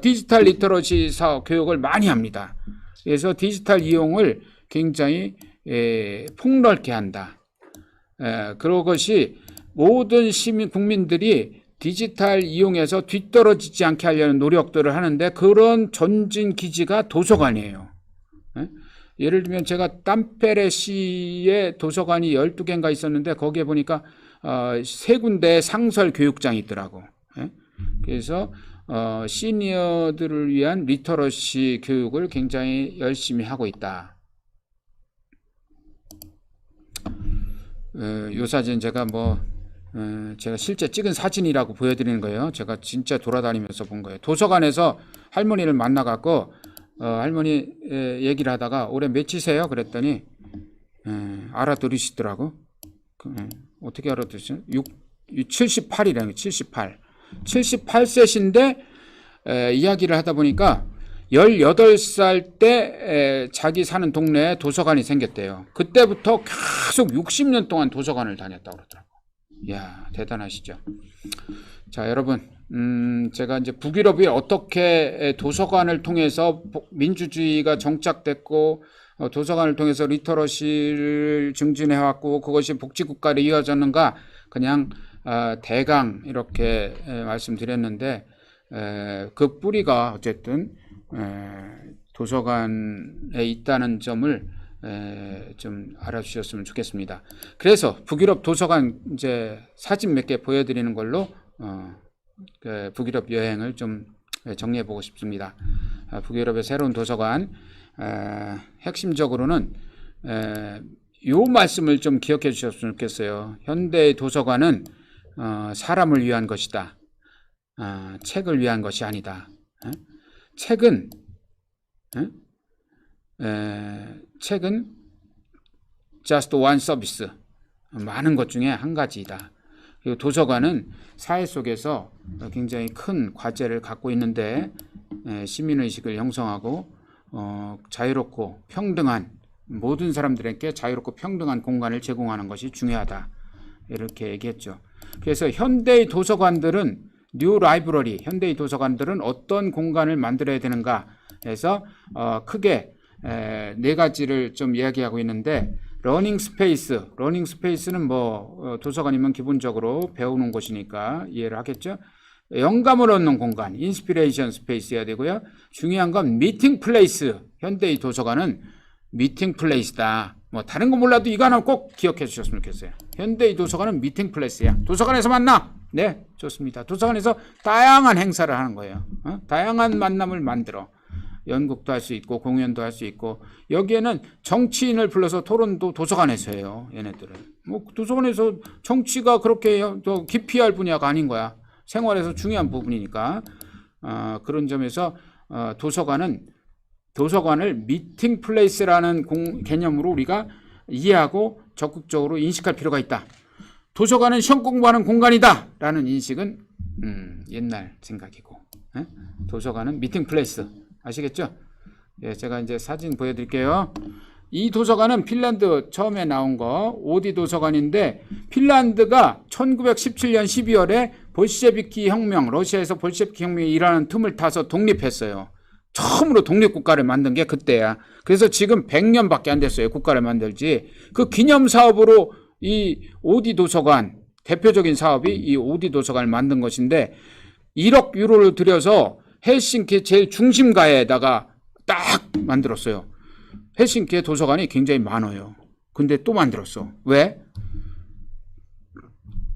디지털 리터러시 교육을 많이 합니다. 그래서 디지털 이용을 굉장히 폭넓게 한다. 그런 것이 모든 국민들이 디지털 이용해서 뒤떨어지지 않게 하려는 노력들을 하는데, 그런 전진 기지가 도서관이에요. 예를 들면 제가 땀페레시에 도서관이 12개인가 있었는데 거기에 보니까 3군데 상설 교육장이 있더라고. 그래서 시니어들을 위한 리터러시 교육을 굉장히 열심히 하고 있다. 이 사진 제가 제가 실제 찍은 사진이라고 보여드리는 거예요. 제가 진짜 돌아다니면서 본 거예요. 도서관에서 할머니를 만나갖고 할머니 얘기를 하다가 올해 몇이세요? 그랬더니 알아들으시더라고. 어떻게 알아들으시죠? 78이라는 78. 78세신데 이야기를 하다 보니까 18살 때 자기 사는 동네에 도서관이 생겼대요. 그때부터 계속 60년 동안 도서관을 다녔다고 그러더라고요. 이야, 대단하시죠. 자, 여러분, 제가 이제 북유럽이 어떻게 도서관을 통해서 민주주의가 정착됐고, 도서관을 통해서 리터러시를 증진해왔고, 그것이 복지국가로 이어졌는가, 그냥 대강 이렇게 말씀드렸는데, 그 뿌리가 어쨌든 도서관에 있다는 점을 좀 알아주셨으면 좋겠습니다. 그래서 북유럽 도서관 이제 사진 몇 개 보여드리는 걸로 그 북유럽 여행을 좀 정리해 보고 싶습니다. 북유럽의 새로운 도서관, 핵심적으로는 요 말씀을 좀 기억해 주셨으면 좋겠어요. 현대의 도서관은 사람을 위한 것이다. 책을 위한 것이 아니다. 책은 just one service, 많은 것 중에 한 가지이다. 그리고 도서관은 사회 속에서 굉장히 큰 과제를 갖고 있는데, 시민의식을 형성하고 자유롭고 평등한, 모든 사람들에게 자유롭고 평등한 공간을 제공하는 것이 중요하다, 이렇게 얘기했죠. 그래서 현대의 도서관들은 뉴 라이브러리, 현대의 도서관들은 어떤 공간을 만들어야 되는가 해서 크게 4가지를 좀 이야기하고 있는데, 러닝 스페이스는 도서관이면 기본적으로 배우는 곳이니까 이해를 하겠죠. 영감을 얻는 공간, 인스피레이션 스페이스여야 되고요. 중요한 건 미팅 플레이스, 현대의 도서관은 미팅 플레이스다. 다른 거 몰라도 이거 하나 꼭 기억해 주셨으면 좋겠어요. 현대의 도서관은 미팅 플레이스야. 도서관에서 만나. 네, 좋습니다. 도서관에서 다양한 행사를 하는 거예요. 다양한 만남을 만들어. 연극도 할 수 있고 공연도 할 수 있고, 여기에는 정치인을 불러서 토론도 도서관에서 해요. 얘네들은 도서관에서 정치가 그렇게 더 기피할 분야가 아닌 거야. 생활에서 중요한 부분이니까. 그런 점에서 도서관을 미팅 플레이스라는 개념으로 우리가 이해하고 적극적으로 인식할 필요가 있다. 도서관은 시험 공부하는 공간이다 라는 인식은 옛날 생각이고, 도서관은 미팅 플레이스, 아시겠죠? 예, 제가 이제 사진 보여드릴게요. 이 도서관은 핀란드 처음에 나온 거 오디 도서관인데, 핀란드가 1917년 12월에 볼셰비키 혁명, 러시아에서 볼셰비키 혁명이 일하는 틈을 타서 독립했어요. 처음으로 독립국가를 만든 게 그때야. 그래서 지금 100년밖에 안 됐어요. 국가를 만들지. 그 기념 사업으로 이 오디 도서관, 대표적인 사업이 이 오디 도서관을 만든 것인데 1억 유로를 들여서 헬싱키 제일 중심가에다가 딱 만들었어요. 헬싱키의 도서관이 굉장히 많아요. 근데 또 만들었어. 왜?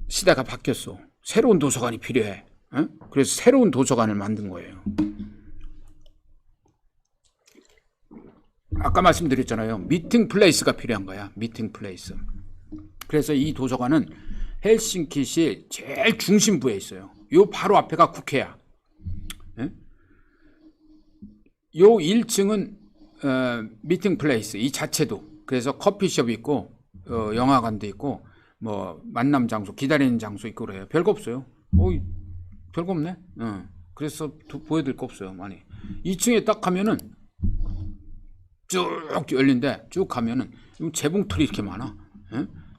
시대가 바뀌었어. 새로운 도서관이 필요해. 그래서 새로운 도서관을 만든 거예요. 아까 말씀드렸잖아요. 미팅 플레이스가 필요한 거야. 미팅 플레이스. 그래서 이 도서관은 헬싱키시 제일 중심부에 있어요. 요 바로 앞에가 국회야. 요 1층은 미팅 플레이스 이 자체도. 그래서 커피숍이 있고 영화관도 있고 뭐 만남 장소, 기다리는 장소 있고 그래요. 별거 없어요. 별거 없네. 그래서 보여드릴 거 없어요. 많이. 2층에 딱 가면은 쭉 열린데 쭉 가면은 재봉틀이 이렇게 많아.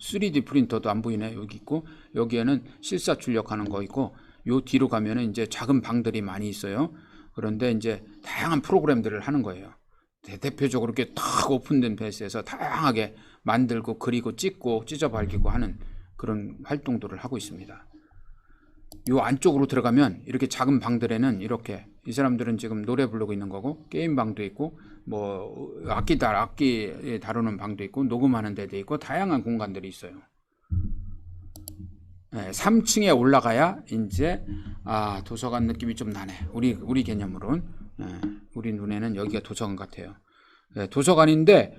3D 프린터도 안 보이네. 여기 있고 여기에는 실사 출력하는 거 있고 요 뒤로 가면은 이제 작은 방들이 많이 있어요. 그런데 이제 다양한 프로그램들을 하는 거예요. 대표적으로 이렇게 탁 오픈된 베이스에서 다양하게 만들고 그리고 찍고 찢어발기고 하는 그런 활동들을 하고 있습니다. 요 안쪽으로 들어가면 이렇게 작은 방들에는 이렇게 이 사람들은 지금 노래 부르고 있는 거고 게임 방도 있고 뭐 악기 다루는 방도 있고 녹음하는 데도 있고 다양한 공간들이 있어요. 3층에 올라가야 이제 도서관 느낌이 좀 나네. 우리 개념으로는 우리 눈에는 여기가 도서관 같아요. 도서관인데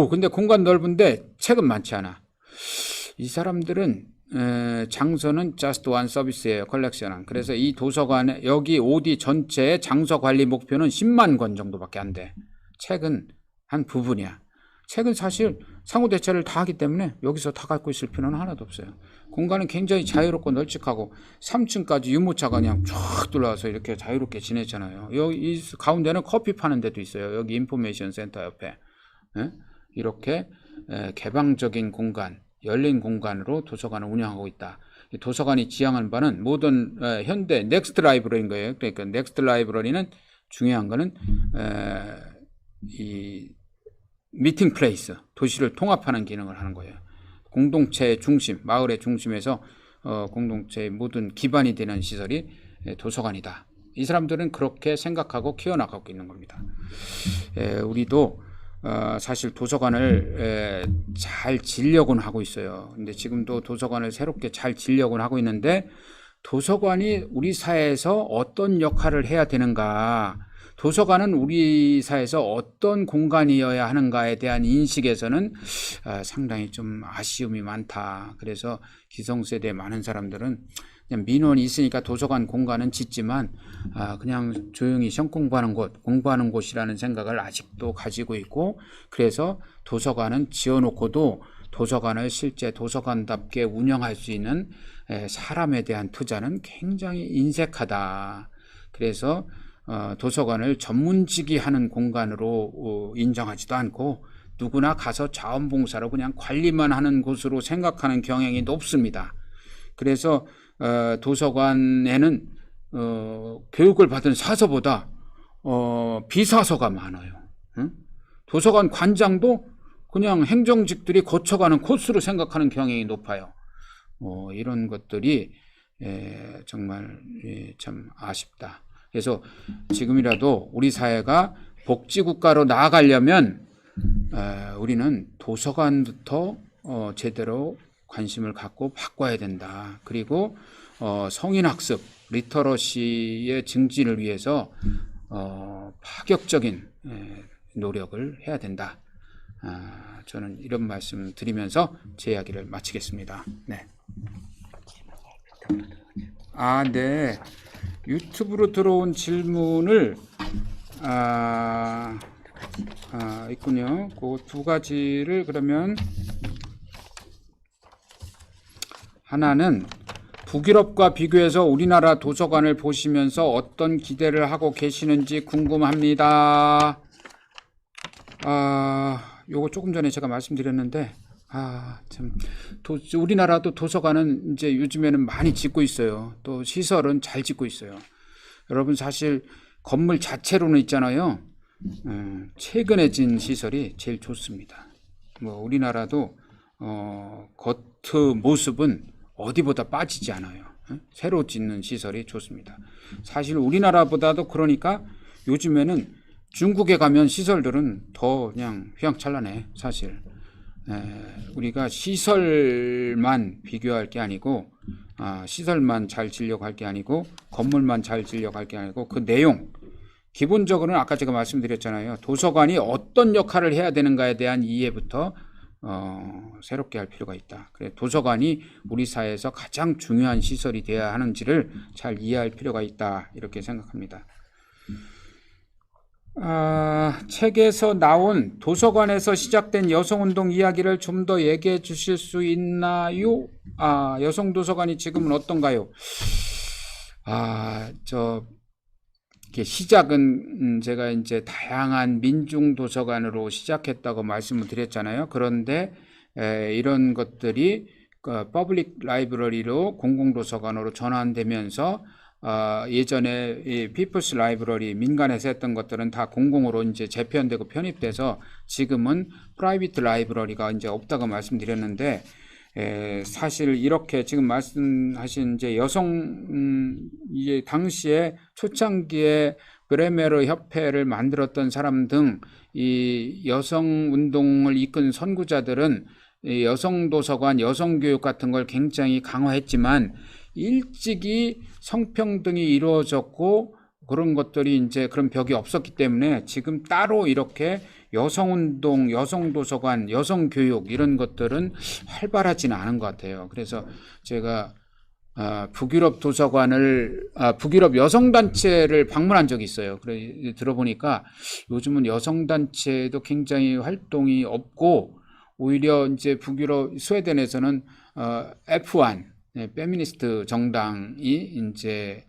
근데 공간 넓은데 책은 많지 않아. 이 사람들은 장소는 just one 서비스예요. 컬렉션은. 그래서 이 도서관에 여기 오디 전체의 장소 관리 목표는 10만 권 정도밖에 안 돼. 책은 한 부분이야. 책은 사실 상호 대체를 다 하기 때문에 여기서 다 갖고 있을 필요는 하나도 없어요. 공간은 굉장히 자유롭고 널찍하고 3층까지 유모차가 그냥 쫙 들어와서 이렇게 자유롭게 지냈잖아요. 여기 이 가운데는 커피 파는 데도 있어요. 여기 인포메이션 센터 옆에. 이렇게 개방적인 공간, 열린 공간으로 도서관을 운영하고 있다. 도서관이 지향하는 바는 모든 현대 넥스트 라이브러리인 거예요. 그러니까 넥스트 라이브러리는 중요한 거는 이 미팅 플레이스, 도시를 통합하는 기능을 하는 거예요. 공동체의 중심, 마을의 중심에서 공동체의 모든 기반이 되는 시설이 도서관이다. 이 사람들은 그렇게 생각하고 키워나가고 있는 겁니다. 우리도 사실 도서관을 잘 지려고는 하고 있어요. 근데 지금도 도서관을 새롭게 잘 지려고는 하고 있는데 도서관이 우리 사회에서 어떤 역할을 해야 되는가, 도서관은 우리 사회에서 어떤 공간이어야 하는가에 대한 인식에서는 상당히 좀 아쉬움이 많다. 그래서 기성세대 많은 사람들은 그냥 민원이 있으니까 도서관 공간은 짓지만 그냥 조용히 시험 공부하는 곳이라는 생각을 아직도 가지고 있고, 그래서 도서관은 지어놓고도 도서관을 실제 도서관답게 운영할 수 있는 사람에 대한 투자는 굉장히 인색하다. 그래서 도서관을 전문직이하는 공간으로 인정하지도 않고 누구나 가서 자원봉사로 그냥 관리만 하는 곳으로 생각하는 경향이 높습니다. 그래서 도서관에는 교육을 받은 사서보다 비사서가 많아요. 도서관 관장도 그냥 행정직들이 거쳐가는 코스로 생각하는 경향이 높아요. 이런 것들이 정말 참 아쉽다. 그래서 지금이라도 우리 사회가 복지국가로 나아가려면 우리는 도서관부터 제대로 관심을 갖고 바꿔야 된다. 그리고 성인학습, 리터러시의 증진을 위해서 파격적인 노력을 해야 된다. 저는 이런 말씀 드리면서 제 이야기를 마치겠습니다. 네. 네. 유튜브로 들어온 질문을 있군요. 그 두 가지를 그러면 하나는 북유럽과 비교해서 우리나라 도서관을 보시면서 어떤 기대를 하고 계시는지 궁금합니다. 요거 조금 전에 제가 말씀드렸는데 참, 우리나라도 도서관은 이제 요즘에는 많이 짓고 있어요. 또 시설은 잘 짓고 있어요. 여러분 사실 건물 자체로는 있잖아요. 최근에 진 시설이 제일 좋습니다. 뭐 우리나라도 겉 모습은 어디보다 빠지지 않아요. 새로 짓는 시설이 좋습니다. 사실 우리나라보다도 그러니까 요즘에는 중국에 가면 시설들은 더 그냥 휘황찬란해 사실. 우리가 시설만 비교할 게 아니고 시설만 잘 지려고 할 게 아니고 건물만 잘 지려고 할 게 아니고 그 내용 기본적으로는 아까 제가 말씀드렸잖아요. 도서관이 어떤 역할을 해야 되는가에 대한 이해부터 새롭게 할 필요가 있다. 그래 도서관이 우리 사회에서 가장 중요한 시설이 되어야 하는지를 잘 이해할 필요가 있다. 이렇게 생각합니다. 책에서 나온 도서관에서 시작된 여성운동 이야기를 좀 더 얘기해 주실 수 있나요? 여성 도서관이 지금은 어떤가요? 이게 시작은 제가 이제 다양한 민중 도서관으로 시작했다고 말씀을 드렸잖아요. 그런데 이런 것들이 퍼블릭 라이브러리로 공공도서관으로 전환되면서 예전에 이 피플스 라이브러리 민간에서 했던 것들은 다 공공으로 이제 재편되고 편입돼서 지금은 프라이빗 라이브러리가 이제 없다고 말씀드렸는데 사실 이렇게 지금 말씀하신 이제 이제 당시에 초창기에 브레메르 협회를 만들었던 사람 등 이 여성 운동을 이끈 선구자들은 이 여성 도서관, 여성 교육 같은 걸 굉장히 강화했지만 일찍이 성평등이 이루어졌고 그런 것들이 이제 그런 벽이 없었기 때문에 지금 따로 이렇게 여성운동, 여성도서관, 여성교육 이런 것들은 활발하지는 않은 것 같아요. 그래서 제가 북유럽 도서관을 북유럽 여성단체를 방문한 적이 있어요. 그래 들어보니까 요즘은 여성단체도 굉장히 활동이 없고 오히려 이제 북유럽 스웨덴에서는 F1 페미니스트 정당이 이제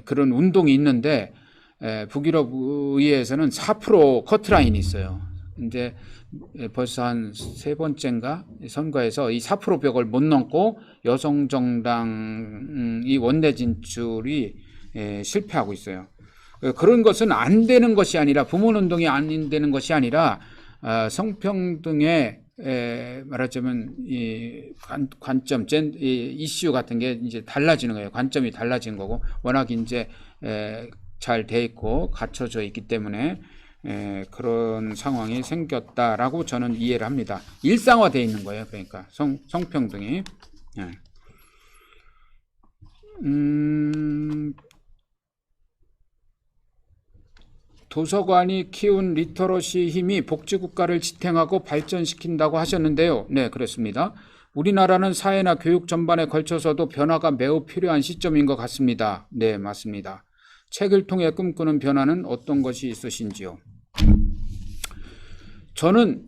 그런 운동이 있는데 북유럽 의회에서는 4% 커트라인이 있어요. 이제 벌써 한 세 번째인가 선거에서 이 4% 벽을 못 넘고 여성 정당이 원내 진출이 실패하고 있어요. 그런 것은 안 되는 것이 아니라 부문운동이 안 되는 것이 아니라 성평등의 말하자면 이 관점, 이 이슈 같은 게 이제 달라지는 거예요. 관점이 달라진 거고 워낙 이제 잘 돼 있고 갖춰져 있기 때문에 그런 상황이 생겼다라고 저는 이해를 합니다. 일상화되어 있는 거예요. 그러니까 성평등이. 도서관이 키운 리터러시 힘이 복지국가를 지탱하고 발전시킨다고 하셨는데요. 네, 그렇습니다. 우리나라는 사회나 교육 전반에 걸쳐서도 변화가 매우 필요한 시점인 것 같습니다. 네, 맞습니다. 책을 통해 꿈꾸는 변화는 어떤 것이 있으신지요? 저는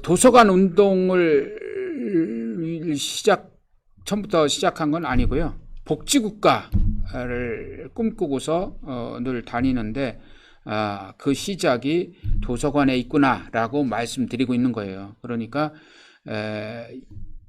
도서관 운동을 처음부터 시작한 건 아니고요. 복지국가를 꿈꾸고서 늘 다니는데 그 시작이 도서관에 있구나라고 말씀드리고 있는 거예요. 그러니까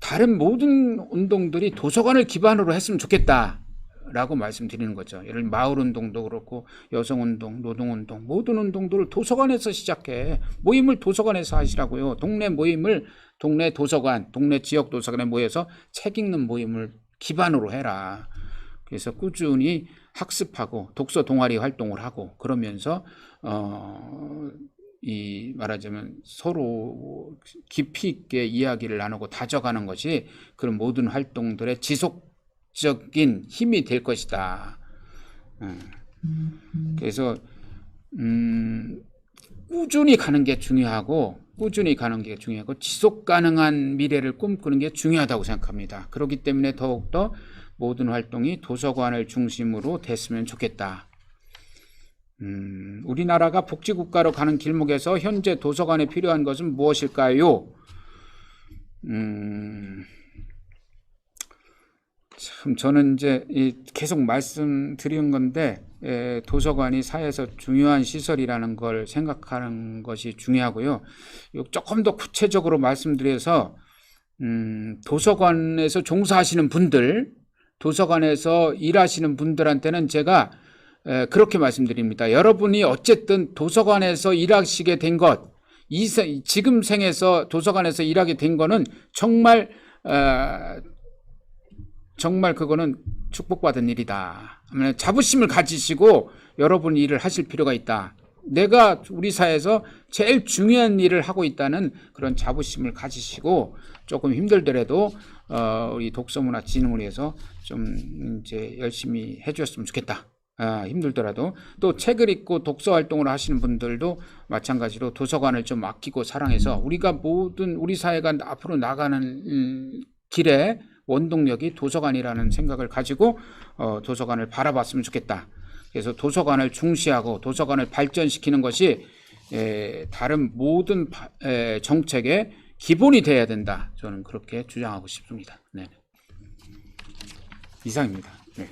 다른 모든 운동들이 도서관을 기반으로 했으면 좋겠다라고 말씀드리는 거죠. 예를 들면 마을운동도 그렇고 여성운동, 노동운동 모든 운동들을 도서관에서 시작해. 모임을 도서관에서 하시라고요. 동네 모임을 동네 도서관, 동네 지역 도서관에 모여서 책 읽는 모임을 기반으로 해라. 그래서 꾸준히 학습하고 독서 동아리 활동을 하고 그러면서 이 말하자면 서로 깊이 있게 이야기를 나누고 다져가는 것이 그런 모든 활동들의 지속적인 힘이 될 것이다. 그래서 꾸준히 가는 게 중요하고 지속 가능한 미래를 꿈꾸는 게 중요하다고 생각합니다. 그렇기 때문에 더욱더 모든 활동이 도서관을 중심으로 됐으면 좋겠다. 우리나라가 복지국가로 가는 길목에서 현재 도서관에 필요한 것은 무엇일까요? 참 저는 이제 계속 말씀드린 건데 도서관이 사회에서 중요한 시설이라는 걸 생각하는 것이 중요하고요. 조금 더 구체적으로 말씀드려서 도서관에서 종사하시는 분들, 도서관에서 일하시는 분들한테는 제가 그렇게 말씀드립니다. 여러분이 어쨌든 도서관에서 일하시게 된 것, 지금 생에서 도서관에서 일하게 된 거는 정말 그거는 축복받은 일이다. 자부심을 가지시고 여러분 일을 하실 필요가 있다. 내가 우리 사회에서 제일 중요한 일을 하고 있다는 그런 자부심을 가지시고 조금 힘들더라도 우리 독서문화진흥을 위해서 좀 이제 열심히 해주셨으면 좋겠다. 힘들더라도 또 책을 읽고 독서 활동을 하시는 분들도 마찬가지로 도서관을 좀 아끼고 사랑해서 우리가 모든 우리 사회가 앞으로 나가는 길에 원동력이 도서관이라는 생각을 가지고 도서관을 바라봤으면 좋겠다. 그래서 도서관을 중시하고 도서관을 발전시키는 것이 다른 모든 정책의 기본이 돼야 된다. 저는 그렇게 주장하고 싶습니다. 네. 이상입니다. 네.